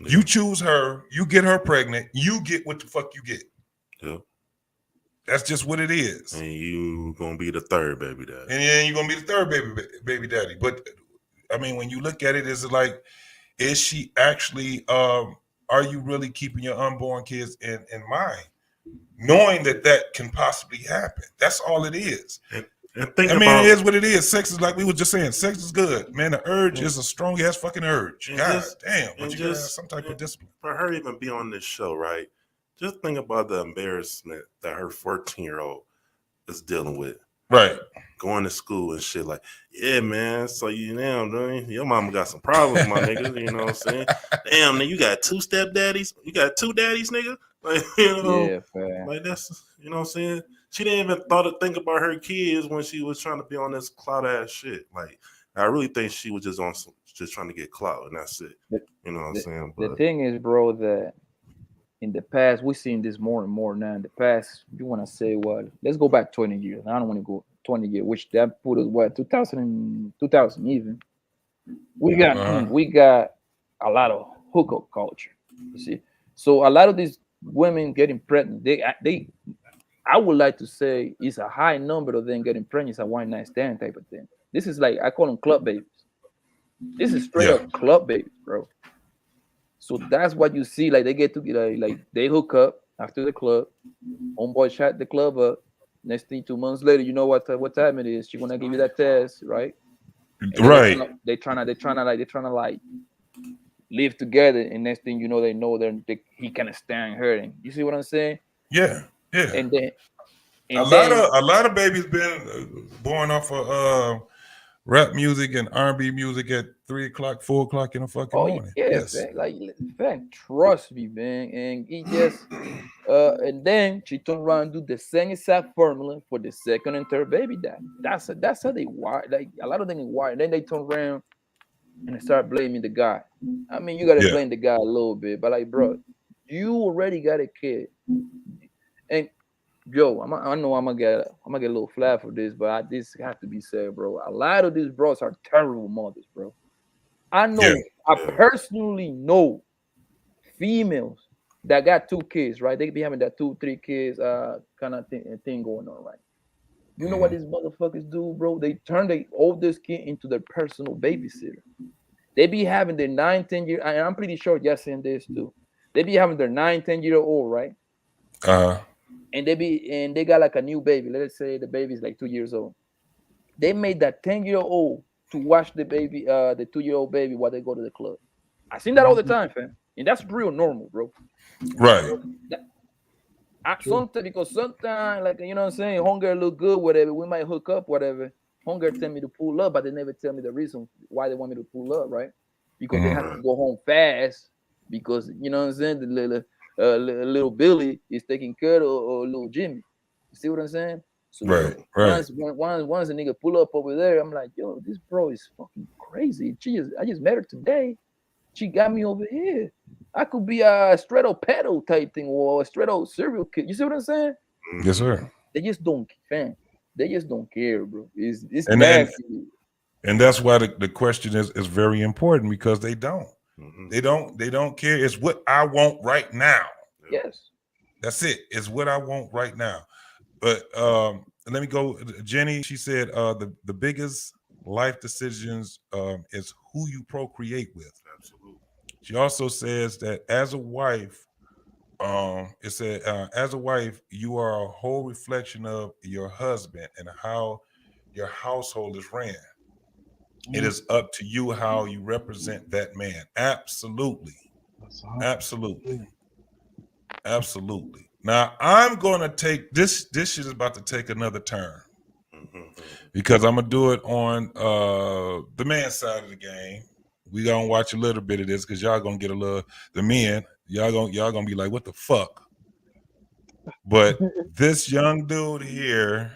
Yeah. You choose her, you get her pregnant, you get what the fuck you get. Yeah. That's just what it is. And you gonna be the third baby daddy. And then you're gonna be the third baby daddy. But I mean, when you look at it, is she actually are you really keeping your unborn kids in mind, knowing that can possibly happen? That's all it is. And it is what it is. Sex is, like we were just saying, sex is good, man. The urge is a strong ass fucking urge. God damn, but you gotta have some type of discipline. For her even be on this show, right? Just think about the embarrassment that her 14-year-old is dealing with. Right. Going to school and shit, like, yeah, man. So your mama got some problems, my nigga. You know what I'm saying? Damn, nigga, you got two stepdaddies. You got two daddies, nigga. Like, Yeah, fair. Like that's, you know what I'm saying? She didn't even think about her kids when she was trying to be on this clout ass shit. Like, I really think she was just trying to get clout, and that's it. You know what I'm saying? But the thing is, bro, that in the past, we've seen this more and more now. In the past, you want to say what? Let's go back 20 years. I don't want to go 20 years, which that put us what 2000 even. We got a lot of hookup culture. You see, so a lot of these women getting pregnant, I would like to say it's a high number of them getting pregnant. It's a one night stand type of thing. This is like, I call them club babies. This is straight up club babies, bro. So that's what you see. Like, they get to like they hook up after the club. Homeboy shot the club up. Next thing, 2 months later, you know what time it is. She wanna give you that test, right? And right. They trying to like live together. And next thing you know, he can't stand her. And you see what I'm saying? Yeah. Yeah. And then a lot of babies been born off of rap music and R&B music at 3 o'clock, 4 o'clock in the fucking morning. Yes. Man, trust me, man. And he just and then she turned around and do the same exact formula for the second and third baby daddy. That's how they wire. Like, a lot of them wire. Then they turn around and they start blaming the guy. I mean, you gotta blame the guy a little bit, but like, bro, you already got a kid. And yo, I know I'm gonna get a little flat for this, but this has to be said, bro. A lot of these bros are terrible mothers, bro. I know. I personally know females that got 2 kids, right? They be having that 2, 3 kids kind of thing going on, right? You know what these motherfuckers do, bro? They turn their oldest kid into their personal babysitter. They be having their 9, 10 year, and I'm pretty sure y'all saying this too. They be having their 9, 10-year-old, right? And they got like a new baby. Let's say the baby's like 2 years old. They made that 10-year-old to watch the baby, the 2-year-old baby, while they go to the club. I seen that all the time, fam. And that's real normal, bro. Right. Because sometimes, like, you know what I'm saying, hunger look good, whatever. We might hook up, whatever. Hunger tell me to pull up, but they never tell me the reason why they want me to pull up, right? Because they have to go home fast. Because, you know what I'm saying, the little Billy is taking care of little Jimmy. You see what I'm saying? So Right. once a nigga pull up over there, I'm like, yo, this bro is fucking crazy. I just met her today. She got me over here. I could be a straight up pedo type thing or a straight up serial killer. You see what I'm saying? Yes, sir. They just don't, fam. They just don't care, bro. It's And nasty. And that's why the question is very important, because they don't. Mhm. They don't care. It's what I want right now. Yes. That's it. It's what I want right now. But let me go. Jenny, she said the biggest life decisions is who you procreate with. Absolutely. She also says that as a wife, it said as a wife, you are a whole reflection of your husband and how your household is ran. It is up to you how you represent that man. Absolutely. Absolutely. Absolutely. Now I'm going to take this shit is about to take another turn, because I'm gonna do it on the man side of the game. We gonna watch a little bit of this because y'all gonna get a little, the men, y'all gonna be like, what the fuck? But this young dude here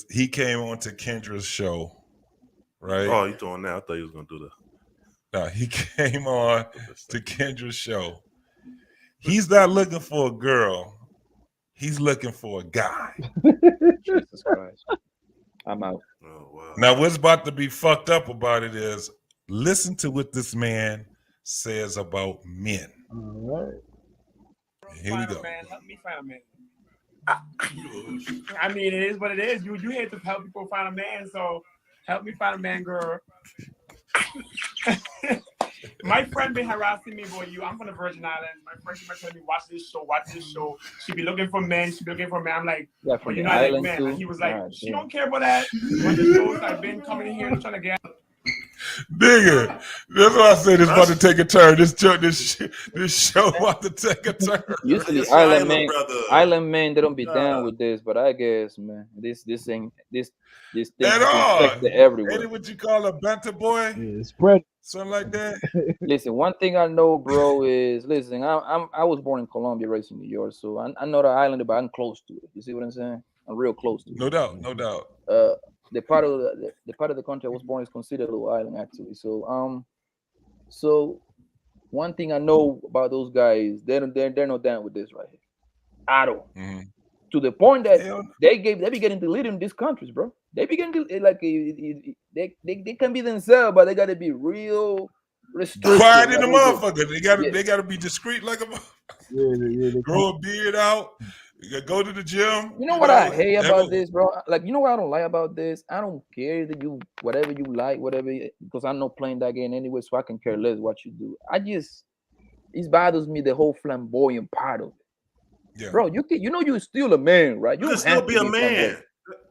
he came on to Kendra's show, right? Oh, you doing that? I thought you was gonna do that. No, he came on to Kendra's show. He's not looking for a girl. He's looking for a guy. Jesus Christ. I'm out. Oh, wow. Now, what's about to be fucked up about it is, listen to what this man says about men. All right. Here we go. Man, help me find a man. I mean, it is what it is. You here to help people find a man, so help me find a man, girl. My friend been harassing me about you. I'm from the Virgin Islands. My friend been telling me, watch this show. She be looking for men. She be looking for men. I'm like, Yeah, but you're not like men. And he was like, she don't care about that. When the shows I've been coming here and trying to get. Nigga, that's why I said it's about to take a turn. This show about to take a turn. Usually island men, they don't be down with this, but I guess, man, this thing At all. everywhere. Ain't it what you call a banter boy? Yeah, spread. Something like that. Listen, one thing I know, bro, is I was born in Colombia, raised in New York, so I know the island, but I'm close to it. You see what I'm saying? I'm real close to it. No doubt. The part of the country I was born is considered a little island, actually. So so one thing I know about those guys, they're not down with this right here at all. Mm-hmm. To the point that they be getting to lead in these countries, bro. They begin to like they can be themselves, but they gotta be real restricted. Quiet in the motherfucker. They gotta be discreet like a Yeah, grow a beard out. You go to the gym. You know what I hate about this, bro? Like, you know what I don't like about this? I don't care that you whatever you like, because I'm not playing that game anyway, so I can care less what you do. It bothers me, the whole flamboyant part of it. Yeah. Bro, you're still a man, right? You can still be a man.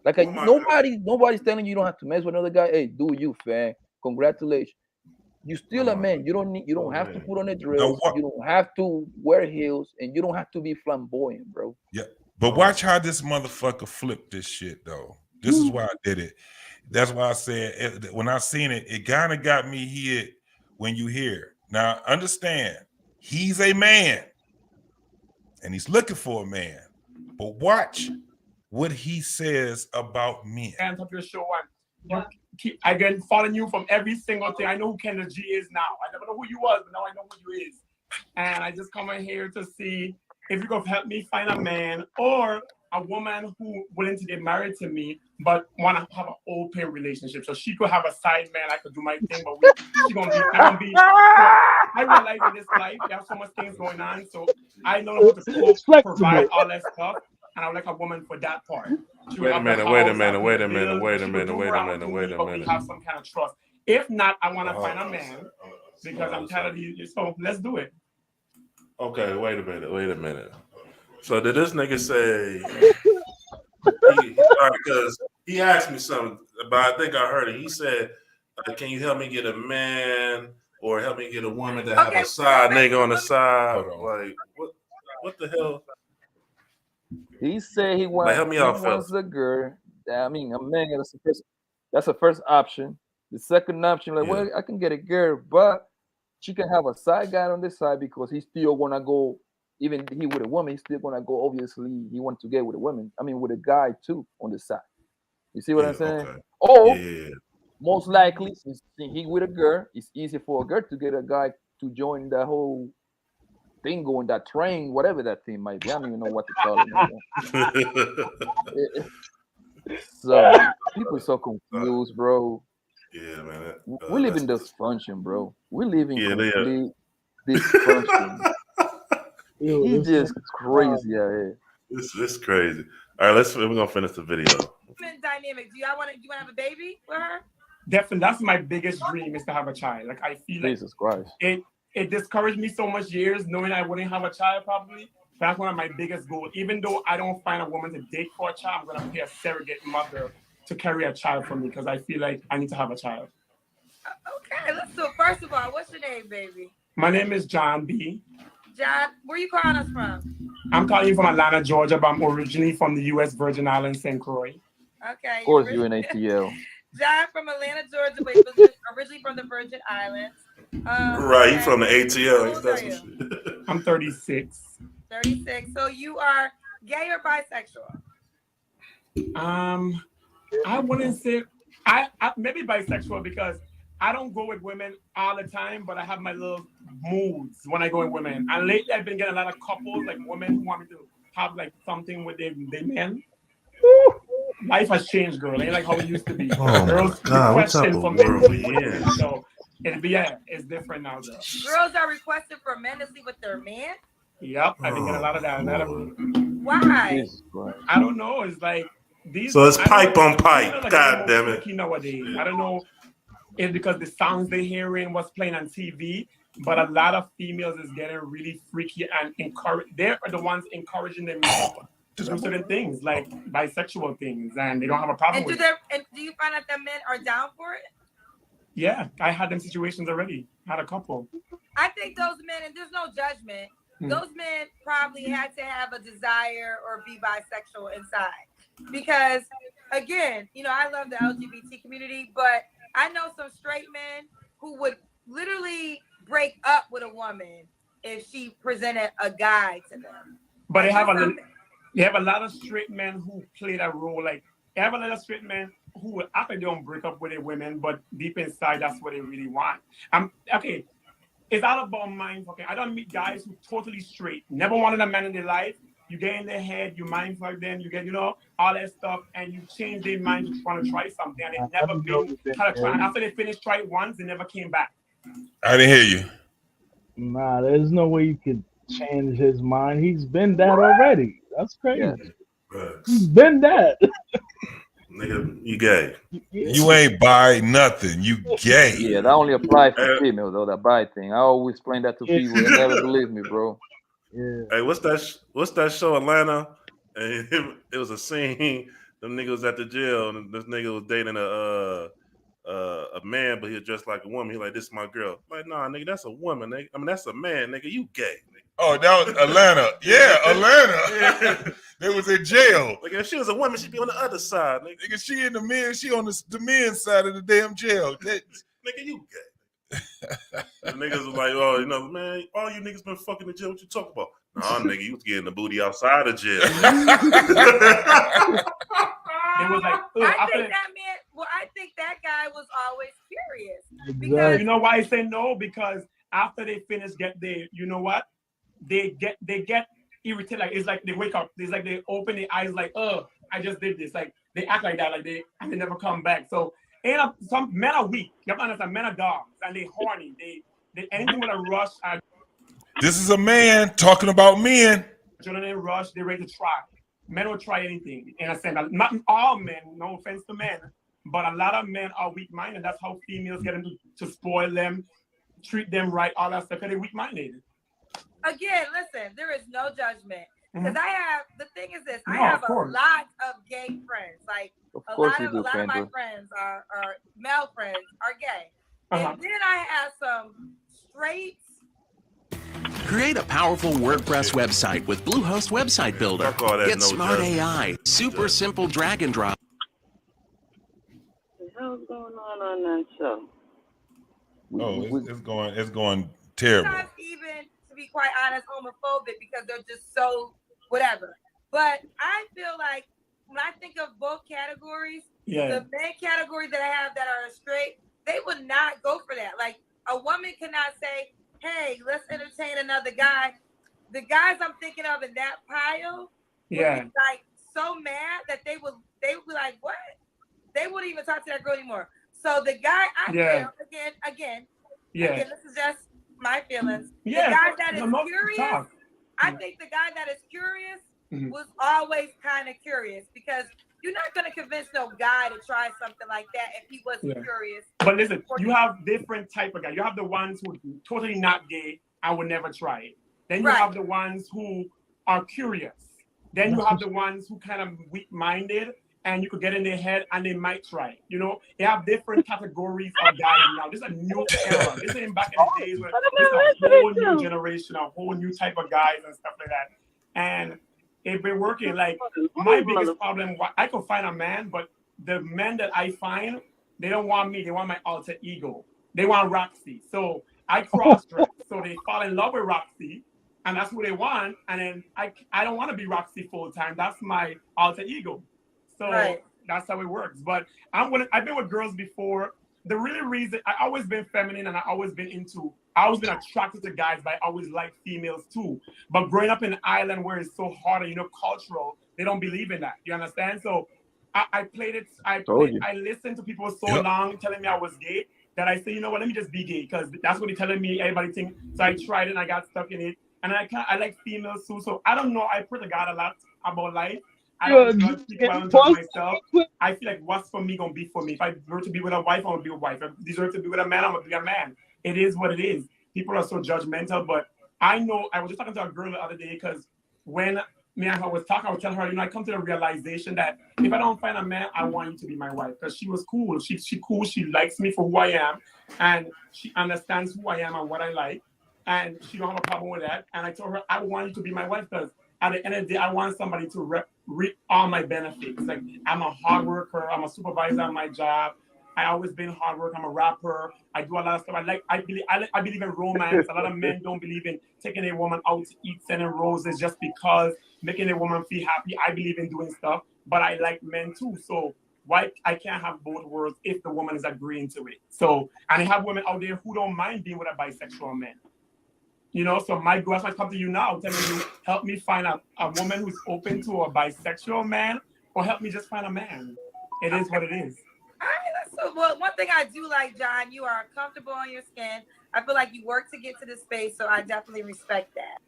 Like nobody's telling you don't have to mess with another guy. Hey, do you, fam? Congratulations. You still a man. You don't have to put on a dress. You don't have to wear heels, and you don't have to be flamboyant, bro. Yeah. But watch how this motherfucker flipped this shit, though. This is why I did it. That's why I said when I seen it, it kind of got me hit when you hear. Now, understand, he's a man, and he's looking for a man. But watch what he says about men. Hands up your show and I get following you from every single thing. I know who Kendra G is now. I never know who you was, but now I know who you is. And I just come in here to see if you could help me find a man or a woman who willing to get married to me, but want to have an open relationship. So she could have a side man. I could do my thing, but she gonna be. So I realize in this life, there are so much things going on. So I know how to provide all that stuff. And I would like a woman for that part. Wait a minute. We have some kind of trust. If not, I want to find a man because I'm tired of you. So let's do it. Okay, wait a minute. So did this nigga say? Because he asked me something, but I think I heard it. He said, "Can you help me get a man or help me get a woman to have a side nigga on the side?" Like what the hell? He said he wants a girl. I mean, a man. That's the first option. The second option, well, I can get a girl, but she can have a side guy on this side because he's still gonna go even he with a woman, he's still gonna go. Obviously, he wants to get with a woman. I mean, with a guy too on the side. You see what I'm saying? Okay. Or Yeah. most likely, since he with a girl, it's easy for a girl to get a guy to join the whole thing, going that train, whatever that thing might be. I don't even know what to call it no more. So people are so confused, bro. Yeah, man. We live in That's dysfunction, bro. We live in yeah, they are. complete dysfunction. Ew, It's this just woman's crazy out here. It's crazy. All right, we're gonna finish the video. Dynamic. Do you want to have a baby with her? Definitely, that's my biggest dream is to have a child. Like I feel like Jesus Christ. it discouraged me so much years knowing I wouldn't have a child probably. That's one of my biggest goals. Even though I don't find a woman to date for a child, I'm gonna pay a surrogate mother to carry a child for me because I feel like I need to have a child. Okay, let's do it. First of all, what's your name, baby? My name is John B. John, where you calling us from? I'm calling you from Atlanta, Georgia, but I'm originally from the U.S. Virgin Islands, St. Croix. Okay. Of course, you're in ATL. John from Atlanta, Georgia, but originally from the Virgin Islands. Right, you from the ATL. How old are you? I'm 36. 36. So you are gay or bisexual? I wouldn't say I maybe bisexual because I don't go with women all the time, but I have my little moods when I go with women. And lately, I've been getting a lot of couples, like women who want me to have like something with their men. Life has changed, girl. Ain't like how it used to be. Oh Girls God, what type of world we in? So it's different now, girl. Girls are requesting for men to sleep with their man. Yep, I've been getting a lot of that. Why? I don't know. It's like these. So it's pipe on pipe. Like God damn it. Nowadays, I don't know. It's because the sounds they're hearing, what's playing on TV, but a lot of females is getting really freaky and encourage. They're the ones encouraging them to do certain things, like bisexual things, and they don't have a problem with it. And do you find that the men are down for it? Yeah, I had them situations already. Had a couple. I think those men, and there's no judgment, those men probably had to have a desire or be bisexual inside. Because, again, I love the LGBT community, but I know some straight men who would literally break up with a woman if she presented a guy to them. But they have a lot of straight men who play that role. Like, they have a lot of straight men who after they don't break up with their women, but deep inside, that's what they really want. Okay, it's all about mind fucking. I don't meet guys who totally straight, never wanted a man in their life. You get in their head, you mind fuck them, you get, all that stuff, and you change their mind to want to try something, and they never been had to try. And after they finished try it once, they never came back. I didn't hear you. Nah, there's no way you could change his mind. He's been that already. That's crazy. Yeah. He's been that. Nigga, you gay. You ain't buy nothing. You gay. Yeah, that only applies for females, though, that buy thing. I always explain that to people. They never believe me, bro. Yeah. Hey, what's that show, Atlanta? And it was a scene. Them niggas was at the jail, and this nigga was dating a man, but he was dressed like a woman. He like, this is my girl. Like, nah, nigga, that's a woman. Nigga. I mean, that's a man, nigga. You gay. Nigga. Oh, that was Atlanta. Yeah, Atlanta. Yeah. They was in jail. Like, if she was a woman, she'd be on the other side, nigga. Nigga, she in the men. She on the men's side of the damn jail. Nigga, you gay. The niggas was like, oh, man, all you niggas been fucking in jail. What you talking about? Nah, nigga, you was getting the booty outside of jail. It was like, I think that guy was always curious. Exactly. Because you know why I say no? Because after they finish, you know what? They get irritated. Like, it's like they wake up. It's like they open their eyes like, oh, I just did this. Like, they act like that. Like, they never come back. So, some men are weak. You have to understand, men are dogs. And they horny. They anything with a rush. This is a man talking about men. Children in rush. They're ready to try. Men will try anything. In a sense, not all men. No offense to men, but a lot of men are weak-minded. That's how females get them to spoil them, treat them right, all that stuff. Because they're weak-minded. Again, listen, there is no judgment. Because the thing is this, I No, have of a course. lot of gay friends. Like, a lot of my friends are male friends are gay. And then I have some straight. Create a powerful WordPress website with Bluehost Website Builder. Get smart AI, super simple drag and drop. What the hell's going on that show? Oh, it's going terrible. Sometimes even, to be quite honest, homophobic because they're just so whatever. But I feel like when I think of both categories, the main categories that I have that are straight, they would not go for that. Like a woman cannot say, hey, let's entertain another guy. The guys I'm thinking of in that pile would be like so mad that they would be like, what? They wouldn't even talk to that girl anymore. So the guy I feel again, this is just my feelings. The guy that is curious, I think the guy that is curious was always kind of curious because you're not going to convince no guy to try something like that if he wasn't curious. But listen, you have different type of guys. You have the ones who are totally not gay and would never try it. Then you have the ones who are curious. Then you have the ones who kind of weak-minded and you could get in their head and they might try it. You know, they have different categories of guys now. This is a new era. This ain't back in the days where it's a whole new generation, a whole new type of guys and stuff like that. And it's been working. Like my biggest problem, I could find a man, but the men that I find, they don't want me. They want my alter ego. They want Roxy. So I cross-dress. So they fall in love with Roxy, and that's who they want. And then I don't want to be Roxy full time. That's my alter ego. So that's how it works. But I've been with girls before. The really reason I always been feminine and I always been attracted to guys, but I always liked females too. But growing up in an island where it's so hard and you know cultural, they don't believe in that. You understand? So I listened to people so long telling me I was gay that I said, you know what, let me just be gay because that's what they're telling me. Everybody thinks. So I tried it and I got stuck in it. And I like females too. So I don't know. I pray to God a lot about life. I don't judge people. I don't judge myself. I feel like what's for me gonna be for me. If I deserve to be with a wife, I'm gonna be a wife. If I deserve to be with a man, I'm gonna be a man. It is what it is. People are so judgmental, but I know. I was just talking to a girl the other day because when me and her was talking, I was telling her, you know, I come to the realization that if I don't find a man, I want you to be my wife because she was cool. She cool. She likes me for who I am, and she understands who I am and what I like, and she don't have a problem with that. And I told her I want you to be my wife because at the end of the day, I want somebody to reap all my benefits. Like I'm a hard worker. I'm a supervisor on my job. I always been hard work. I'm a rapper. I do a lot of stuff. I believe in romance. A lot of men don't believe in taking a woman out to eat, sending roses just because making a woman feel happy. I believe in doing stuff, but I like men too. So why I can't have both worlds if the woman is agreeing to it? So, and I have women out there who don't mind being with a bisexual man. You know, so my goal, I come to you now, telling you, help me find a woman who's open to a bisexual man, or help me just find a man. It is what it is. All right, well, one thing I do like, John, you are comfortable on your skin. I feel like you work to get to this space, so I definitely respect that.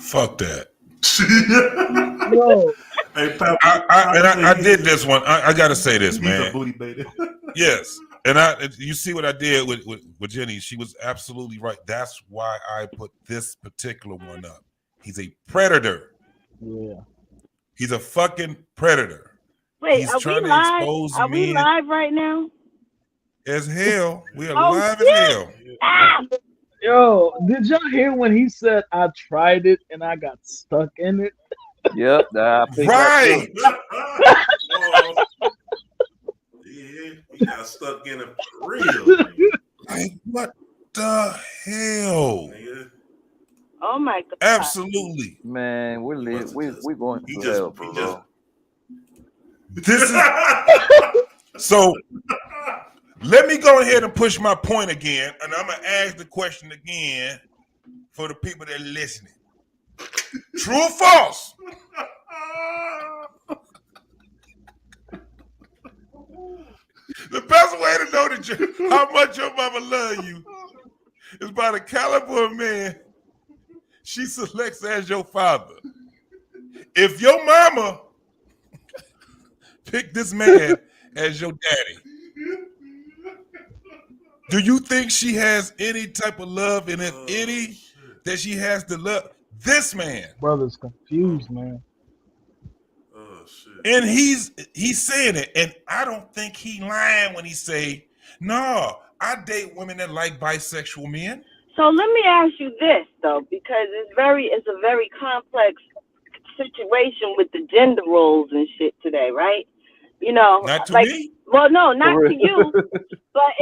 Fuck that. Whoa. Hey, I did this one. I gotta say this, man. He's a booty baby. Yes. And you see what I did with Jenny. She was absolutely right. That's why I put this particular one up. He's a predator. Yeah. He's a fucking predator. Wait, he's are trying we to live? expose Are we live right now? As hell. We are live as hell. Ah! Yo, did y'all hear when he said I tried it and I got stuck in it? Yep. Right. Yeah, he got stuck in it for real. Like, what the hell? Oh my God. Absolutely. Man, we're going to hell, bro. This is so. Let me go ahead and push my point again, and I'm gonna ask the question again for the people that are listening. True or false? The best way to know that how much your mama love you is by the caliber of man she selects as your father. If your mama picked this man as your daddy, do you think she has any type of love, and if any, that she has to love this man? Brother's confused, man. And he's saying it, and I don't think he lying when he say, "No, I date women that like bisexual men." So let me ask you this though, because it's a very complex situation with the gender roles and shit today, right? You know, not to like, me. Well, no, not to you, but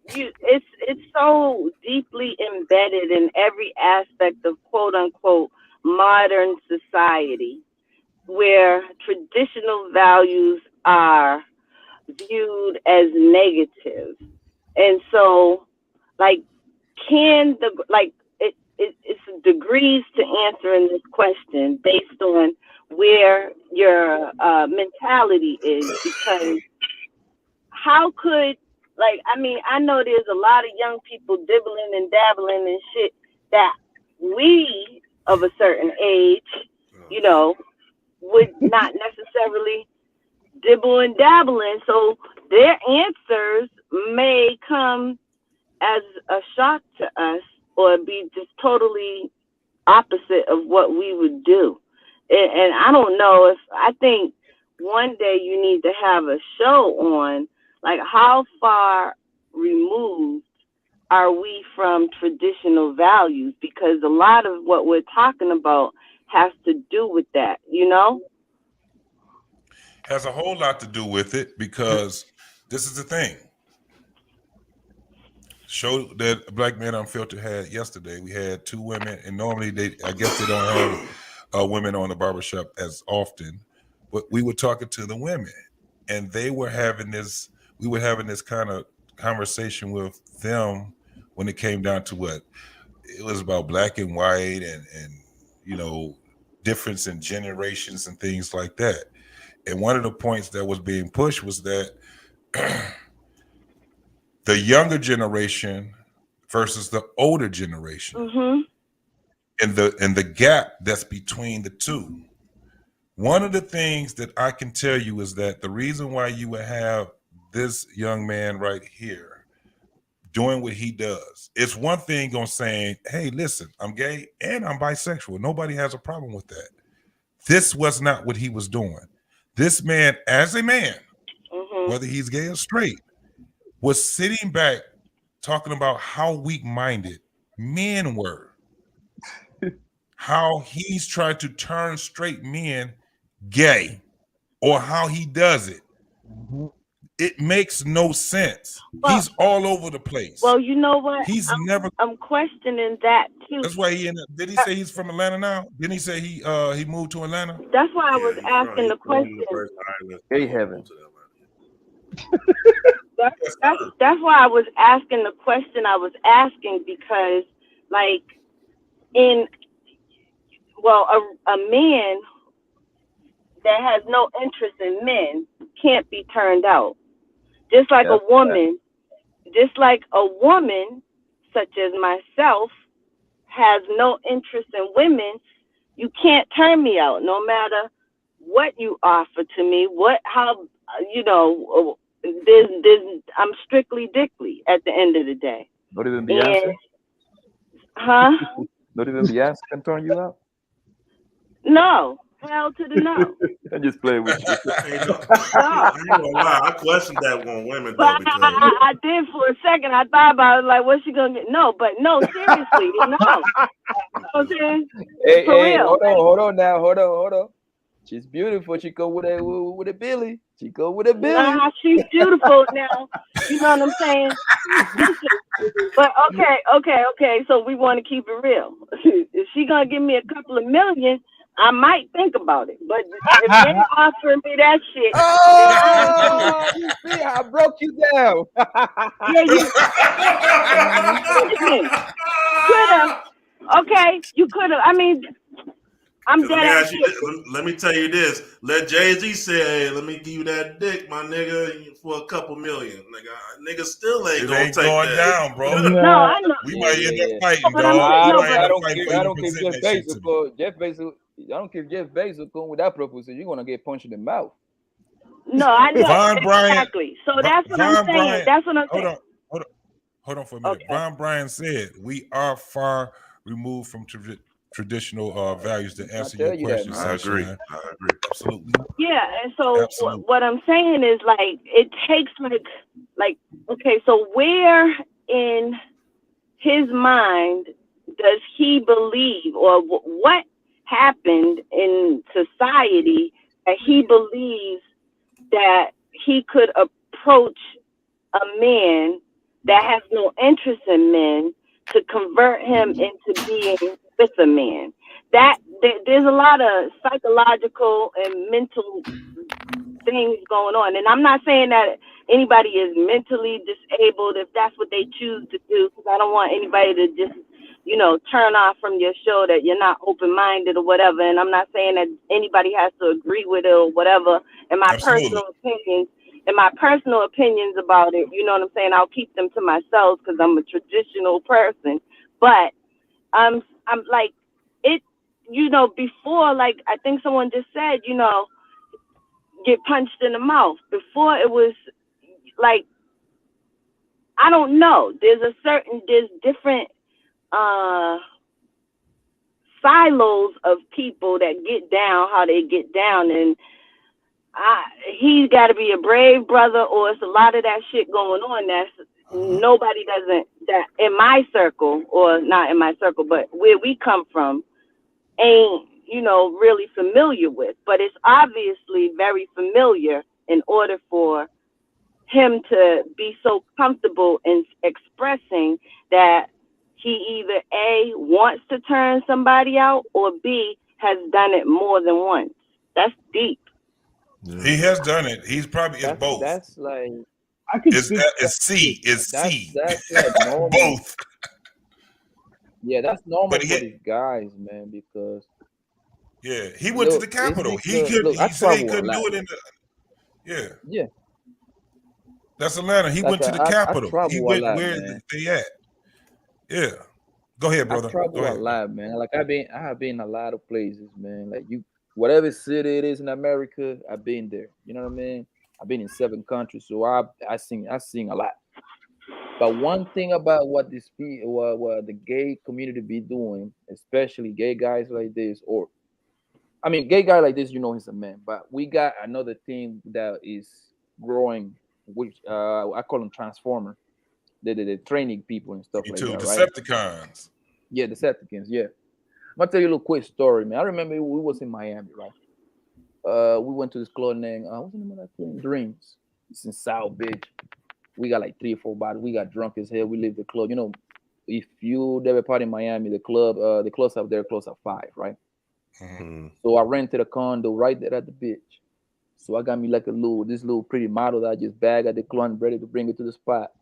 it's so deeply embedded in every aspect of quote unquote modern society, where traditional values are viewed as negative. And so, like, it's degrees to answering this question based on where your mentality is, because how could, like, I mean, I know there's a lot of young people dibbling and dabbling and shit that we of a certain age, you know, would not necessarily dibble and dabble in. So their answers may come as a shock to us or be just totally opposite of what we would do. And I don't know if, I think one day you need to have a show on, like, how far removed are we from traditional values? Because a lot of what we're talking about has to do with that, you know? Has a whole lot to do with it, because this is the thing. Show that Black Men Unfiltered had yesterday, we had two women, and normally I guess they don't have women on the barbershop as often, but we were talking to the women, and we were having this kind of conversation with them when it came down to what it was about, black and white, and you know, difference in generations and things like that. And one of the points that was being pushed was that the younger generation versus the older generation, and the gap that's between the two. One of the things that I can tell you is that the reason why you would have this young man right here doing what he does, it's one thing on saying, hey, listen, I'm gay and I'm bisexual. Nobody has a problem with that. This was not what he was doing. This man, as a man, whether he's gay or straight, was sitting back talking about how weak-minded men were, how he's trying to turn straight men gay, or how he does it. It makes no sense. Well, he's all over the place. Well, you know what? I'm questioning that too. That's why did he say he's from Atlanta now? Didn't he say he moved to Atlanta? That's why I was asking the question. Hey, heaven. That's why I was asking the question I was asking, because, like, a man that has no interest in men can't be turned out. Just like a woman, such as myself, has no interest in women, you can't turn me out, no matter what you offer to me, I'm strictly dickly at the end of the day. Not even Beyonce? Not even Beyonce can turn you out? No. Hell to the no. I'm just playing with you. I ain't gonna lie, I questioned that one women though, because I did for a second. I thought about it, like, what's she gonna get? No, but no, seriously, no. You know what I'm saying? Hey, hold on. She's beautiful. She go with a Billy. She go with a Billy. Nah, she's beautiful now. You know what I'm saying? But okay. So we want to keep it real. If she gonna give me a couple of million, I might think about it. But if they offering me that shit, you see, I broke you down. You could have. I mean, I'm dead. Let me tell you this. Let Jay-Z say, hey, let me give you that dick, my nigga, for a couple million. Nigga still ain't gonna take going that. Down, bro. No, I know. We might end up fighting, dog. I don't care Jeff Bezos. I don't care if Jeff Bezos come with that proposal. You're gonna get punched in the mouth. No, I know. Von exactly. So that's what I'm saying. That's what I'm saying. Hold on for a minute. Okay. Von Bryan said we are far removed from traditional values. To answer your question, I agree. Absolutely. Yeah, and so what I'm saying is, like, it takes like okay, so where in his mind does he believe, or what happened in society that he believes that he could approach a man that has no interest in men to convert him into being with a man. There's a lot of psychological and mental things going on. And I'm not saying that anybody is mentally disabled if that's what they choose to do, because I don't want anybody to just, turn off from your show that you're not open-minded or whatever. And I'm not saying that anybody has to agree with it or whatever. And my personal opinions about it, you know what I'm saying, I'll keep them to myself because I'm a traditional person. But I'm like, it, before, like I think someone just said, get punched in the mouth. Before it was like, I don't know. There's different silos of people that get down how they get down, and he's got to be a brave brother, or it's a lot of that shit going on that's nobody doesn't, that in my circle, or not in my circle, but where we come from, ain't really familiar with. But it's obviously very familiar in order for him to be so comfortable in expressing that he either A, wants to turn somebody out, or B, has done it more than once. That's deep. He has done it. He's probably it's both. That's like, I could it's C. It's C. That's like normal. Both. Yeah, that's normal for these guys, man, because he went to the Capitol. He said he couldn't do it in the Yeah. That's Atlanta. He went to the Capitol. He went where they at. Yeah. Go ahead, brother. I travel a lot, man. Like I have been a lot of places, man. Like whatever city it is in America, I've been there. You know what I mean? I've been in 7 countries, so I sing a lot. But one thing about what the gay community be doing, especially gay guys like this, gay guy like this, he's a man. But we got another thing that is growing, which I call them transformer. They're training people and stuff like that, right? Decepticons. Yeah, Decepticons, yeah. I'm gonna tell you a little quick story, man. I remember we was in Miami, right? We went to this club named what's the name of that club? Dreams. It's in South Beach. We got like 3 or 4 bottles. We got drunk as hell. We leave the club. If you ever party in Miami, the clubs out there close at 5, right? Mm-hmm. So I rented a condo right there at the beach. So I got me like this little pretty model that I just bagged at the club and ready to bring it to the spot.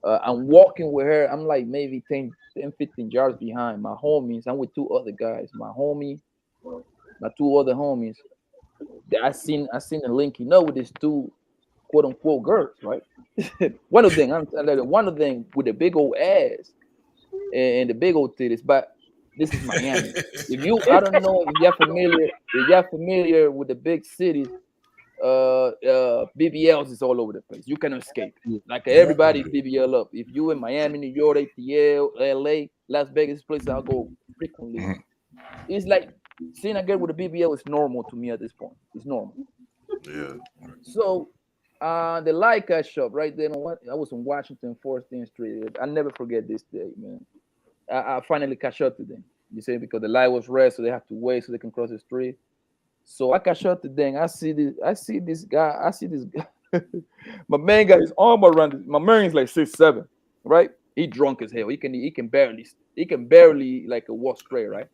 I'm walking with her. I'm like maybe 10, 15 yards behind my homies. I'm with 2 other guys. My 2 other homies. I seen a link, with these 2 quote unquote girls, right? one of them with a big old ass and the big old titties. But this is Miami. I don't know if you're familiar with the big cities. BBLs is all over the place. You cannot escape. Like everybody BBL up. If you in Miami, New York, ATL, LA, Las Vegas, places I'll go frequently. It's like seeing a girl with a BBL is normal to me at this point. It's normal. Yeah. So the Leica shop right there. I was in Washington, 14th Street. I never forget this day, man. I finally catch up to them. You see, because the light was red, so they have to wait so they can cross the street. So I catch up to them. I see this guy. My man got his arm around it. My man is like 6'7", right? He drunk as hell. He can barely like walk straight, right?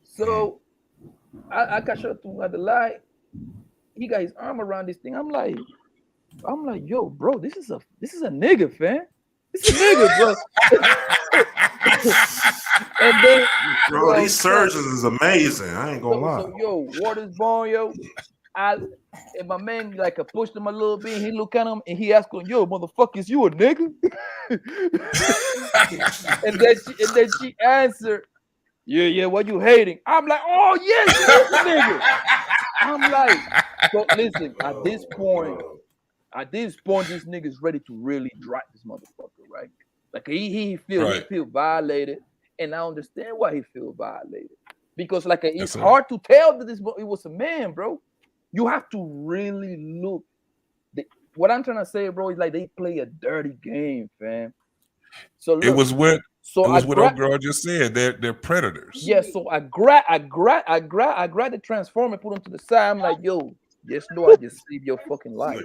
So I catch up to him at the light. He got his arm around this thing. I'm like, yo, bro, this is a nigga, fam. This is a nigga, bro. And then, bro, these surgeons is amazing. I ain't gonna lie. So, yo, water's born, yo. And my man like I pushed him a little bit. He looked at him and he asked him, "Yo, motherfucker, is you a nigga?" and then she answered, "Yeah, what you hating?" I'm like, "Oh yes, he's a nigga." I'm like, so listen. At this point, this nigga's ready to really drive this motherfucker, right? Like he feel violated, and I understand why he feel violated because like it's hard to tell that it was a man, bro. You have to really look. What I'm trying to say, bro, is like they play a dirty game, fam. So look, it was what old girl just said. They're predators. Yeah. So I grab the transformer, put him to the side. I'm like, yo, just know I just saved your fucking life.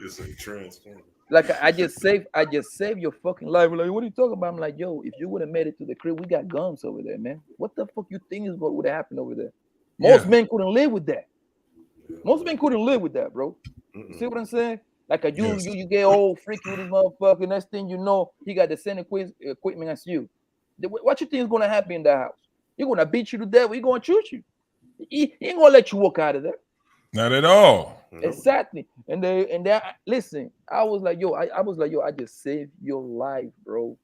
Like I just saved your fucking life. Like, what are you talking about? I'm like, yo, if you would have made it to the crib, we got guns over there, man. What the fuck you think is what would have happened over there? Most men couldn't live with that. Most men couldn't live with that, bro. You see what I'm saying? Like you get old freaky with this motherfucker. Next thing you know, he got the same equipment as you. What you think is gonna happen in that house? You're gonna beat you to death. He's gonna shoot you. He ain't gonna let you walk out of there. Not at all. Exactly. And they listen. I was like, yo, I just saved your life, bro.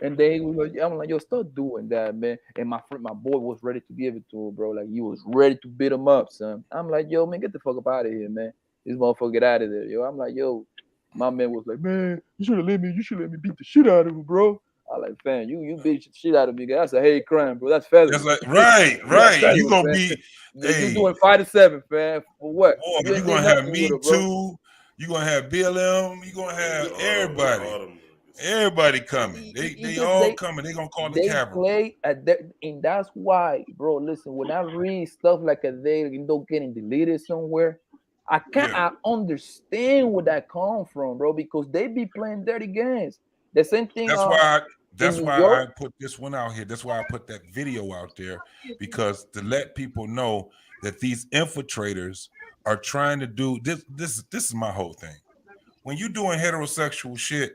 And they was like, I'm like, yo, start doing that, man. And my boy was ready to give it to him, bro. Like he was ready to beat him up, son. I'm like, yo, man, get the fuck up out of here, man. This motherfucker get out of there, yo. I'm like, yo, my man was like, man, you should let me beat the shit out of him, bro. I like, fam, you beat the shit out of me, guy. That's a hate crime, bro. That's feather. That's like, right. You gonna be you doing 5 to 7, fam. For what? Boy, you gonna have me too. You gonna have BLM. You gonna have everybody. Everybody coming. They all coming. They gonna call the cavalry. And that's why, bro. Listen, when I read stuff like they getting deleted somewhere, I understand where that come from, bro. Because they be playing dirty games. The same thing. That's why I put this one out here. That's why I put that video out there, because to let people know that these infiltrators are trying to do this. This is my whole thing. When you're doing heterosexual shit,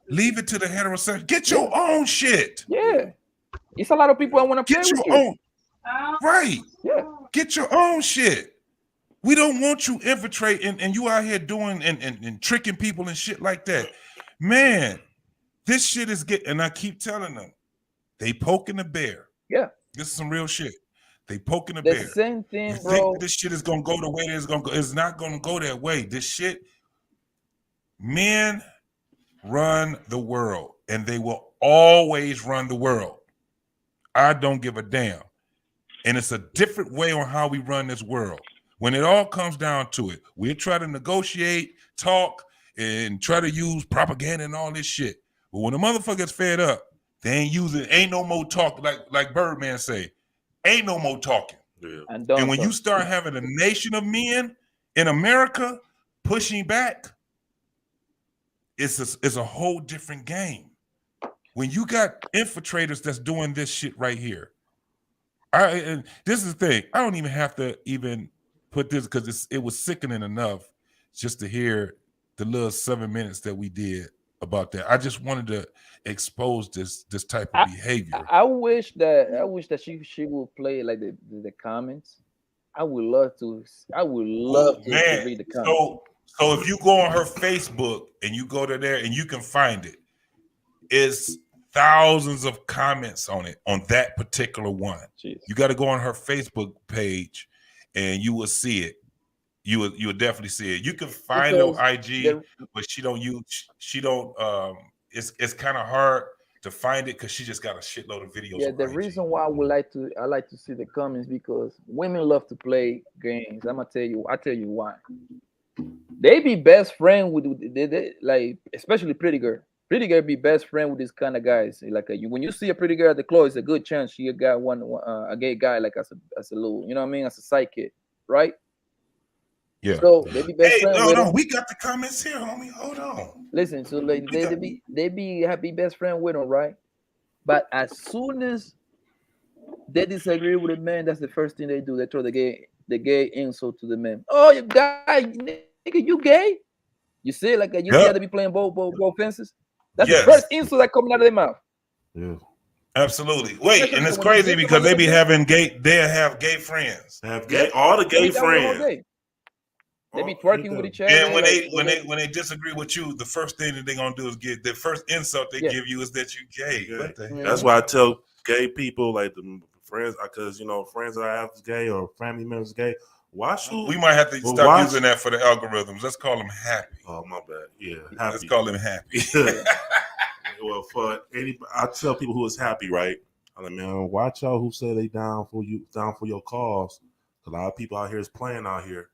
leave it to the heterosexual. Get your own shit. Yeah. It's a lot of people that want to play with you. Own. Right. Yeah. Get your own shit. We don't want you infiltrating and you out here doing and tricking people and shit like that. Man, this shit is getting, and I keep telling them, they poking the bear. Yeah. This is some real shit. They poking the bear. The same thing, you bro. Think this shit is gonna go the way it's gonna go. It's not gonna go that way. This shit, men run the world, and they will always run the world. I don't give a damn. And it's a different way on how we run this world. When it all comes down to it, we try to negotiate, talk, and try to use propaganda and all this shit. But when the motherfucker gets fed up, they ain't no more talk, like Birdman say, ain't no more talking. Yeah. And when you start having a nation of men in America pushing back, it's a whole different game. When you got infiltrators that's doing this shit right here, and this is the thing, I don't even have to even put this because it was sickening enough just to hear the little 7 minutes that we did about that. I just wanted to expose this type of behavior. I wish that she would play like the comments. I would love to read the comments. So if you go on her Facebook and you go to there and you can find it, it's thousands of comments on it, on that particular one. Jeez. You got to go on her Facebook page and you will see it. You will definitely see it. You can find her IG, but she don't. It's kind of hard to find it because she just got a shitload of videos. Yeah, the reason why I like to see the comments because women love to play games. I tell you why. They be best friend with they like, especially pretty girl. Pretty girl be best friend with these kind of guys. Like when you see a pretty girl at the club, it's a good chance she got a gay guy like as a little, you know what I mean, as a sidekick, right? Yeah. So they be best friend. No, we got the comments here, homie. Hold on. Listen, so like they be happy best friend with them, right? But as soon as they disagree with a man, that's the first thing they do. They throw the gay insult to the man. Oh, you guy, nigga, you gay? You see, like you got to be playing both fences. That's the first insult that coming out of their mouth. Yeah, absolutely. Wait, and it's crazy because they be having gay. They have gay friends. All the gay friends. They be twerking with each other. And when they disagree with you, the first thing that they're gonna do is the first insult they give you is that you gay. Yeah. That's why I tell gay people, like the friends, because friends that I have is gay or family members gay. We might have to stop using that for the algorithms. Let's call them happy. Oh, my bad. Yeah, happy. Let's call them happy. Well, for anybody, I tell people who is happy, right? I'm like, man, watch out who say they down for your cause. A lot of people out here is playing out here,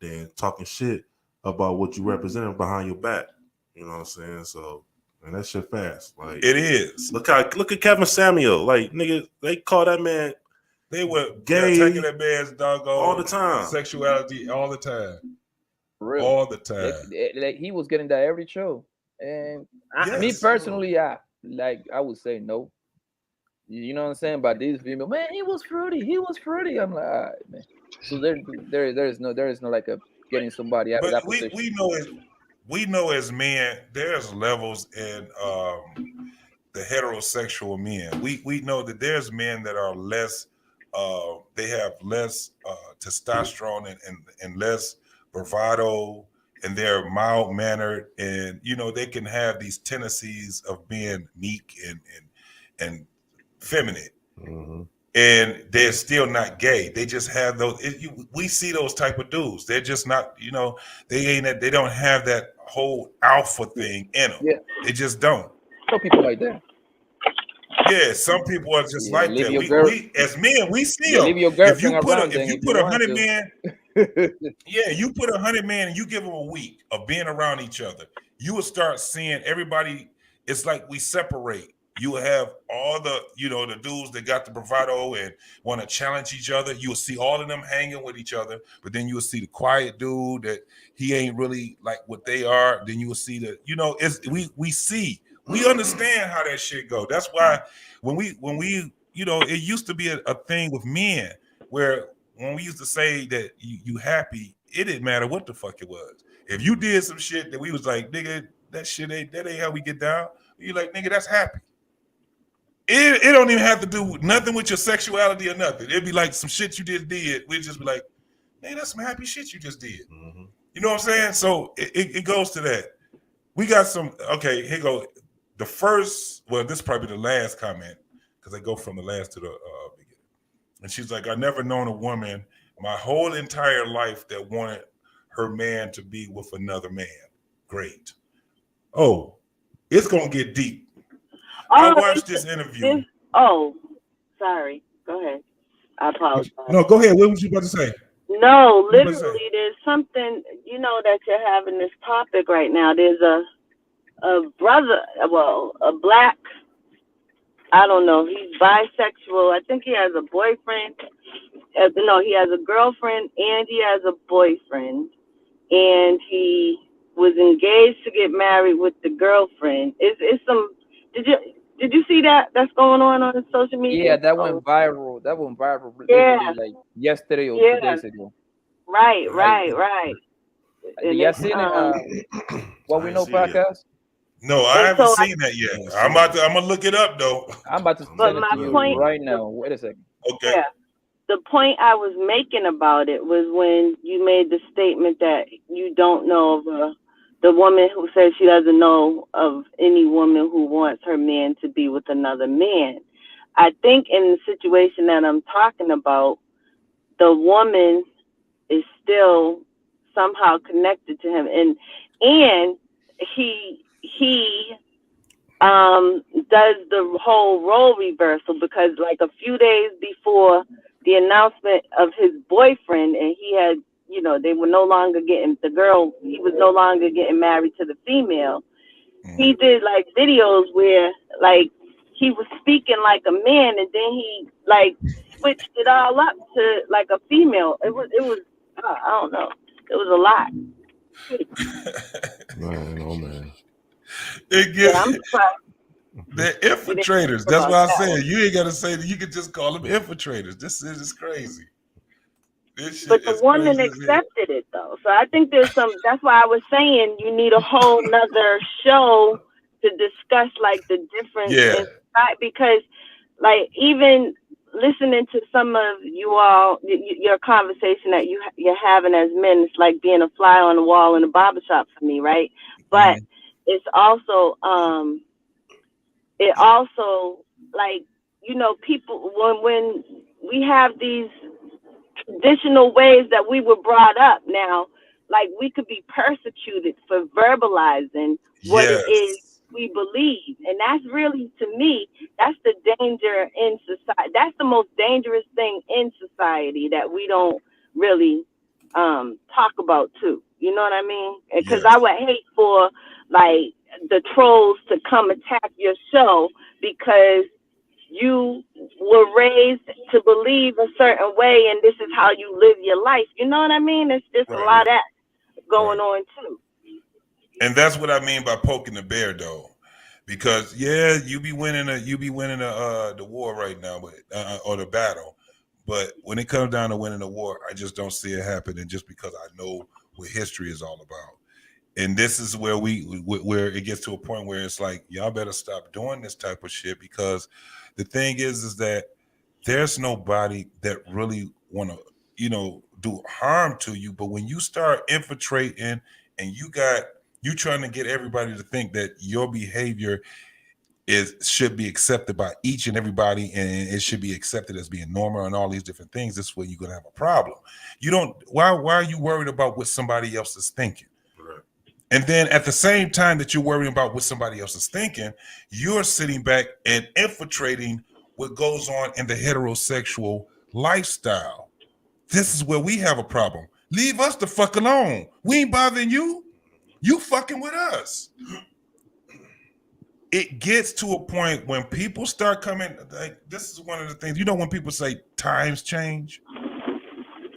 then talking shit about what you represent behind your back. You know what I'm saying? So, and that shit fast. Like it is. Look at Kevin Samuel. Like, nigga, they call that man. They were gay, taking that man's doggone all the time, sexuality all the time. For real. all the time. Like he was getting that every show. And me Yes. personally, I would say no. You know what I'm saying? But these female, man, he was fruity. He was fruity. I'm like, all right, man. So there is no like a getting somebody out of But that position. we know as men, there's levels in the heterosexual men. We know that there's men that are less they have less testosterone and less bravado, and they're mild mannered, and you know they can have these tendencies of being meek and feminine. Mm-hmm. And they're still not gay. They just have those. We see those type of dudes. They're just not. You know, they don't have that whole alpha thing in them. Yeah. They just don't. Some people like that. Yeah, some people are just like that. We as men, we see them. Leave your If you girlfriend put around 100 men, yeah, you put 100 men and you give them a week of being around each other, you will start seeing everybody. It's like we separate. You will have all the, you know, the dudes that got the bravado and want to challenge each other. You will see all of them hanging with each other, but then you will see the quiet dude that he ain't really like what they are. Then you will see the, you know, we understand how that shit go. That's why when we you know, it used to be a thing with men where when we used to say that you happy, it didn't matter what the fuck it was. If you did some shit that we was like, nigga, that ain't how we get down. You like, nigga, that's happy. It don't even have to do nothing with your sexuality or nothing. It'd be like some shit you just did. We'd just be like, man, that's some happy shit you just did. Mm-hmm. You know what I'm saying? So it goes to that. We got some, okay, here go. The first, well, this is probably the last comment, because I go from the last to the beginning. And she's like, I never known a woman my whole entire life that wanted her man to be with another man. Great. Oh, it's going to get deep. I watched this interview. Sorry. Go ahead. I apologize. No, go ahead. What was you about to say? No, literally, there's something, you know, that you're having this topic right now. There's a brother, well, a black, I don't know, he's bisexual. I think he has a boyfriend. No, he has a girlfriend and he has a boyfriend. And he was engaged to get married with the girlfriend. It's some, did you see that? That's going on social media? Yeah, that went viral. Yeah. Like yesterday or 2 days ago. Right. You seen it? What We Know podcast? No, I haven't seen that yet. I'm gonna look it up though. I'm about to send it to you right now. Wait a second. Okay. Yeah. The point I was making about it was when you made the statement that you don't know of the woman who says she doesn't know of any woman who wants her man to be with another man. I think in the situation that I'm talking about, the woman is still somehow connected to him, and he does the whole role reversal, because like a few days before the announcement of his boyfriend, and he had, you know, they were no longer getting the girl, he was no longer getting married to the female. He did like videos where like he was speaking like a man, and then he like switched it all up to like a female. It was I don't know. It was a lot. Man, oh man. I'm surprised. They're infiltrators. That's why I said you ain't gotta say that. You could just call them infiltrators. This is just crazy. But the woman accepted it though. So I think there's some, that's why I was saying you need a whole nother show to discuss like the difference in society, because like even listening to some of you all, your conversation that you're having as men, it's like being a fly on the wall in a barbershop for me, right? But it's also like, you know, people when we have these traditional ways that we were brought up now, like we could be persecuted for verbalizing what it is we believe. And that's really, to me, that's the danger in society. That's the most dangerous thing in society that we don't really talk about too. You know what I mean? Because I would hate for like the trolls to come attack your show because you were raised to believe a certain way and this is how you live your life. You know what I mean? It's just a lot of that going on too. And that's what I mean by poking the bear, though, because you be winning the war right now, but or the battle. But when it comes down to winning the war, I just don't see it happening. Just because I know what history is all about, and this is where where it gets to a point where it's like, y'all better stop doing this type of shit, because the thing is that there's nobody that really want to do harm to you. But when you start infiltrating and you trying to get everybody to think that your behavior should be accepted by each and everybody, and it should be accepted as being normal and all these different things, this way you're gonna have a problem. You don't why are you worried about what somebody else is thinking? Right. And then at the same time that you're worrying about what somebody else is thinking, you're sitting back and infiltrating what goes on in the heterosexual lifestyle. This is where we have a problem. Leave us the fuck alone. We ain't bothering you. You fucking with us. It gets to a point when people start coming, like, this is one of the things, when people say times change,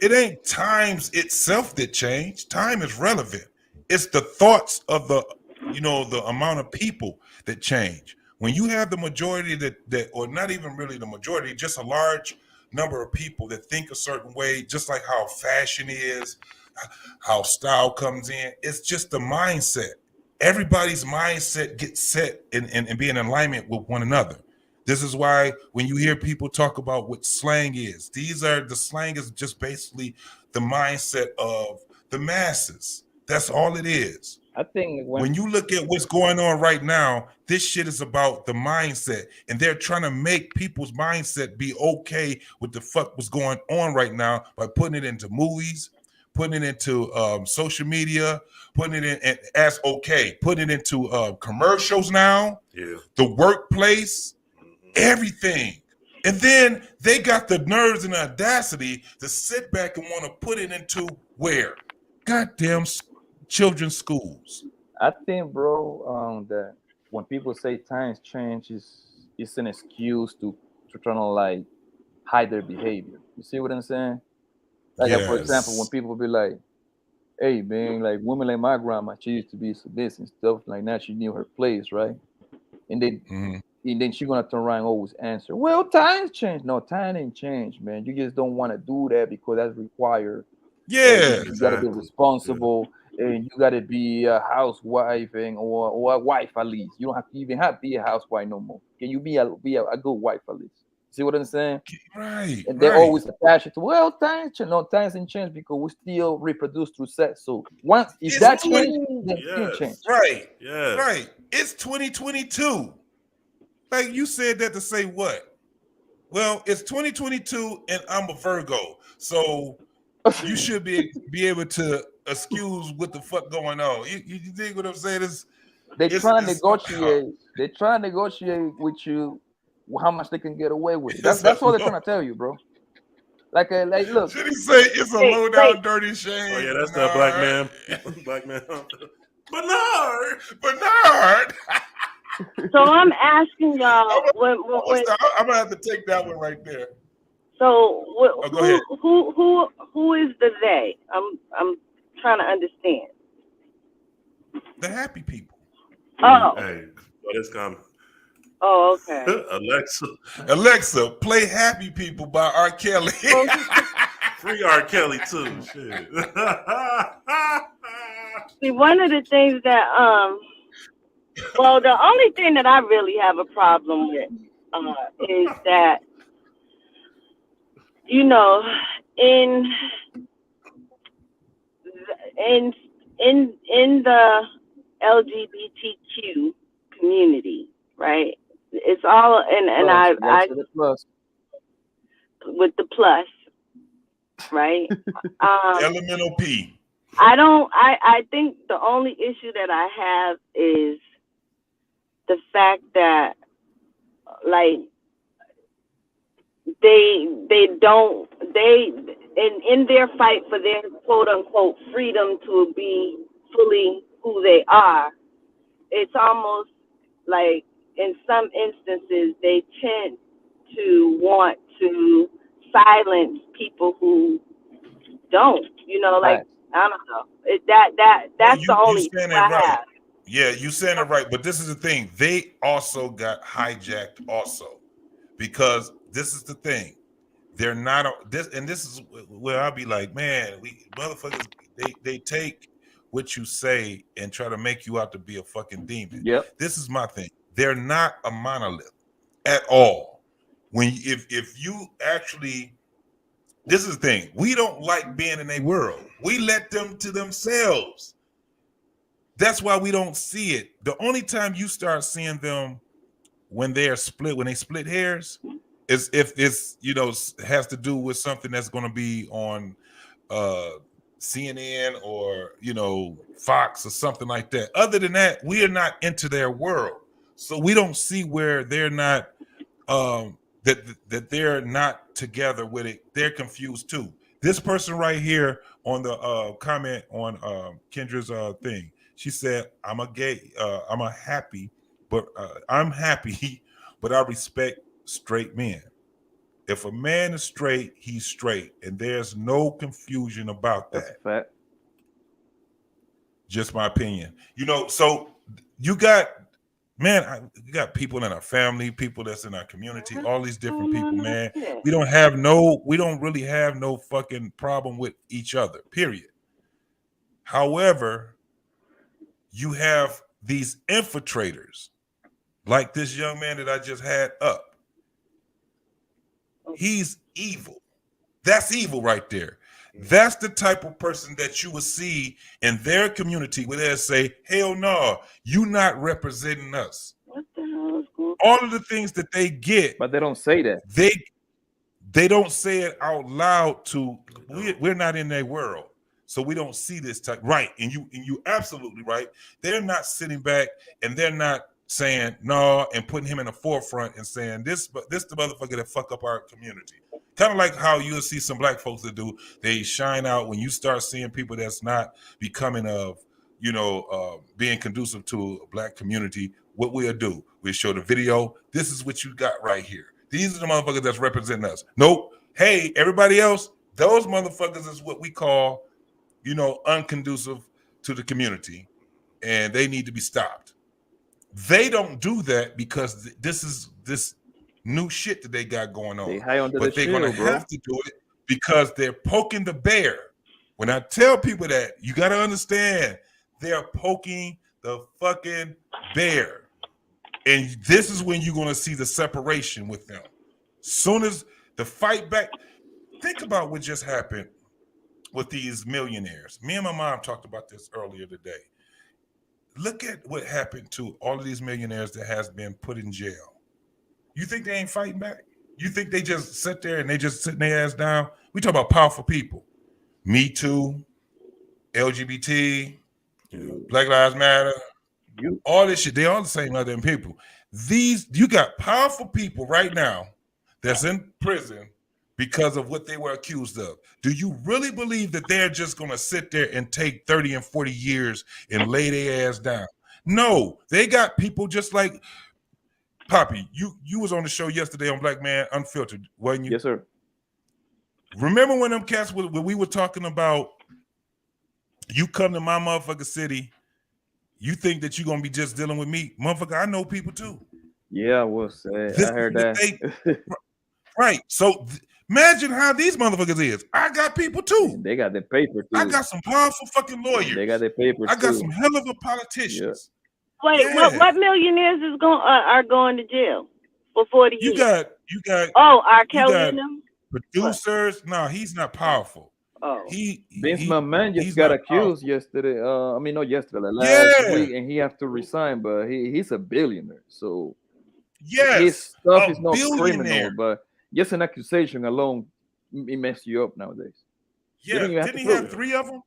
it ain't times itself that change. Time is relevant. It's the thoughts of the amount of people that change. When you have the majority that or not even really the majority, just a large number of people that think a certain way, just like how fashion is, how style comes in, it's just the mindset. Everybody's mindset gets set and be in alignment with one another. This is why when you hear people talk about what slang is, the slang is just basically the mindset of the masses. That's all it is. I think when you look at what's going on right now, this shit is about the mindset, and they're trying to make people's mindset be okay with the fuck what's going on right now by putting it into movies, putting it into social media, putting it in as okay, putting it into commercials now, the workplace, everything. And then they got the nerves and the audacity to sit back and want to put it into where? Goddamn children's schools. I think, bro, that when people say times change, it's an excuse to try to like hide their behavior. You see what I'm saying? Like, for example, when people be like, "Hey, man, like women like my grandma, she used to be so this and stuff like that. She knew her place, right?" And then she gonna turn around and always answer, "Well, times change." No, time ain't change, man. You just don't want to do that because that's required. Yeah, you gotta be responsible, and you gotta be a housewife or a wife at least. You don't have to even have to be a housewife no more. Can you be a good wife at least? See what I'm saying? Right. And they're always attached to, well, times change. No, times ain't change because we still reproduce through sex. So once if that change, then it change. Right. Yeah. Right. It's 2022. Like you said that to say what? Well, it's 2022 and I'm a Virgo. So you should be able to excuse what the fuck going on. You think what I'm saying? They try to negotiate. They try to negotiate with you how much they can get away with. That's what they're trying to tell you, bro. Like look. Should he say it's a low down dirty shame? Oh yeah, that's that black man. Black man. Bernard. So I'm asking y'all. I'm gonna have to take that one right there. So go ahead. Who is the they? I'm trying to understand. The happy people. Oh. Hey, what is coming? Oh, okay. Alexa, play "Happy People" by R. Kelly. Free R. Kelly too. Shit. See, one of the things that well, the only thing that I really have a problem with is that, you know, in the LGBTQ community, right? It's all and I with the plus, right? Elemental P. I think the only issue that I have is the fact that, like, in their fight for their quote unquote freedom to be fully who they are, it's almost like in some instances they tend to want to silence people who don't, you know, like, I don't know. That's the only saying it I right. have. Yeah, you saying it right. But this is the thing. They also got hijacked also. Because this is the thing. They're not this, and this is where I'll be like, man, we motherfuckers, they take what you say and try to make you out to be a fucking demon. Yep. This is my thing. They're not a monolith at all. When if you actually, this is the thing. We don't like being in a world. We let them to themselves. That's why we don't see it. The only time you start seeing them when they split hairs, is if it's, has to do with something that's going to be on CNN or Fox or something like that. Other than that, we are not into their world, so we don't see where they're not that they're not together with it. They're confused too. This person right here on the comment on Kendra's thing, she said, I'm happy, but I respect straight men. If a man is straight, he's straight, and there's no confusion about that. That's a fact. Just my opinion. So you got, you got people in our family, people that's in our community, all these different people, man. We don't really have no fucking problem with each other, period. However, you have these infiltrators, like this young man that I just had up. He's evil. That's evil right there. That's the type of person that you will see in their community where they say, hell no, you not representing us. What the hell is going on? All of the things that they get. But they don't say that. They don't say it out loud to, we're not in their world. So we don't see this type. Right. And you absolutely right. They're not sitting back and they're not saying no and putting him in the forefront and saying this the motherfucker that fuck up our community. Kind of like how you'll see some black folks that do. They shine out when you start seeing people that's not becoming of, being conducive to a black community. What we'll do, we'll show the video. This is what you got right here. These are the motherfuckers that's representing us. Nope. Hey, everybody else, those motherfuckers is what we call, unconducive to the community, and they need to be stopped. They don't do that because this is this new shit that they got going on. But they're going to have to do it because they're poking the bear. When I tell people that, you got to understand, they're poking the fucking bear. And this is when you're going to see the separation with them. Soon as the fight back, think about what just happened with these millionaires. Me and my mom talked about this earlier today. Look at what happened to all of these millionaires that has been put in jail. You think they ain't fighting back? You think they just sit there and they just sitting their ass down? We talk about powerful people. Me Too, LGBT, Black Lives Matter, all this shit. They all the same other people. You got powerful people right now that's in prison because of what they were accused of. Do you really believe that they're just going to sit there and take 30 and 40 years and lay their ass down? No, they got people just like Poppy. You was on the show yesterday on Black Man Unfiltered, wasn't you? Yes, sir. Remember when them cats when we were talking about you come to my motherfucking city, you think that you're going to be just dealing with me? Motherfucker, I know people too. Yeah, I was. I heard that. Right. So imagine how these motherfuckers is. I got people too. They got their paper too. I got some powerful fucking lawyers. They got their paper I got too. some hell of a politicians. Yeah. Wait, what millionaires is are going to jail for 40 years? You got R. Kelly and them? Producers. What? No, he's not powerful. Oh. Vince McMahon just got accused yesterday. Not yesterday, last week, and he has to resign, but he's a billionaire. So his stuff is not criminal, but just an accusation alone, it messes you up nowadays. Yeah, didn't he have 3 of them?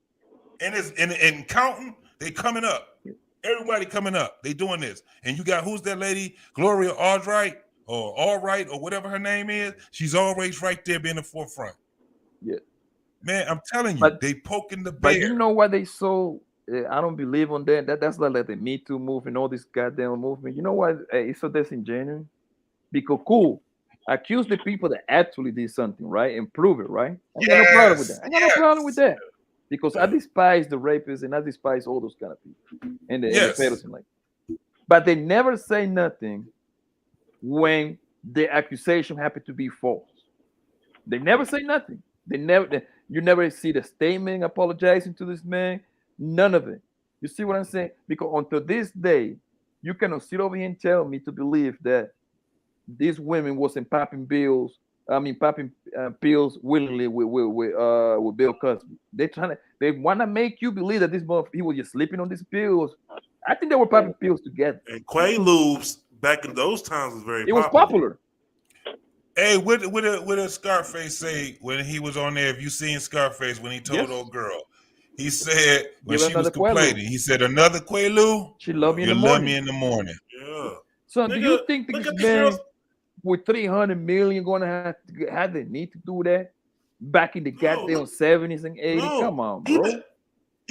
And counting, they coming up. Everybody coming up. They doing this. And you got, who's that lady? Gloria Allbright or Allright or whatever her name is. She's always right there being the forefront. Yeah. Man, I'm telling you, they poking the bear. But you know what they so I don't believe on that. That's like the Me Too movement, all this goddamn movement. You know what? It's so disingenuous. Because cool, accuse the people that actually did something, right? And prove it, right? I got no problem with that. I got no problem with that. because I despise the rapists and I despise all those kind of people and the pedophiles and like. But they never say nothing when the accusation happened to be false. They never say nothing. You never see the statement apologizing to this man. None of it. You see what I'm saying? Because until this day, you cannot sit over here and tell me to believe that these women wasn't popping pills willingly with Bill Cosby. They want to make you believe that he was just sleeping on these pills. I think they were popping pills together. And Quaaludes back in those times was very. It was popular. Hey, what did Scarface say when he was on there? If you seen Scarface when he told old girl, he said when she was complaining, he said, "Another Quaalude, she love me. You love me in the morning." Yeah. So do you think this man with 300 million going to have the need to do that back in the goddamn 70s and 80s? No. Come on, bro.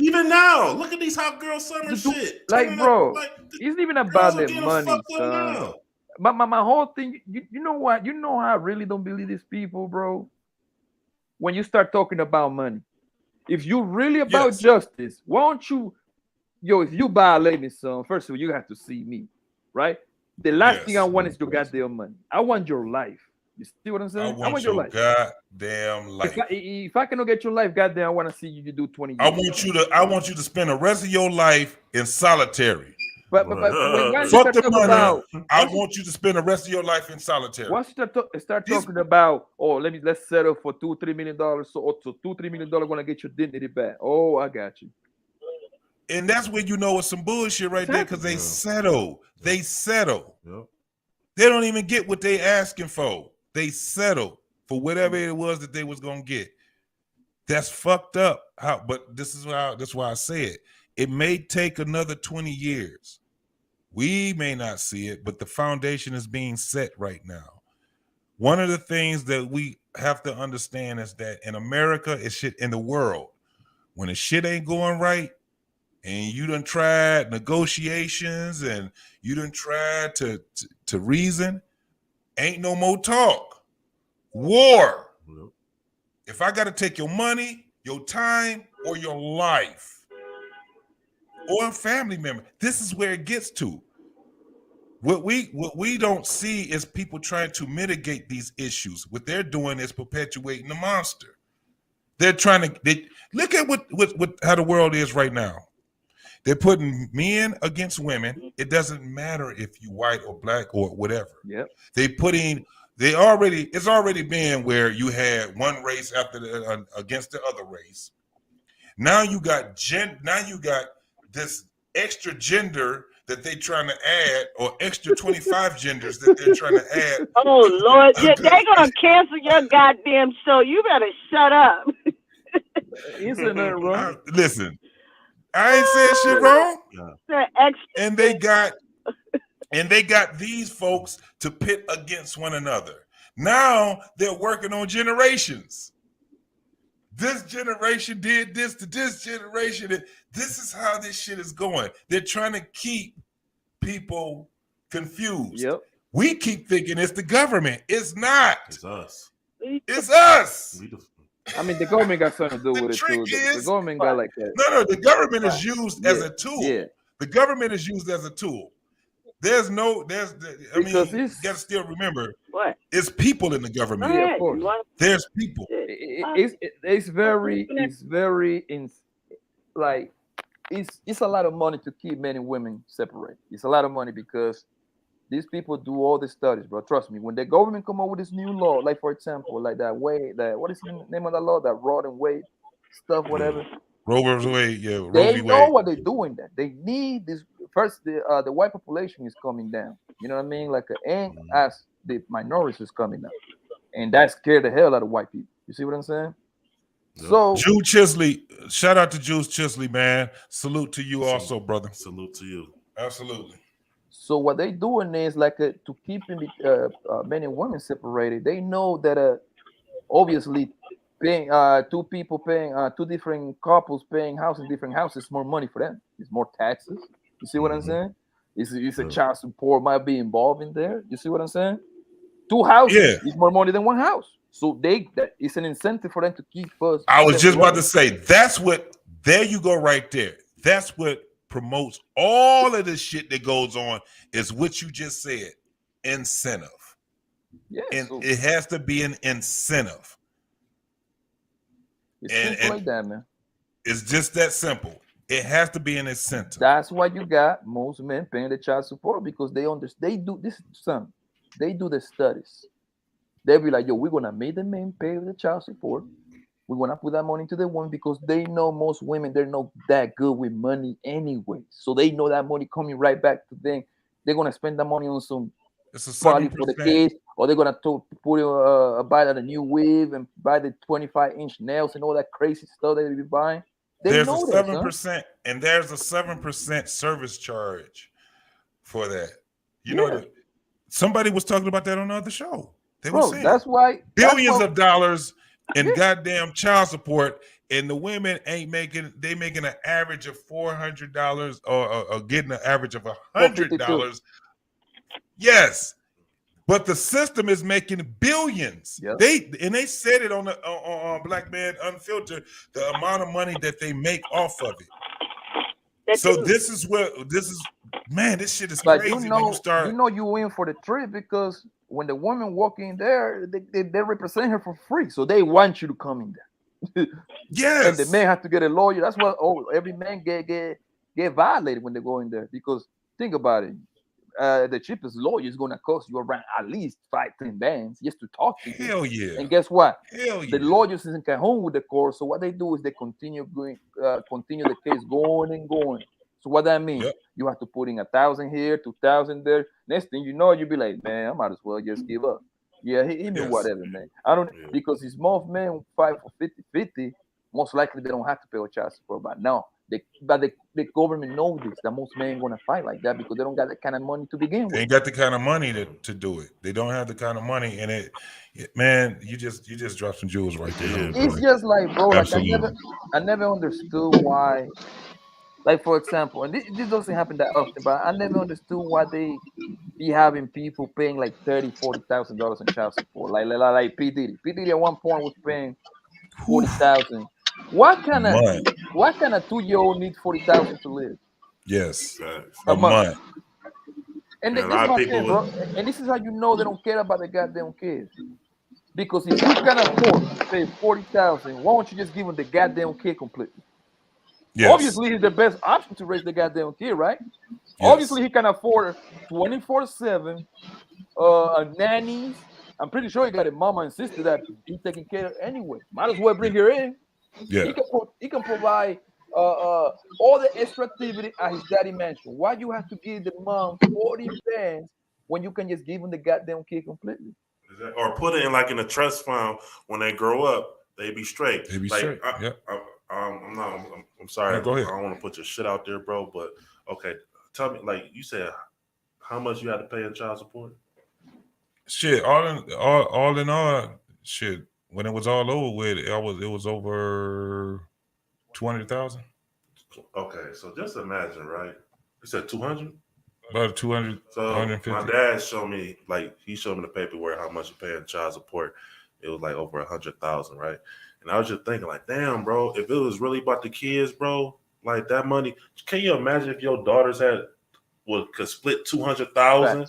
Even now, look at these hot girl summer shit. Like, bro, it's even about their money, son. But my whole thing, you know what? You know how I really don't believe these people, bro? When you start talking about money. If you really about justice, why don't you, if you violate me, son, first of all, you have to see me, right? The last thing I want is your goddamn money. I want your life. You see what I'm saying? I want your life. Goddamn life. If I cannot get your life, goddamn, I want to see you do 20 years. I want you to spend the rest of your life in solitary. But fuck the money. I want you to spend the rest of your life in solitary. Once you start talking about, let's settle for $2-3 million, so $2-3 million gonna get your dignity back. Oh, I got you. And that's when you know it's some bullshit right there, because they settle. They settle. Yep. They don't even get what they asking for. They settle for whatever it was that they was gonna get. That's fucked up. But that's why I say it. It may take another 20 years. We may not see it, but the foundation is being set right now. One of the things that we have to understand is that in America, it's shit in the world. When the shit ain't going right, and you done tried negotiations and you done tried to reason, ain't no more talk. War. Yep. If I got to take your money, your time, or your life, or a family member, this is where it gets to. What we don't see is people trying to mitigate these issues. What they're doing is perpetuating the monster. They're trying to look at what how the world is right now. They're putting men against women. It doesn't matter if you white or black or whatever. Yep. It's already been where you had one race against the other race. Now you got this extra gender that they trying to add, or extra 25 genders that they're trying to add. Oh Lord, they're gonna cancel your goddamn show. You better shut up. Isn't that wrong? Listen, I ain't saying shit wrong. And they got these folks to pit against one another. Now they're working on generations. This generation did this to this generation. This is how this shit is going. They're trying to keep people confused. Yep. We keep thinking it's the government. It's not. It's us. It's us. I mean, the government got something to do with it too. The government got like that. No, the government is used as a tool. Yeah. The government is used as a tool. You gotta still remember it's people in the government. Yeah, of course. There's people. It's a lot of money to keep men and women separate. It's a lot of money because these people do all the studies, bro. Trust me. When the government come up with this new law, like for example, like what is the name of the law? That Roe and Wade stuff, whatever. Roe versus Wade, yeah. They know what they're doing. That they need this. First, the white population is coming down. You know what I mean? And as the minorities is coming down, and that scared the hell out of white people. You see what I'm saying? Yep. So, Jude Chisley, shout out to Jude Chisley, man. Salute to you also, brother. Salute to you. Absolutely. So what they doing is to keep men and women separated. They know that obviously paying two different couples paying house in different houses is more money for them. It's more taxes. You see what I'm saying? It's a child support might be involved in there. You see what I'm saying? Two houses is more money than one house. So it's an incentive for them to keep us. I was just about to say that's what There you go right there. That's what promotes all of this shit that goes on is what you just said, incentive. Yeah, And so it has to be an incentive. it's simple like that, man. It's just that simple. It has to be an incentive. That's why you got most men paying the child support because they do this, son. They do the studies. They be like, yo, we're gonna make the men pay the child support. We're gonna put that money to the women because they know most women they're not that good with money anyway. So they know that money coming right back to them. They're gonna spend that money on some probably for the kids, or they're gonna buy that a new weave and buy the 25-inch nails and all that crazy stuff they be buying. There's a 7%, and there's a 7% service charge for that. You know, somebody was talking about that on the other show. They were saying that's why billions of dollars in goddamn child support, and the women ain't making. They making an average of $400 or getting an average of $100. Yes. But the system is making billions. Yep. They said it on Black Man Unfiltered, the amount of money that they make off of it. So this is man, this shit is crazy. You know you in for the trip because when the women walk in there, they represent her for free. So they want you to come in there. Yes. And the man have to get a lawyer. That's why every man get violated when they go in there. Because think about it. The cheapest lawyer is going to cost you around at least 5-10 bands just to talk to you. Hell yeah! And guess what? Hell yeah! The lawyers isn't cajon with the court, so what they do is they continue the case going and going. So what that means? Yep. You have to put in 1,000 here, 2,000 there. Next thing you know, you'll be like, man, I might as well just give up. Yeah, he knew whatever, man. I don't because it's most men fight for 50-50. Most likely they don't have to pay a child support, but no. The government knows this, that most men want to fight like that because they don't got that kind of money to begin with. They ain't got the kind of money to do it. They don't have the kind of money, and man, you just dropped some jewels right there. It's just like, bro, like I never understood why. Like for example, and this doesn't happen that often, but I never understood why they be having people paying like $30,000-$40,000 in child support. Like P Diddy. P Diddy at one point was paying $40,000. What kind of 2-year-old needs $40,000 to live? Yes, a month. And this is my thing, bro. And this is how you know they don't care about the goddamn kids. Because if you can afford to pay $40,000, why don't you just give them the goddamn kid completely? Yes. Obviously, he's the best option to raise the goddamn kid, right? Yes. Obviously, he can afford 24/7 nannies. I'm pretty sure he got a mama and sister that he's taking care of anyway. Might as well bring her in. Yeah. He can provide all the extra activity at his daddy mansion. Why you have to give the mom 40 bands when you can just give him the goddamn kid completely? Or put it in like in a trust fund when they grow up, they be straight. They be like, straight. I'm sorry. go ahead. I don't want to put your shit out there, bro. But okay, tell me, like you said, how much you had to pay in child support? Shit, all in all, shit. When it was all over with, it was over 200,000. Okay, so just imagine, right? You said 200. About 200. So 150. my dad showed me, he showed me the paperwork how much you pay in child support. It was like over 100,000, right? And I was just thinking, like, damn, bro, if it was really about the kids, bro, like that money. Can you imagine if your daughters could split 200,000?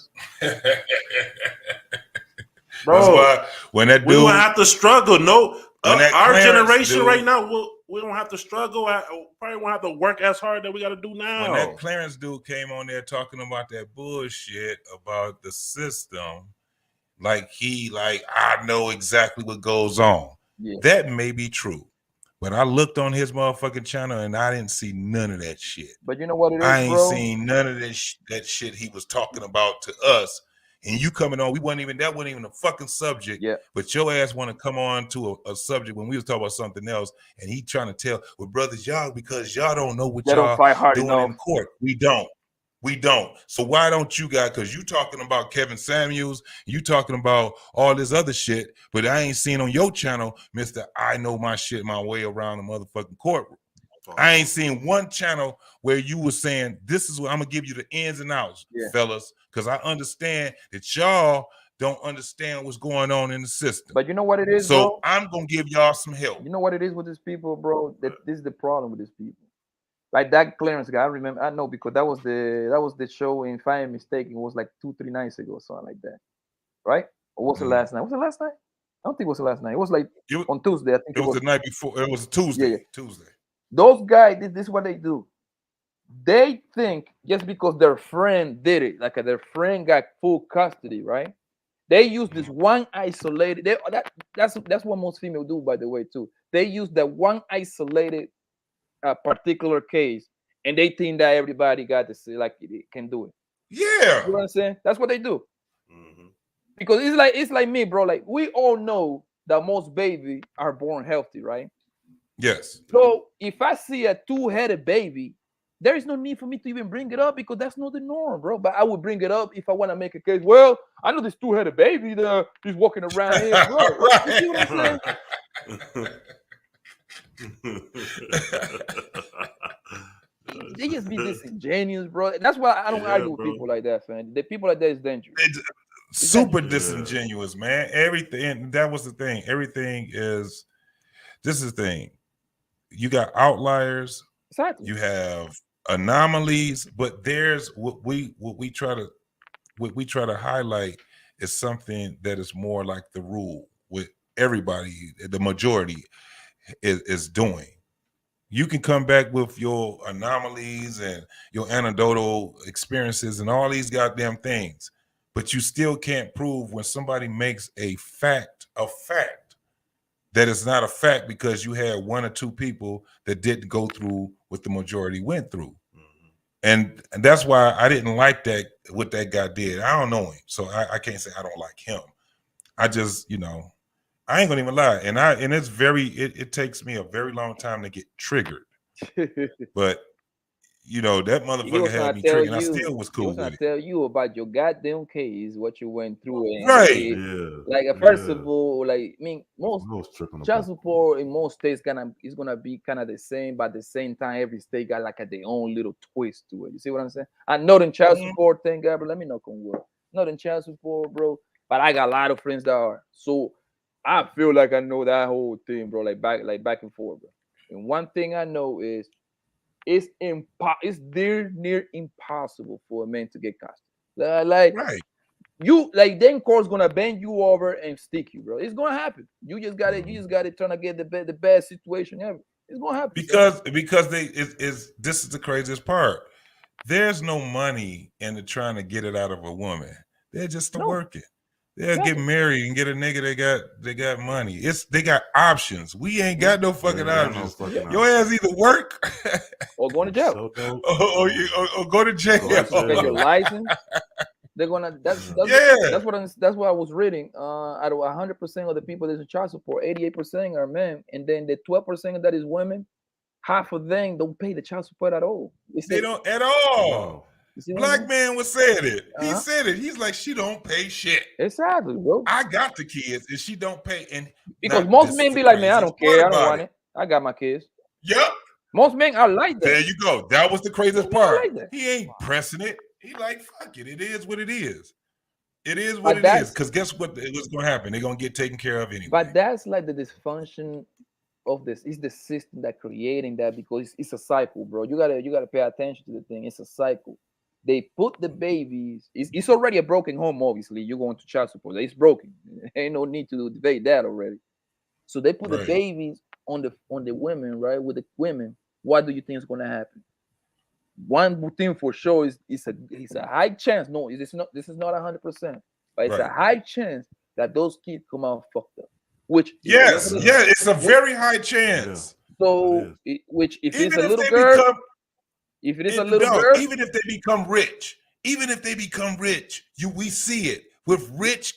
Bro, that's why when that dude, we don't have to struggle. No, our generation right now, we don't have to struggle. Probably won't have to work as hard that we got to do now. When that Clarence dude came on there talking about that bullshit about the system, I know exactly what goes on. Yeah. That may be true. But I looked on his motherfucking channel and I didn't see none of that shit. But you know what it is, I ain't seen none of that shit he was talking about to us. And you coming on, that wasn't even a fucking subject. Yeah. But your ass want to come on to a subject when we was talking about something else, and he trying to tell, well, brothers, because y'all don't know what y'all doing in court. We don't. So why don't you guys? Because you talking about Kevin Samuels, you talking about all this other shit, but I ain't seen on your channel, Mr. I know my shit my way around the motherfucking courtroom. I ain't seen one channel where you were saying, this is what I'm gonna give you the ins and outs, fellas, because I understand that y'all don't understand what's going on in the system. But you know what it is, so bro? I'm gonna give y'all some help. You know what it is with these people, bro? That this is the problem with these people. Like that Clarence guy, I know because that was the show. If I am mistaken, it was like 2-3 nights ago, or something like that, right? Or was it last night? Was it last night? I don't think it was the last night. It was like on Tuesday. I think it was the night before. It was Tuesday. Yeah. Tuesday. Those guys, this is what they do. They think just because their friend did it, like their friend got full custody, right? They use this one isolated. That's what most females do, by the way, too. They use that one isolated particular case, and they think that everybody got this, like it can do it. Yeah, you know what I'm saying? That's what they do. Because it's like me, bro. Like we all know that most babies are born healthy, right? Yes. So if I see a two-headed baby, there is no need for me to even bring it up because that's not the norm, bro. But I would bring it up if I want to make a case. Well, I know this two-headed baby that is walking around here, bro. Right. You see what I'm saying? They just be disingenuous, bro. That's why I don't argue with people like that, man. The people like that is dangerous. Super disingenuous, man. Everything. That was the thing. Everything is. This is the thing. You got outliers. Exactly. You have anomalies, but there's what we try to highlight is something that is more like the rule with everybody, the majority is doing. You can come back with your anomalies and your anecdotal experiences and all these goddamn things, but you still can't prove when somebody makes a fact that it's not a fact because you had one or two people that didn't go through what the majority went through. And that's why I didn't like that, what that guy did. I don't know him, so I can't say I don't like him. I just, I ain't gonna even lie. And it's it takes me a very long time to get triggered. But that motherfucker had me triggered and I still was cool with it. Tell you about your goddamn case, what you went through. And right. First of all, most child support in most states is gonna be kind of the same, but at the same time, every state got their own little twist to it. You see what I'm saying? I know the child support thing, guy, but let me knock on wood. Not in child support, bro. But I got a lot of friends that are. So I feel like I know that whole thing, bro. Like back and forth, bro. And one thing I know is it's near impossible for a man to get custody. Right. Then court's gonna bend you over and stick you, bro. It's gonna happen. You just gotta trying to get the best situation ever. It's gonna happen. Because this is the craziest part. There's no money in trying to get it out of a woman. They're just to work it. They'll get married and get a nigga they got money. They got options. We ain't got no fucking options. Your ass either work or going to jail. or go to jail. Get your license. They're gonna that's what I was reading. Out of 100% of the people that's in child support, 88% are men, and then the 12% that is women, half of them don't pay the child support at all. They don't at all. Black man was saying it. He said it. He's like, she don't pay shit. Exactly, bro. I got the kids and she don't pay. And because most men be like, man, I don't care. I don't want it. I got my kids. Yep. Most men are like that. There you go. That was the craziest part. He ain't pressing it. He like, fuck it. It is what it is. It is what it is. Because guess what? What's going to happen? They're going to get taken care of anyway. But that's like the dysfunction of this. It's the system that creating that because it's a cycle, bro. You gotta pay attention to the thing. It's a cycle. They put the babies. It's already a broken home. Obviously, you're going to child support. It's broken. Ain't no need to debate that already. So they put the babies on the women, right? With the women, what do you think is going to happen? One thing for sure is it's a high chance. No, this is not 100%, but it's a high chance that those kids come out fucked up. Which it's a very high chance. So, if it's a little girl. If it is a little girl, even if they become rich, we see it with rich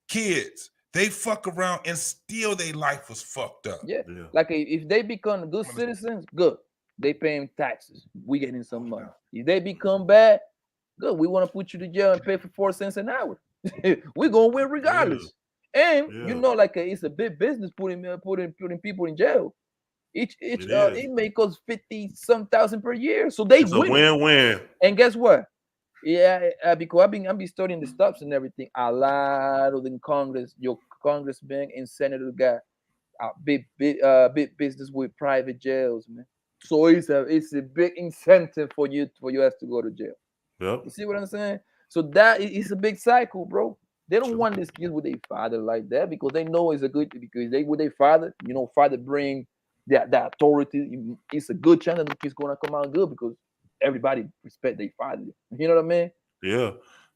kids. They fuck around and still their life was fucked up. Yeah. Like if they become good citizens, good. They paying taxes. We getting some money. If they become bad, good. We want to put you to jail and pay for 4 cents an hour. We're gonna win regardless. And it's a big business putting people in jail. It make us 50-some thousand per year, so they win. Win-win. And guess what? Yeah, because I've been studying the stuffs and everything. A lot of the Congress, your congressman and senator got big business with private jails, man. So it's a big incentive for you to go to jail. Yep. You see what I'm saying? So that is a big cycle, bro. They don't want these kids with their father like that because they know it's a good because they with their father, father bring that authority. It's a good chance that the kid's gonna come out good because everybody respect their father. You know what I mean? Yeah.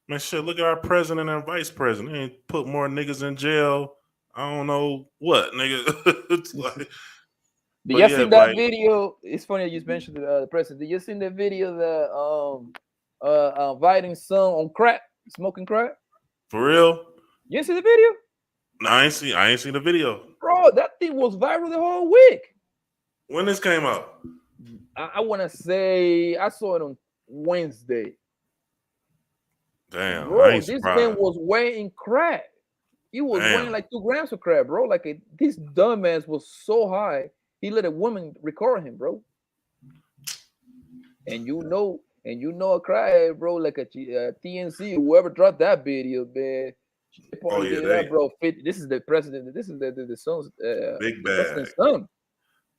Man, shit, look at our president and vice president. They ain't put more niggas in jail. I don't know what, nigga. It's like, Did but you yeah, seen that like, video? It's funny you mentioned the president. Did you seen the video that Biden's son on crack, smoking crack? for real? You see the video? No, I ain't seen the video. Bro, that thing was viral the whole week. When this came out? I want to say I saw it on Wednesday. Damn, I Bro, ain't this man surprised. was weighing crack. He was weighing Damn. like 2 grams of crack, bro. Like this dumbass was so high, he let a woman record him, bro. And you know a crackhead, bro, like a TNC, whoever dropped that video, man. They Oh probably yeah, gave they that, bro. This is the president. This is the son's big the bag. president's son.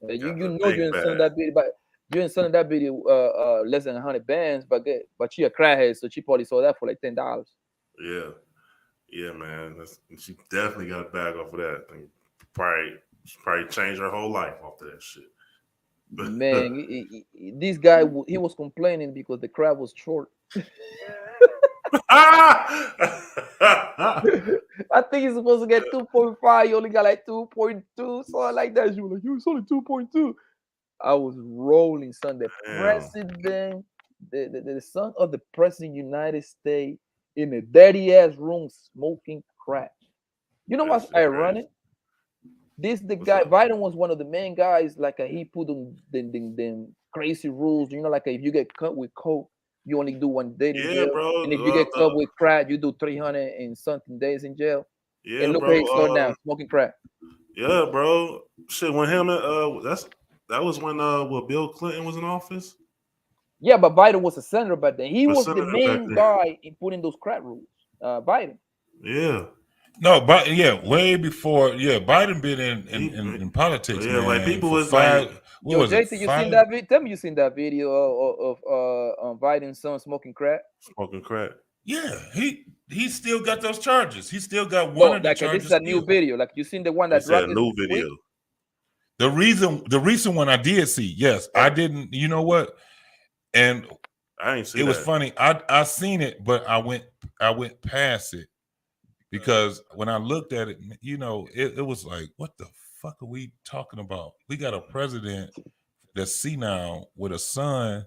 You Got you the know big you're in son of bag. that video, but you're in son of that video less than 100 bands, but she a crackhead, so she probably sold that for like $10. Yeah. Yeah, man. She definitely got a bag off of that thing. Probably changed her whole life off of that shit. Man, this guy he was complaining because the crab was short. I think he's supposed to get 2.5. You only got like 2.2, something like that. You were like, it's only 2.2. I was rolling, son. The Damn. president, the son of the president of the United States in a dirty ass room smoking crack. You know That what's shit ironic? crazy. The What's guy up? Biden was one of the main guys. Like he put on them crazy rules. Like if you get caught with coke, you only do 1 day in Yeah, jail, bro. and if you get caught with crack, you do 300 and something days in jail. Yeah, And look bro. where he's on now, smoking crack. Yeah, bro. Shit, when him and that was when Bill Clinton was in office. Yeah, but Biden was a senator back then. He A was the senator back main then. guy in putting those crack rules. Biden. Yeah. No, but yeah, way before. Yeah, Biden been in politics, Yeah, man. like people for was five. like, What Yo, was it? JT, you seen that video? Tell me you seen that video of Biden's son smoking crack. smoking crack. Yeah, he still got those charges. He still got one No, of the like this charges. is a new Still. video. Like you seen the one They that said dropped a this new week? video. The recent one I did see. Yes, I didn't. You know what? And I ain't seen it was that. funny. I seen it, but I went past it because when I looked at it, it was like, what the fuck are we talking about? We got a president that's senile with a son.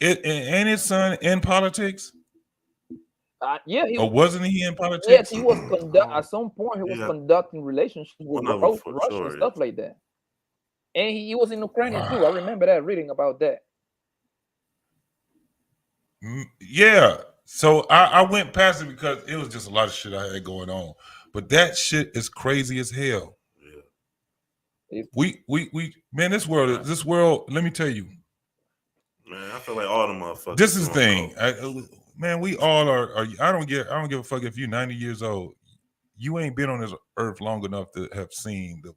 Ain't his son in politics? Yeah, Or wasn't he in yes, politics? he was at some point he was Yeah. conducting relationships with One of them for Russia and sure. stuff like that. And he was in Ukraine too. Wow. I remember that reading about that. Yeah. So I went past it because it was just a lot of shit I had going on. But that shit is crazy as hell. Yeah. We man, this world, let me tell you. Man, I feel like all the motherfuckers. This is the thing. Man, we all are I don't give a fuck if you're 90 years old. You ain't been on this earth long enough to have seen the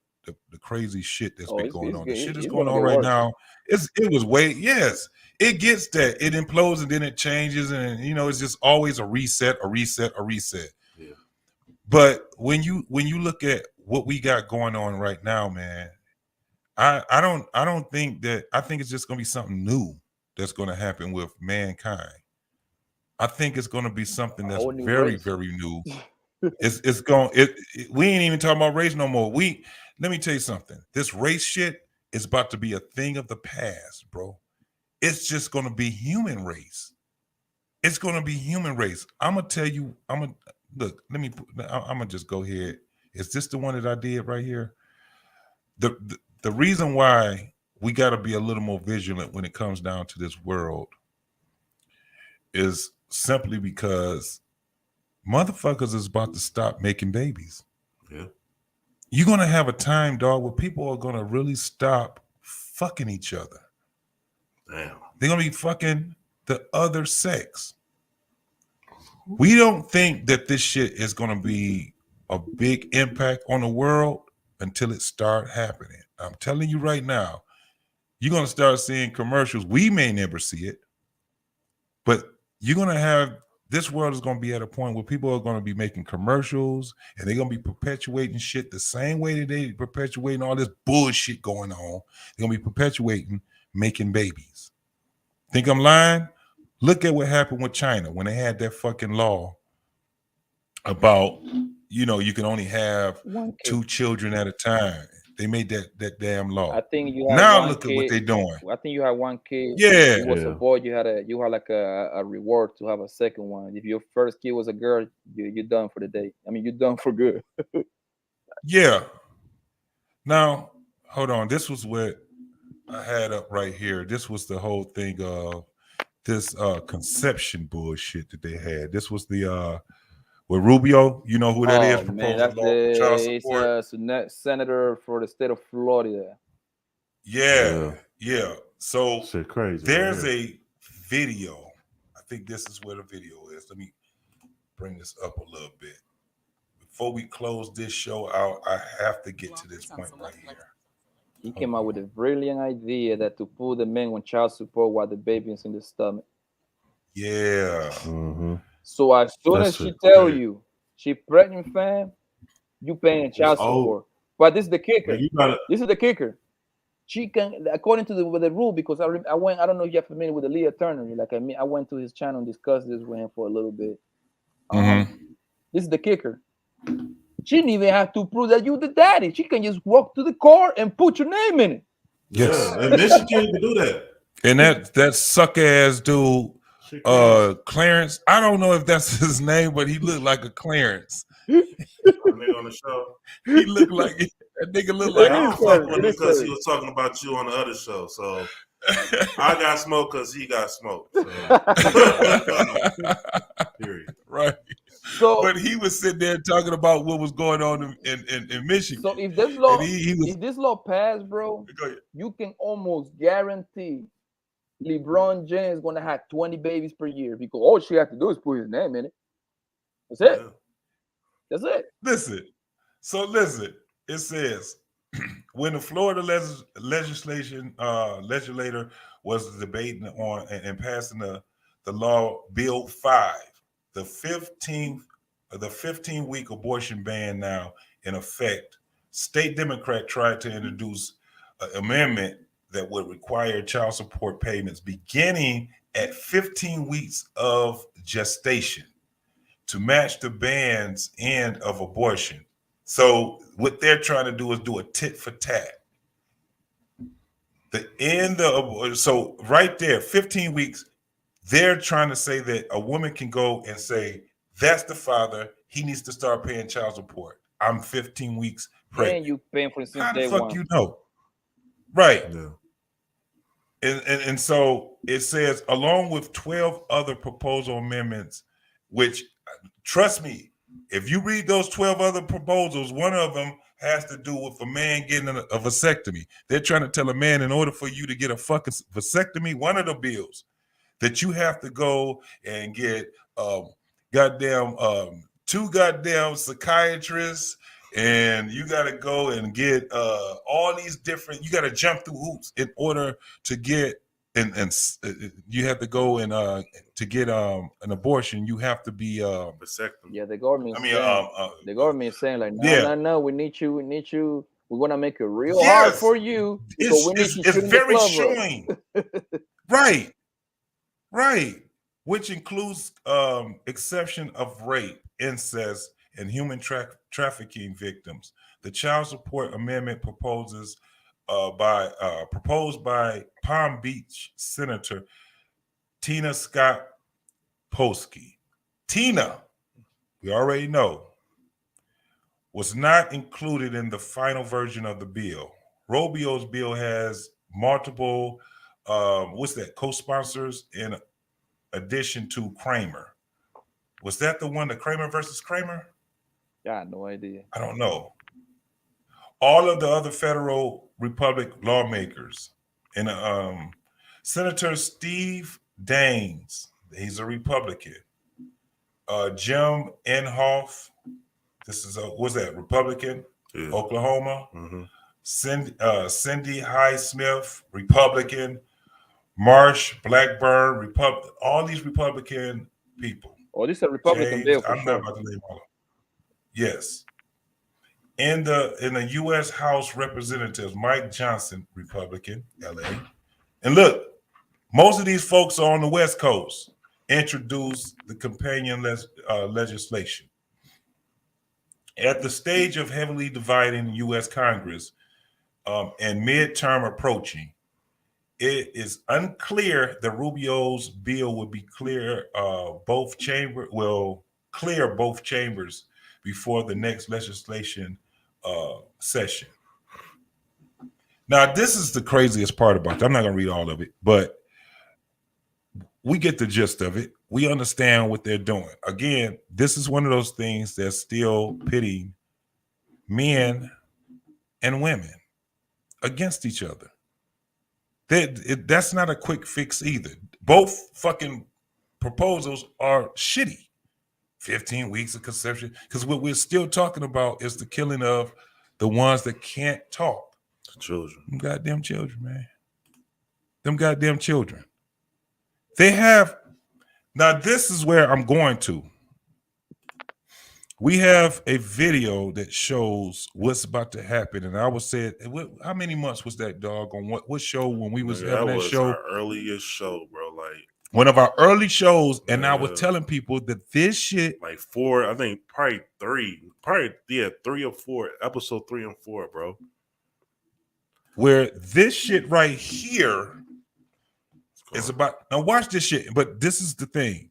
crazy shit that's been going on. The shit that's going on right now, it was yes. It gets that. It implodes and then it changes, and it's just always a reset. Yeah. But when you look at what we got going on right now, man, I don't think that. I think it's just gonna be something new that's gonna happen with mankind. I think it's gonna be something that's very, very new. It's going. We ain't even talking about race no more. Let me tell you something. This race shit is about to be a thing of the past, bro. It's just gonna be human race. It's gonna be human race. I'm gonna tell you. Look. I'm gonna just go ahead. Is this the one that I did right here? The reason why we got to be a little more vigilant when it comes down to this world is simply because motherfuckers is about to stop making babies. Yeah. You're going to have a time, dog, where people are going to really stop fucking each other. Damn. They're going to be fucking the other sex. We don't think that this shit is going to be a big impact on the world until it start happening. I'm telling you right now, you're going to start seeing commercials. We may never see it, but you're going to have, this world is going to be at a point where people are going to be making commercials and they're going to be perpetuating shit the same way that they perpetuating all this bullshit going on. They're going to be perpetuating making babies. Think I'm lying? Look at what happened with China when they had that fucking law about, you can only have 2 children at a time. They made that damn law. I think you have now one look kid, at what they're doing. I think you have one kid. Yeah. It was a boy. You had like a reward to have a second one. If your first kid was a girl, you're done for the day. I mean, you're done for good. Yeah. Now, hold on. This was what I had up right here. This was the whole thing of this conception bullshit that they had. This was the with Rubio. You know who that is? Man, Proposing that's law for child support. It's senator for the state of Florida. Yeah. So shit crazy. There's a video. I think this is where the video is. Let me bring this up a little bit. Before we close this show out, I have to get to this point right here. He came out with a brilliant idea that to put the man on child support while the baby is in the stomach. Yeah. Mm-hmm. So as soon as she tell you she pregnant, fam, you paying child support. But this is the kicker. This is the kicker. She can, according to the rule, because I went. I don't know if you're familiar with the Leah Turner. Like I went to his channel and discussed this with him for a little bit. This is the kicker. She didn't even have to prove that you the daddy. She can just walk to the car and put your name in it. Yes. And then she can't even do that. And that suck ass dude, Clarence. I don't know if that's his name, but he looked like a Clarence. Nigga on the show. He looked like that nigga looked like I fuck with him because he was talking about you on the other show. So I got smoked because he got smoked. So. Period. Right. So, but he was sitting there talking about what was going on in Michigan. So if this law, if this law passed, bro, you can almost guarantee LeBron James gonna have 20 babies per year because all she have to do is put his name in it. That's it. Yeah. That's it. Listen. It says when the Florida legislator was debating on and passing the law Bill 5, the 15-week abortion ban now in effect, state Democrat tried to introduce an amendment that would require child support payments beginning at 15 weeks of gestation to match the ban's end of abortion. So what they're trying to do is do a tit for tat. The end of, so right there, 15 weeks, they're trying to say that a woman can go and say, that's the father, he needs to start paying child support. I'm 15 weeks pregnant. And you paying for since How the day fuck one. you know? Right. Yeah. And so it says, along with 12 other proposal amendments, which, trust me, if you read those 12 other proposals, one of them has to do with a man getting a vasectomy. They're trying to tell a man, in order for you to get a fucking vasectomy, one of the bills, that you have to go and get two goddamn psychiatrists, and you got to go and get all these different, you got to jump through hoops in order to get, and you have to go and to get an abortion, you have to be vasectomy. Yeah, the government. The government is saying like, no, we need you. We're gonna make it real hard for you. So we need you. It's very showing. Right. Which includes exception of rape, incest, and human trafficking victims. The child support amendment proposed by Palm Beach Senator Tina Scott Polsky. Tina, we already know, was not included in the final version of the bill. Rubio's bill has multiple co-sponsors in addition to Kramer. Was that the one, the Kramer versus Kramer? Yeah, I have no idea. I don't know. All of the other federal Republic lawmakers and Senator Steve Daines, he's a Republican. Jim Inhofe. This is what's that? Republican, Oklahoma. Cindy Highsmith, Republican. Marsh Blackburn, Republican. All these Republican people. Oh, this is a Republican bill for I'm sure. not about to name all of them. Yes. In the U.S. House Representatives, Mike Johnson, Republican, LA. And look, most of these folks are on the West Coast. Introduced the companion legislation. At the stage of heavily dividing U.S. Congress and midterm approaching, it is unclear that Rubio's bill will be clear both chambers before the next legislation session. Now, this is the craziest part about it. I'm not going to read all of it, but we get the gist of it. We understand what they're doing. Again, this is one of those things that's still pitting men and women against each other. That's not a quick fix either. Both fucking proposals are shitty. 15 weeks of conception. Because what we're still talking about is the killing of the ones that can't talk. The children. Them goddamn children, man. Them goddamn children. They have, now this is where I'm going to. We have a video that shows what's about to happen. And I would say, how many months was that, dog? On what show when we was having that show? Our earliest show, bro. Like one of our early shows, and I was telling people that this shit, like 4, I think probably 3 or 4, episode 3 and 4, bro. Where this shit right here is about. Now watch this shit, but this is the thing.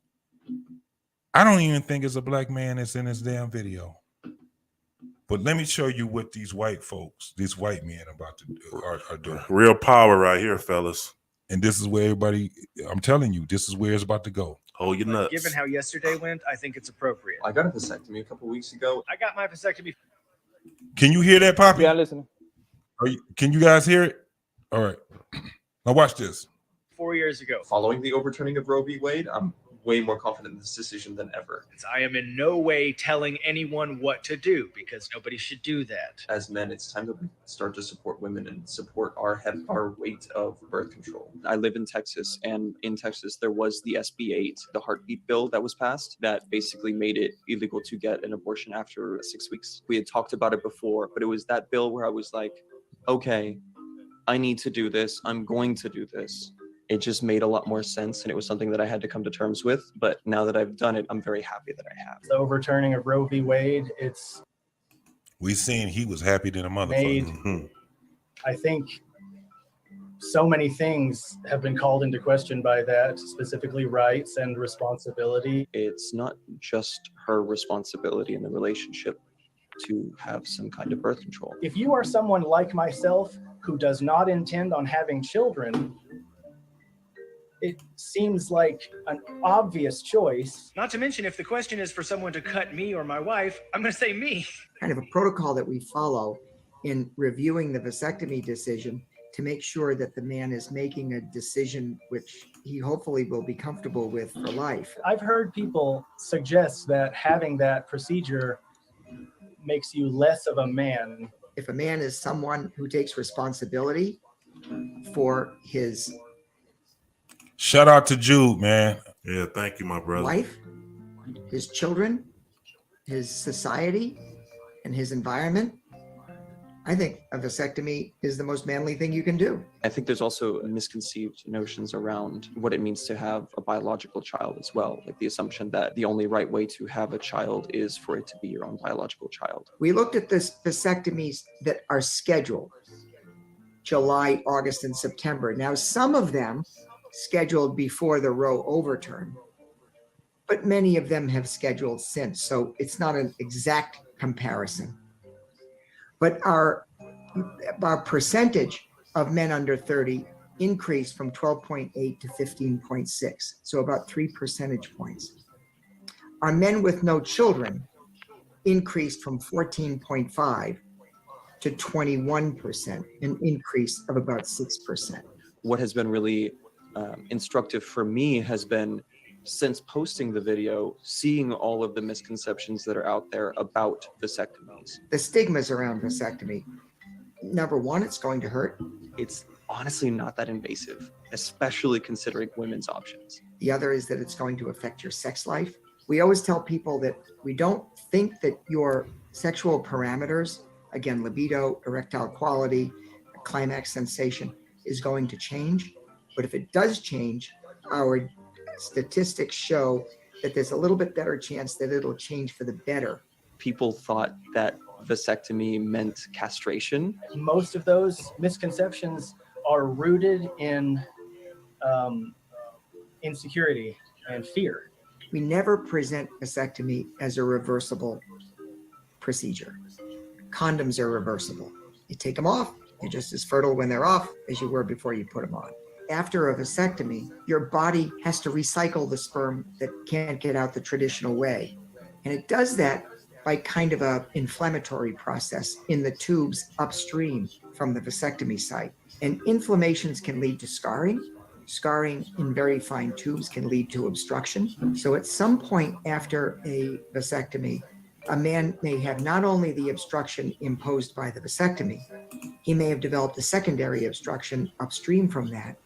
I don't even think it's a black man that's in this damn video. But let me show you what these white folks, these white men about to do, are doing. Real power right here, fellas. And this is where everybody, I'm telling you, this is where it's about to go. Hold your nuts. Given how yesterday went, I think it's appropriate. I got a vasectomy a couple weeks ago. I got my vasectomy. Can you hear that, Poppy? Yeah, I'm listening. Can you guys hear it? All right. Now watch this. 4 years ago. Following the overturning of Roe v. Wade, I'm way more confident in this decision than ever. I am in no way telling anyone what to do because nobody should do that. As men, it's time to start to support women and support our weight of birth control. I live in Texas, and in Texas, there was the SB 8, the heartbeat bill that was passed that basically made it illegal to get an abortion after 6 weeks. We had talked about it before, but it was that bill where I was like, okay, I need to do this. I'm going to do this. It just made a lot more sense, and it was something that I had to come to terms with. But now that I've done it, I'm very happy that I have. The overturning of Roe v. Wade, we seen he was happy than a motherfucker. I think so many things have been called into question by that, specifically rights and responsibility. It's not just her responsibility in the relationship to have some kind of birth control. If you are someone like myself who does not intend on having children, it seems like an obvious choice. Not to mention, if the question is for someone to cut me or my wife, I'm going to say me. Kind of a protocol that we follow in reviewing the vasectomy decision to make sure that the man is making a decision which he hopefully will be comfortable with for life. I've heard people suggest that having that procedure makes you less of a man. If a man is someone who takes responsibility for his Shout out to Jude, man. Yeah, thank you, my brother. Wife, his children, his society, and his environment, I think a vasectomy is the most manly thing you can do. I think there's also misconceived notions around what it means to have a biological child as well. Like the assumption that the only right way to have a child is for it to be your own biological child. We looked at the vasectomies that are scheduled, July, August, and September. Now, some of them scheduled before the Roe overturn, but many of them have scheduled since, so it's not an exact comparison. But our percentage of men under 30 increased from 12.8 to 15.6, so about 3 percentage points. Our men with no children increased from 14.5 to 21%, an increase of about 6%. What has been really instructive for me has been since posting the video, seeing all of the misconceptions that are out there about vasectomies. The stigmas around vasectomy. Number one, it's going to hurt. It's honestly not that invasive, especially considering women's options. The other is that it's going to affect your sex life. We always tell people that we don't think that your sexual parameters, again, libido, erectile quality, climax sensation, is going to change. But if it does change, our statistics show that there's a little bit better chance that it'll change for the better. People thought that vasectomy meant castration. Most of those misconceptions are rooted in insecurity and fear. We never present vasectomy as a reversible procedure. Condoms are reversible. You take them off, you're just as fertile when they're off as you were before you put them on. After a vasectomy, your body has to recycle the sperm that can't get out the traditional way. And it does that by kind of an inflammatory process in the tubes upstream from the vasectomy site. And inflammations can lead to scarring. Scarring in very fine tubes can lead to obstruction. So at some point after a vasectomy, a man may have not only the obstruction imposed by the vasectomy, he may have developed a secondary obstruction upstream from that,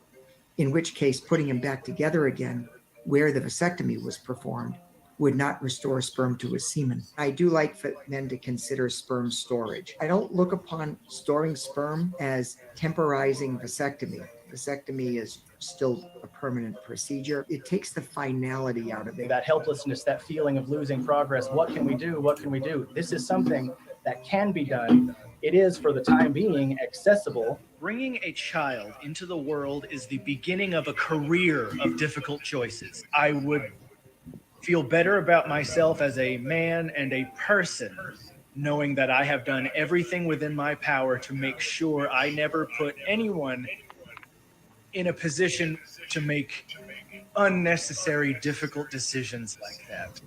in which case putting him back together again where the vasectomy was performed would not restore sperm to his semen. I do like for men to consider sperm storage. I don't look upon storing sperm as temporizing vasectomy. Vasectomy is still a permanent procedure. It takes the finality out of it. That helplessness, that feeling of losing progress. What can we do? What can we do? This is something that can be done. It is, for the time being, accessible. Bringing a child into the world is the beginning of a career of difficult choices. I would feel better about myself as a man and a person, knowing that I have done everything within my power to make sure I never put anyone in a position to make unnecessary, difficult decisions like that.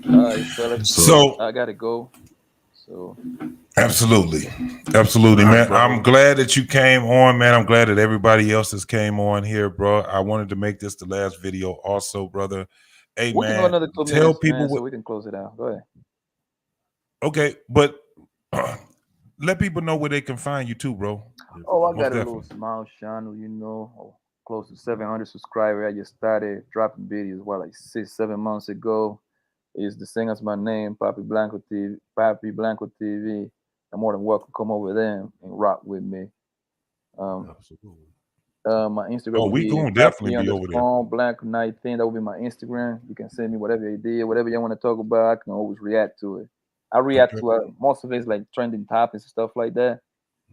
All right, fellas. So I gotta go. So absolutely, man. I'm glad that you came on, man. I'm glad that everybody else has came on here, bro. I wanted to make this the last video, also, brother. Hey, we man, can go another 2 tell minutes, people man, so we can close it out. Go ahead. Okay, but let people know where they can find you too, bro. Oh, I Most got a definitely. little small channel, you know, close to 700 subscribers. I just started dropping videos, like 6-7 months ago. It's the same as my name, Papi Blanco TV. Papi Blanco TV. I'm more than welcome to come over there and rock with me. Absolutely. My Instagram. Oh, we gonna definitely be over there. Blanco 19. That will be my Instagram. You can send me whatever idea, whatever you want to talk about. I can always react to it. I react to most of it's like trending topics and stuff like that.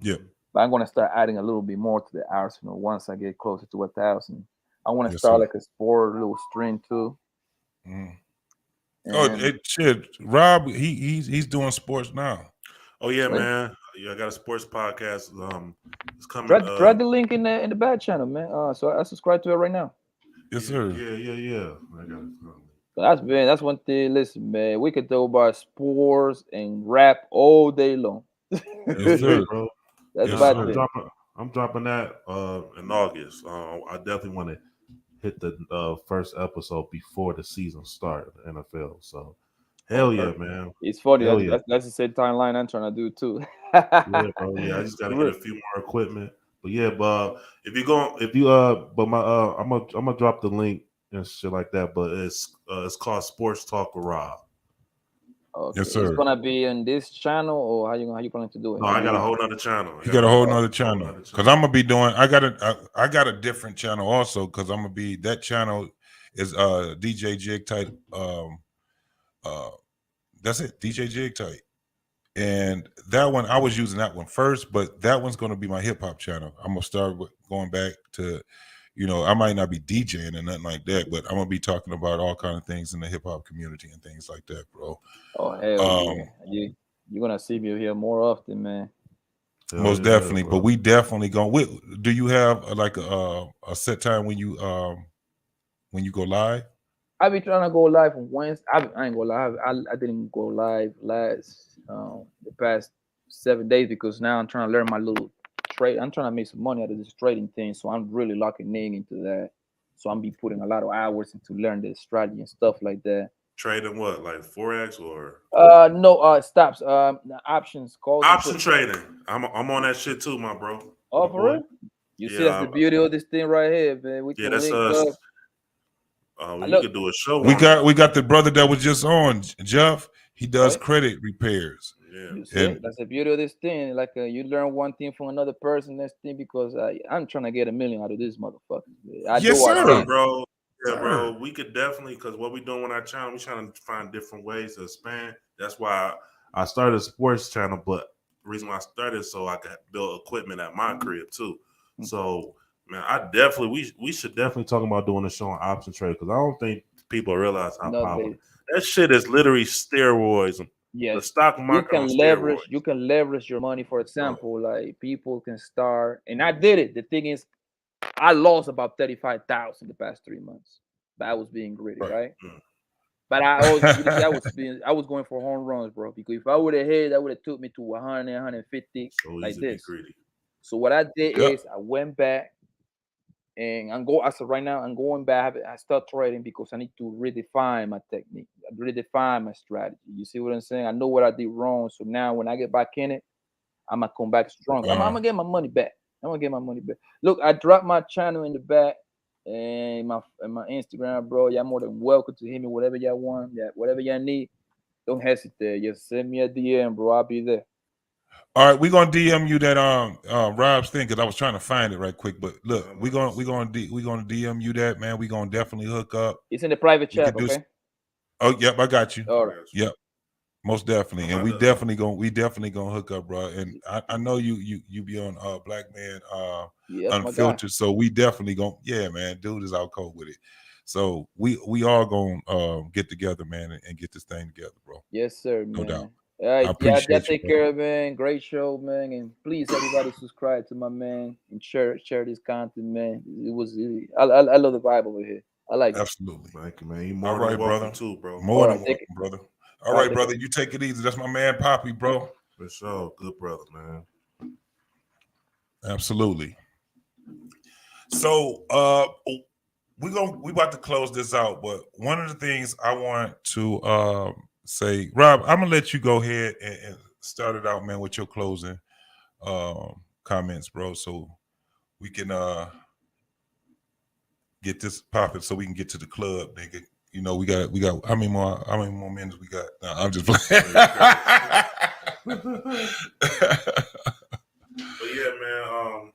Yeah. But I'm gonna start adding a little bit more to the arsenal once I get closer to 1,000. I want to Yes, start sir. like a sport little stream too. Oh, shit. Rob, he's doing sports now. Oh yeah, Sweet. man. Yeah, I got a sports podcast. It's coming. Drag the link in the back channel, man. So I subscribe to it right now. Yes, sir. Yeah. I got it. So that's one thing. Listen, man, we could talk about sports and rap all day long. Yes, sir. Bro. That's Yeah, about it. I'm dropping that in August. I definitely want to hit the first episode before the season starts, the NFL. So hell yeah, man. It's funny. Hell yeah. That's the same timeline I'm trying to do too. Yeah, bro. Yeah, I just gotta get a few more equipment. But yeah, but I'm gonna drop the link and shit like that. But it's called Sports Talk with Rob. Okay. Yes, sir. It's gonna be on this channel, or how you planning to do it? No, I got a whole nother channel. You got a whole nother channel. Because I'm gonna be doing. I got a different channel also. Because I'm gonna be that channel is DJ Jig Tight. That's it, DJ Jig Tight. And that one, I was using that one first, but that one's going to be my hip hop channel. I'm going to start going back to, I might not be DJing and nothing like that, but I'm going to be talking about all kind of things in the hip hop community and things like that, bro. Oh, hell yeah. You're going to see me here more often, man. Most definitely. But we definitely going. Do you have like a set time when you go live? I be trying to go live on Wednesday. I ain't go live. I didn't go live the past 7 days because now I'm trying to learn my little trade. I'm trying to make some money out of this trading thing, so I'm really locking into that. So I'm be putting a lot of hours into learn the strategy and stuff like that. Trading what, like Forex or? No, stops. Options, calls, option trading. I'm on that shit too, my bro. Oh, for real? You see, that's the beauty of this thing right here, man. We can that's link us. up. We could do a show. We got the brother that was just on, Jeff. He does credit repairs. Yeah, you see, that's the beauty of this thing. Like you learn one thing from another person, next thing, because I'm trying to get $1 million out of this motherfucker. Yes, sir. Bro. Yeah, bro. We could definitely, because what we doing on our channel, we trying to find different ways to expand. That's why I started a sports channel, but the reason why I started so I could build equipment at my crib too. So, man, we should definitely talk about doing a show on option trade, because I don't think people realize how powerful that shit is. Literally steroids. Yes, the stock market you can leverage your money. For example, like people can start, and I did it. The thing is, I lost about 35,000 the past 3 months, but I was being greedy, right? But I was going for home runs, bro. Because if I would have hit, that would have took me to 100, 150 like this. So what I did is I went back, and right now I'm going back. I start trading because I need to redefine my technique, redefine my strategy. You see what I'm saying? I know what I did wrong, so now when I get back in it, I'm gonna come back strong. I'm gonna get my money back. Look, I dropped my channel in the back and my Instagram, bro. Y'all more than welcome to hit me whatever y'all want. Yeah, whatever y'all need. Don't hesitate. Just send me a DM, bro. I'll be there. All right, we're gonna DM you that Rob's thing, because I was trying to find it right quick. But look, we're gonna DM you that, man. We're gonna definitely hook up. It's in the private chat, okay? Oh, yep, I got you. All right. Yep. Most definitely, and we definitely gonna hook up, bro. And I know you be on Black Man Unfiltered, so we definitely gonna man, dude is out cold with it. So we all gonna get together, man, and get this thing together, bro. Yes, sir, man. No doubt. All right, I appreciate you, take care, man. Great show, man, and please everybody subscribe to my man and share this content, man. I love the vibe over here. I like it. Absolutely. Thank you, man. You more All right, than welcome brother. too, bro. More than welcome, brother. All right, brother. You take it easy. That's my man, Poppy, bro. For sure. Good brother, man. Absolutely. So we about to close this out, but one of the things I want to say, Rob, I'm gonna let you go ahead and start it out, man, with your closing comments, bro, so we can get this popping, so we can get to the club, nigga. You know, we got how many more minutes we got? No, I'm just playing. But yeah, man,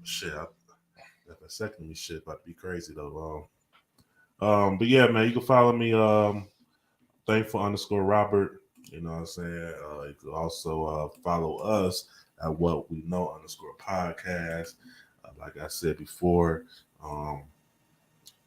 shit, that second me shit about to be crazy though. But yeah, man, you can follow me, thankful_Robert. You know what I'm saying? You can also follow us at What We Know _podcast. Like I said before,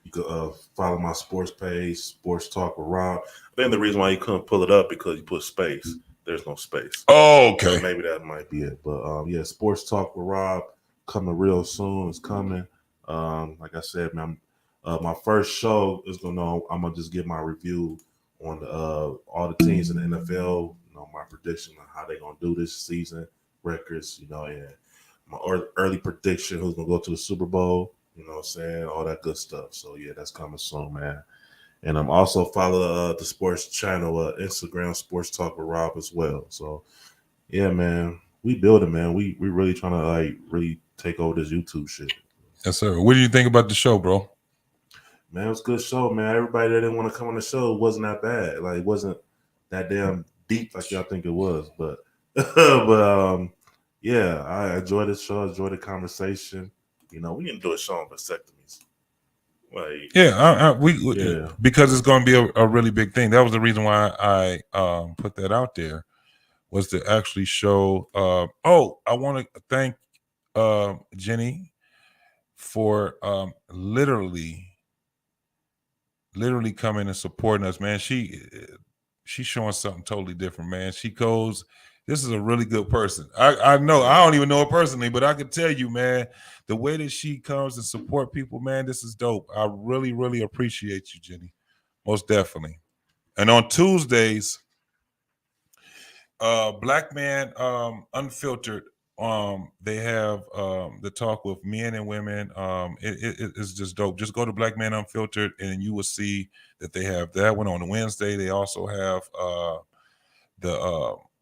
you could follow my sports page, Sports Talk with Rob. I think the reason why you couldn't pull it up because you put space. There's no space. Oh, okay. So maybe that might be it. But yeah, Sports Talk with Rob coming real soon. It's coming. Like I said, man, my first show is I'm gonna just give my review on all the teams in the NFL. You know, my prediction on how they're gonna do this season, records. You know, and my early prediction who's gonna go to the Super Bowl. You know what I'm saying? All that good stuff. So yeah, that's coming soon, man. And I'm also follow the sports channel, Instagram, Sports Talk with Rob as well. So yeah, man, we building, man. We really trying to like really take over this YouTube shit. Yes, sir. What do you think about the show, bro? Man, it was a good show, man. Everybody that didn't want to come on the show wasn't that bad. Like it wasn't that damn deep like y'all think it was. But yeah, I enjoyed the show, enjoyed the conversation. You know, we didn't do a show on vasectomies. Like, because it's going to be a really big thing. That was the reason why I put that out there, was to actually show. I want to thank Jenny for literally coming and supporting us, man. She's showing something totally different, man. She goes, this is a really good person. I know, I don't even know her personally, but I can tell you, man, the way that she comes and support people, man, this is dope. I really, really appreciate you, Jenny. Most definitely. And on Tuesdays, Black Man Unfiltered They have the talk with men and women. It's just dope. Just go to Black Men Unfiltered and you will see that they have that one on Wednesday. They also have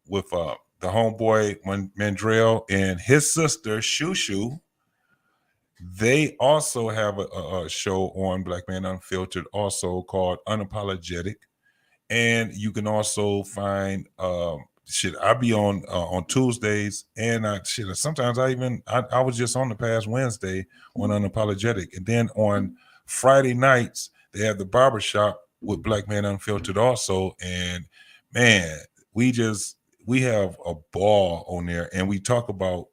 with the homeboy Mandrell and his sister Shushu. They also have a show on Black Man Unfiltered, also called Unapologetic. And you can also find I be on Tuesdays, and sometimes I was just on the past Wednesday on Unapologetic. And then on Friday nights, they have the barbershop with Black Man Unfiltered also. And man, we have a ball on there, and we talk about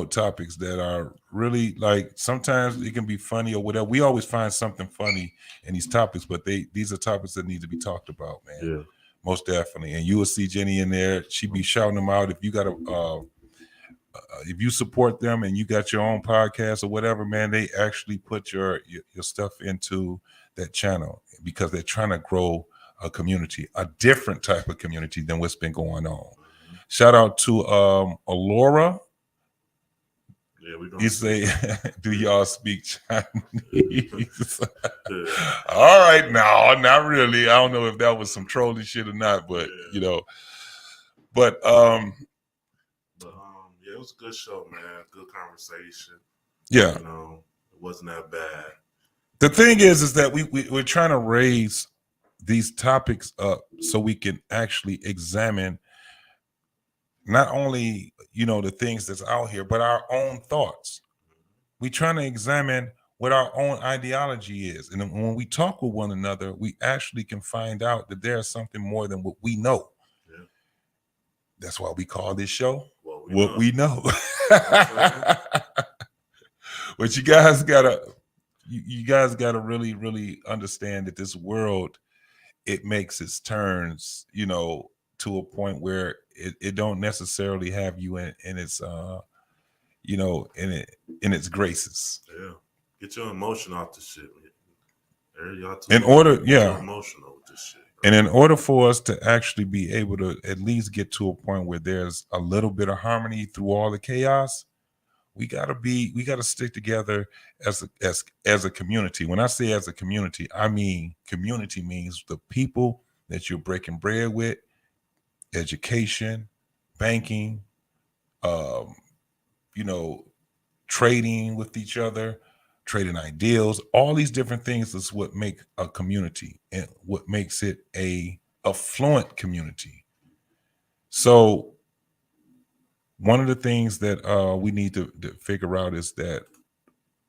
topics that are really, like, sometimes it can be funny or whatever. We always find something funny in these topics, but these are topics that need to be talked about, man. Yeah. Most definitely. And you will see Jenny in there. She be shouting them out. If you got if you support them and you got your own podcast or whatever, man, they actually put your stuff into that channel because they're trying to grow a community, a different type of community than what's been going on. Shout out to Alora. You say, do y'all speak Chinese? All right, now, not really. I don't know if that was some trolling shit or not, but But yeah, it was a good show, man. Good conversation. Yeah, it wasn't that bad. The thing is that we're trying to raise these topics up so we can actually examine not only the things that's out here, but our own thoughts. We're trying to examine what our own ideology is. And when we talk with one another, we actually can find out that there's something more than what we know. Yeah. That's why we call this show What We Know. But you guys gotta really, really understand that this world, it makes its turns, to a point where it don't necessarily have you in its in its graces. Yeah. Get your emotion off the shit. Emotional with this shit. And in order for us to actually be able to at least get to a point where there's a little bit of harmony through all the chaos, we gotta stick together as a community. When I say as a community, I mean community means the people that you're breaking bread with, education, banking, trading with each other, trading ideals. All these different things is what make a community and what makes it a affluent community. So one of the things that we need to figure out is that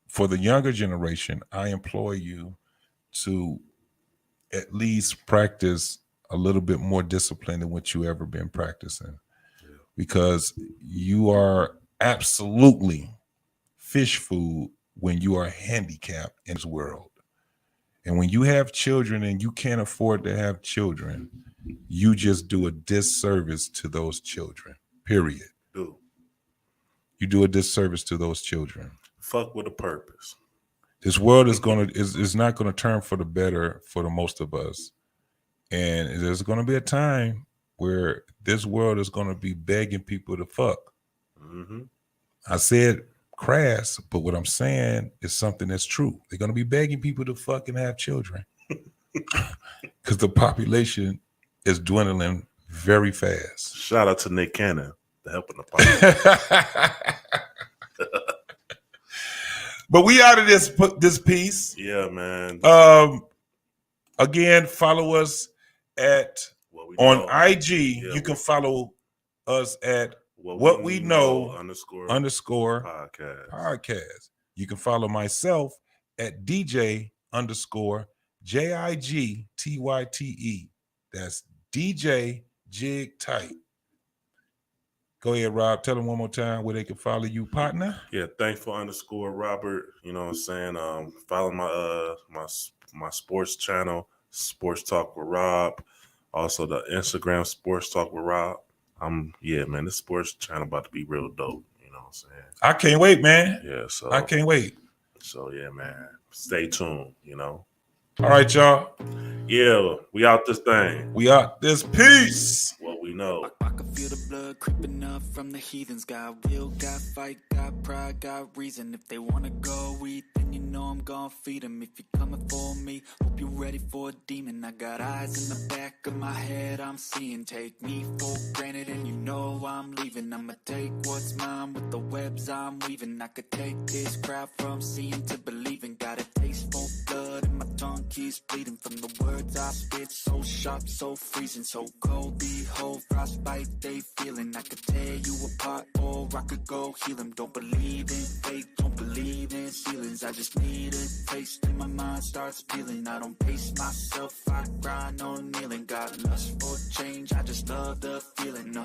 for the younger generation, I implore you to at least practice a little bit more discipline than what you ever been practicing, because you are absolutely fish food when you are handicapped in this world. And when you have children and you can't afford to have children, you just do a disservice to those children, period. You do a disservice to those children. Fuck with a purpose. This world is not gonna turn for the better for the most of us. And there's gonna be a time where this world is gonna be begging people to fuck. Mm-hmm. I said crass, but what I'm saying is something that's true. They're gonna be begging people to fuck and have children. Because the population is dwindling very fast. Shout out to Nick Cannon. Helping the podcast. But we out of this piece. Yeah, man. Again, follow us on IG. Yeah, you can follow us at what we know underscore podcast. You can follow myself at DJ underscore JIGTYTE. That's DJ Jig Tight. Go ahead, Rob. Tell them one more time where they can follow you, partner. Yeah, thankful underscore Robert. You know what I'm saying? Follow my my sports channel, Sports Talk with Rob. Also the Instagram Sports Talk with Rob. Man, this sports channel about to be real dope. You know what I'm saying? I can't wait, man. Yeah, so I can't wait. So yeah, man. Stay tuned, All right, y'all. Yeah, we out this thing. We out this piece. What we know. I can feel the blood creeping up from the heathens. Got will, got fight, got pride, got reason. If they wanna go eat, then you know I'm gonna feed them. If you're coming for me, hope you're ready for a demon. I got eyes in the back of my head, I'm seeing. Take me for granted and you know I'm leaving. I'ma take what's mine with the webs I'm weaving. I could take this crowd from seeing to believing. Got a taste for blood and my tongue keeps bleeding from the words I spit. So sharp, so freezing, so cold. Behold, frostbite they feeling. I could tear you apart or I could go heal them. Don't believe in fate, don't believe in ceilings. I just need a taste and my mind starts peeling. I don't pace myself, I grind on kneeling. Got lust for change, I just love the feeling.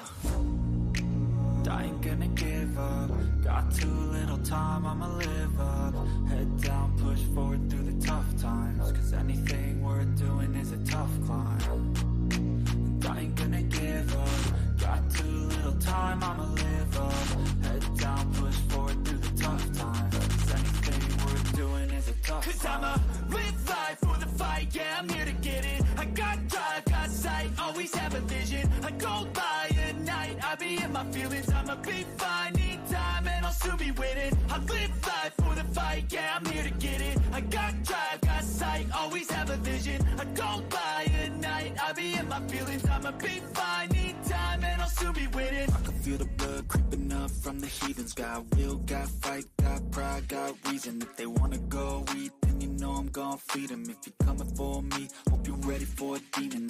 I ain't gonna give up. Got too little time, I'ma live up. Head down, push forward through the tough times. Cause anything worth doing is a tough climb. And I ain't gonna give up. Got too little time, I'ma live up. Head down, push forward through the tough times. Cause anything worth doing is a tough climb. Cause I'ma live life for the fight, yeah, I'm here to get it. I got drive, got sight, always have a vision. I go by at night, I be in my feelings. I'ma be fine, need time, and I'll soon be winning. I live life for the fight, yeah, I'm here to get it. I got drive, got sight, always have a vision. I go by at night, I be in my feelings. I'ma be fine, need time, and I'll soon be winning. I can feel the blood creeping up from the heathens. Got will, got fight, got pride, got reason. If they wanna go eat, then you know I'm gonna feed them. If you're coming for me, hope you're ready for a demon.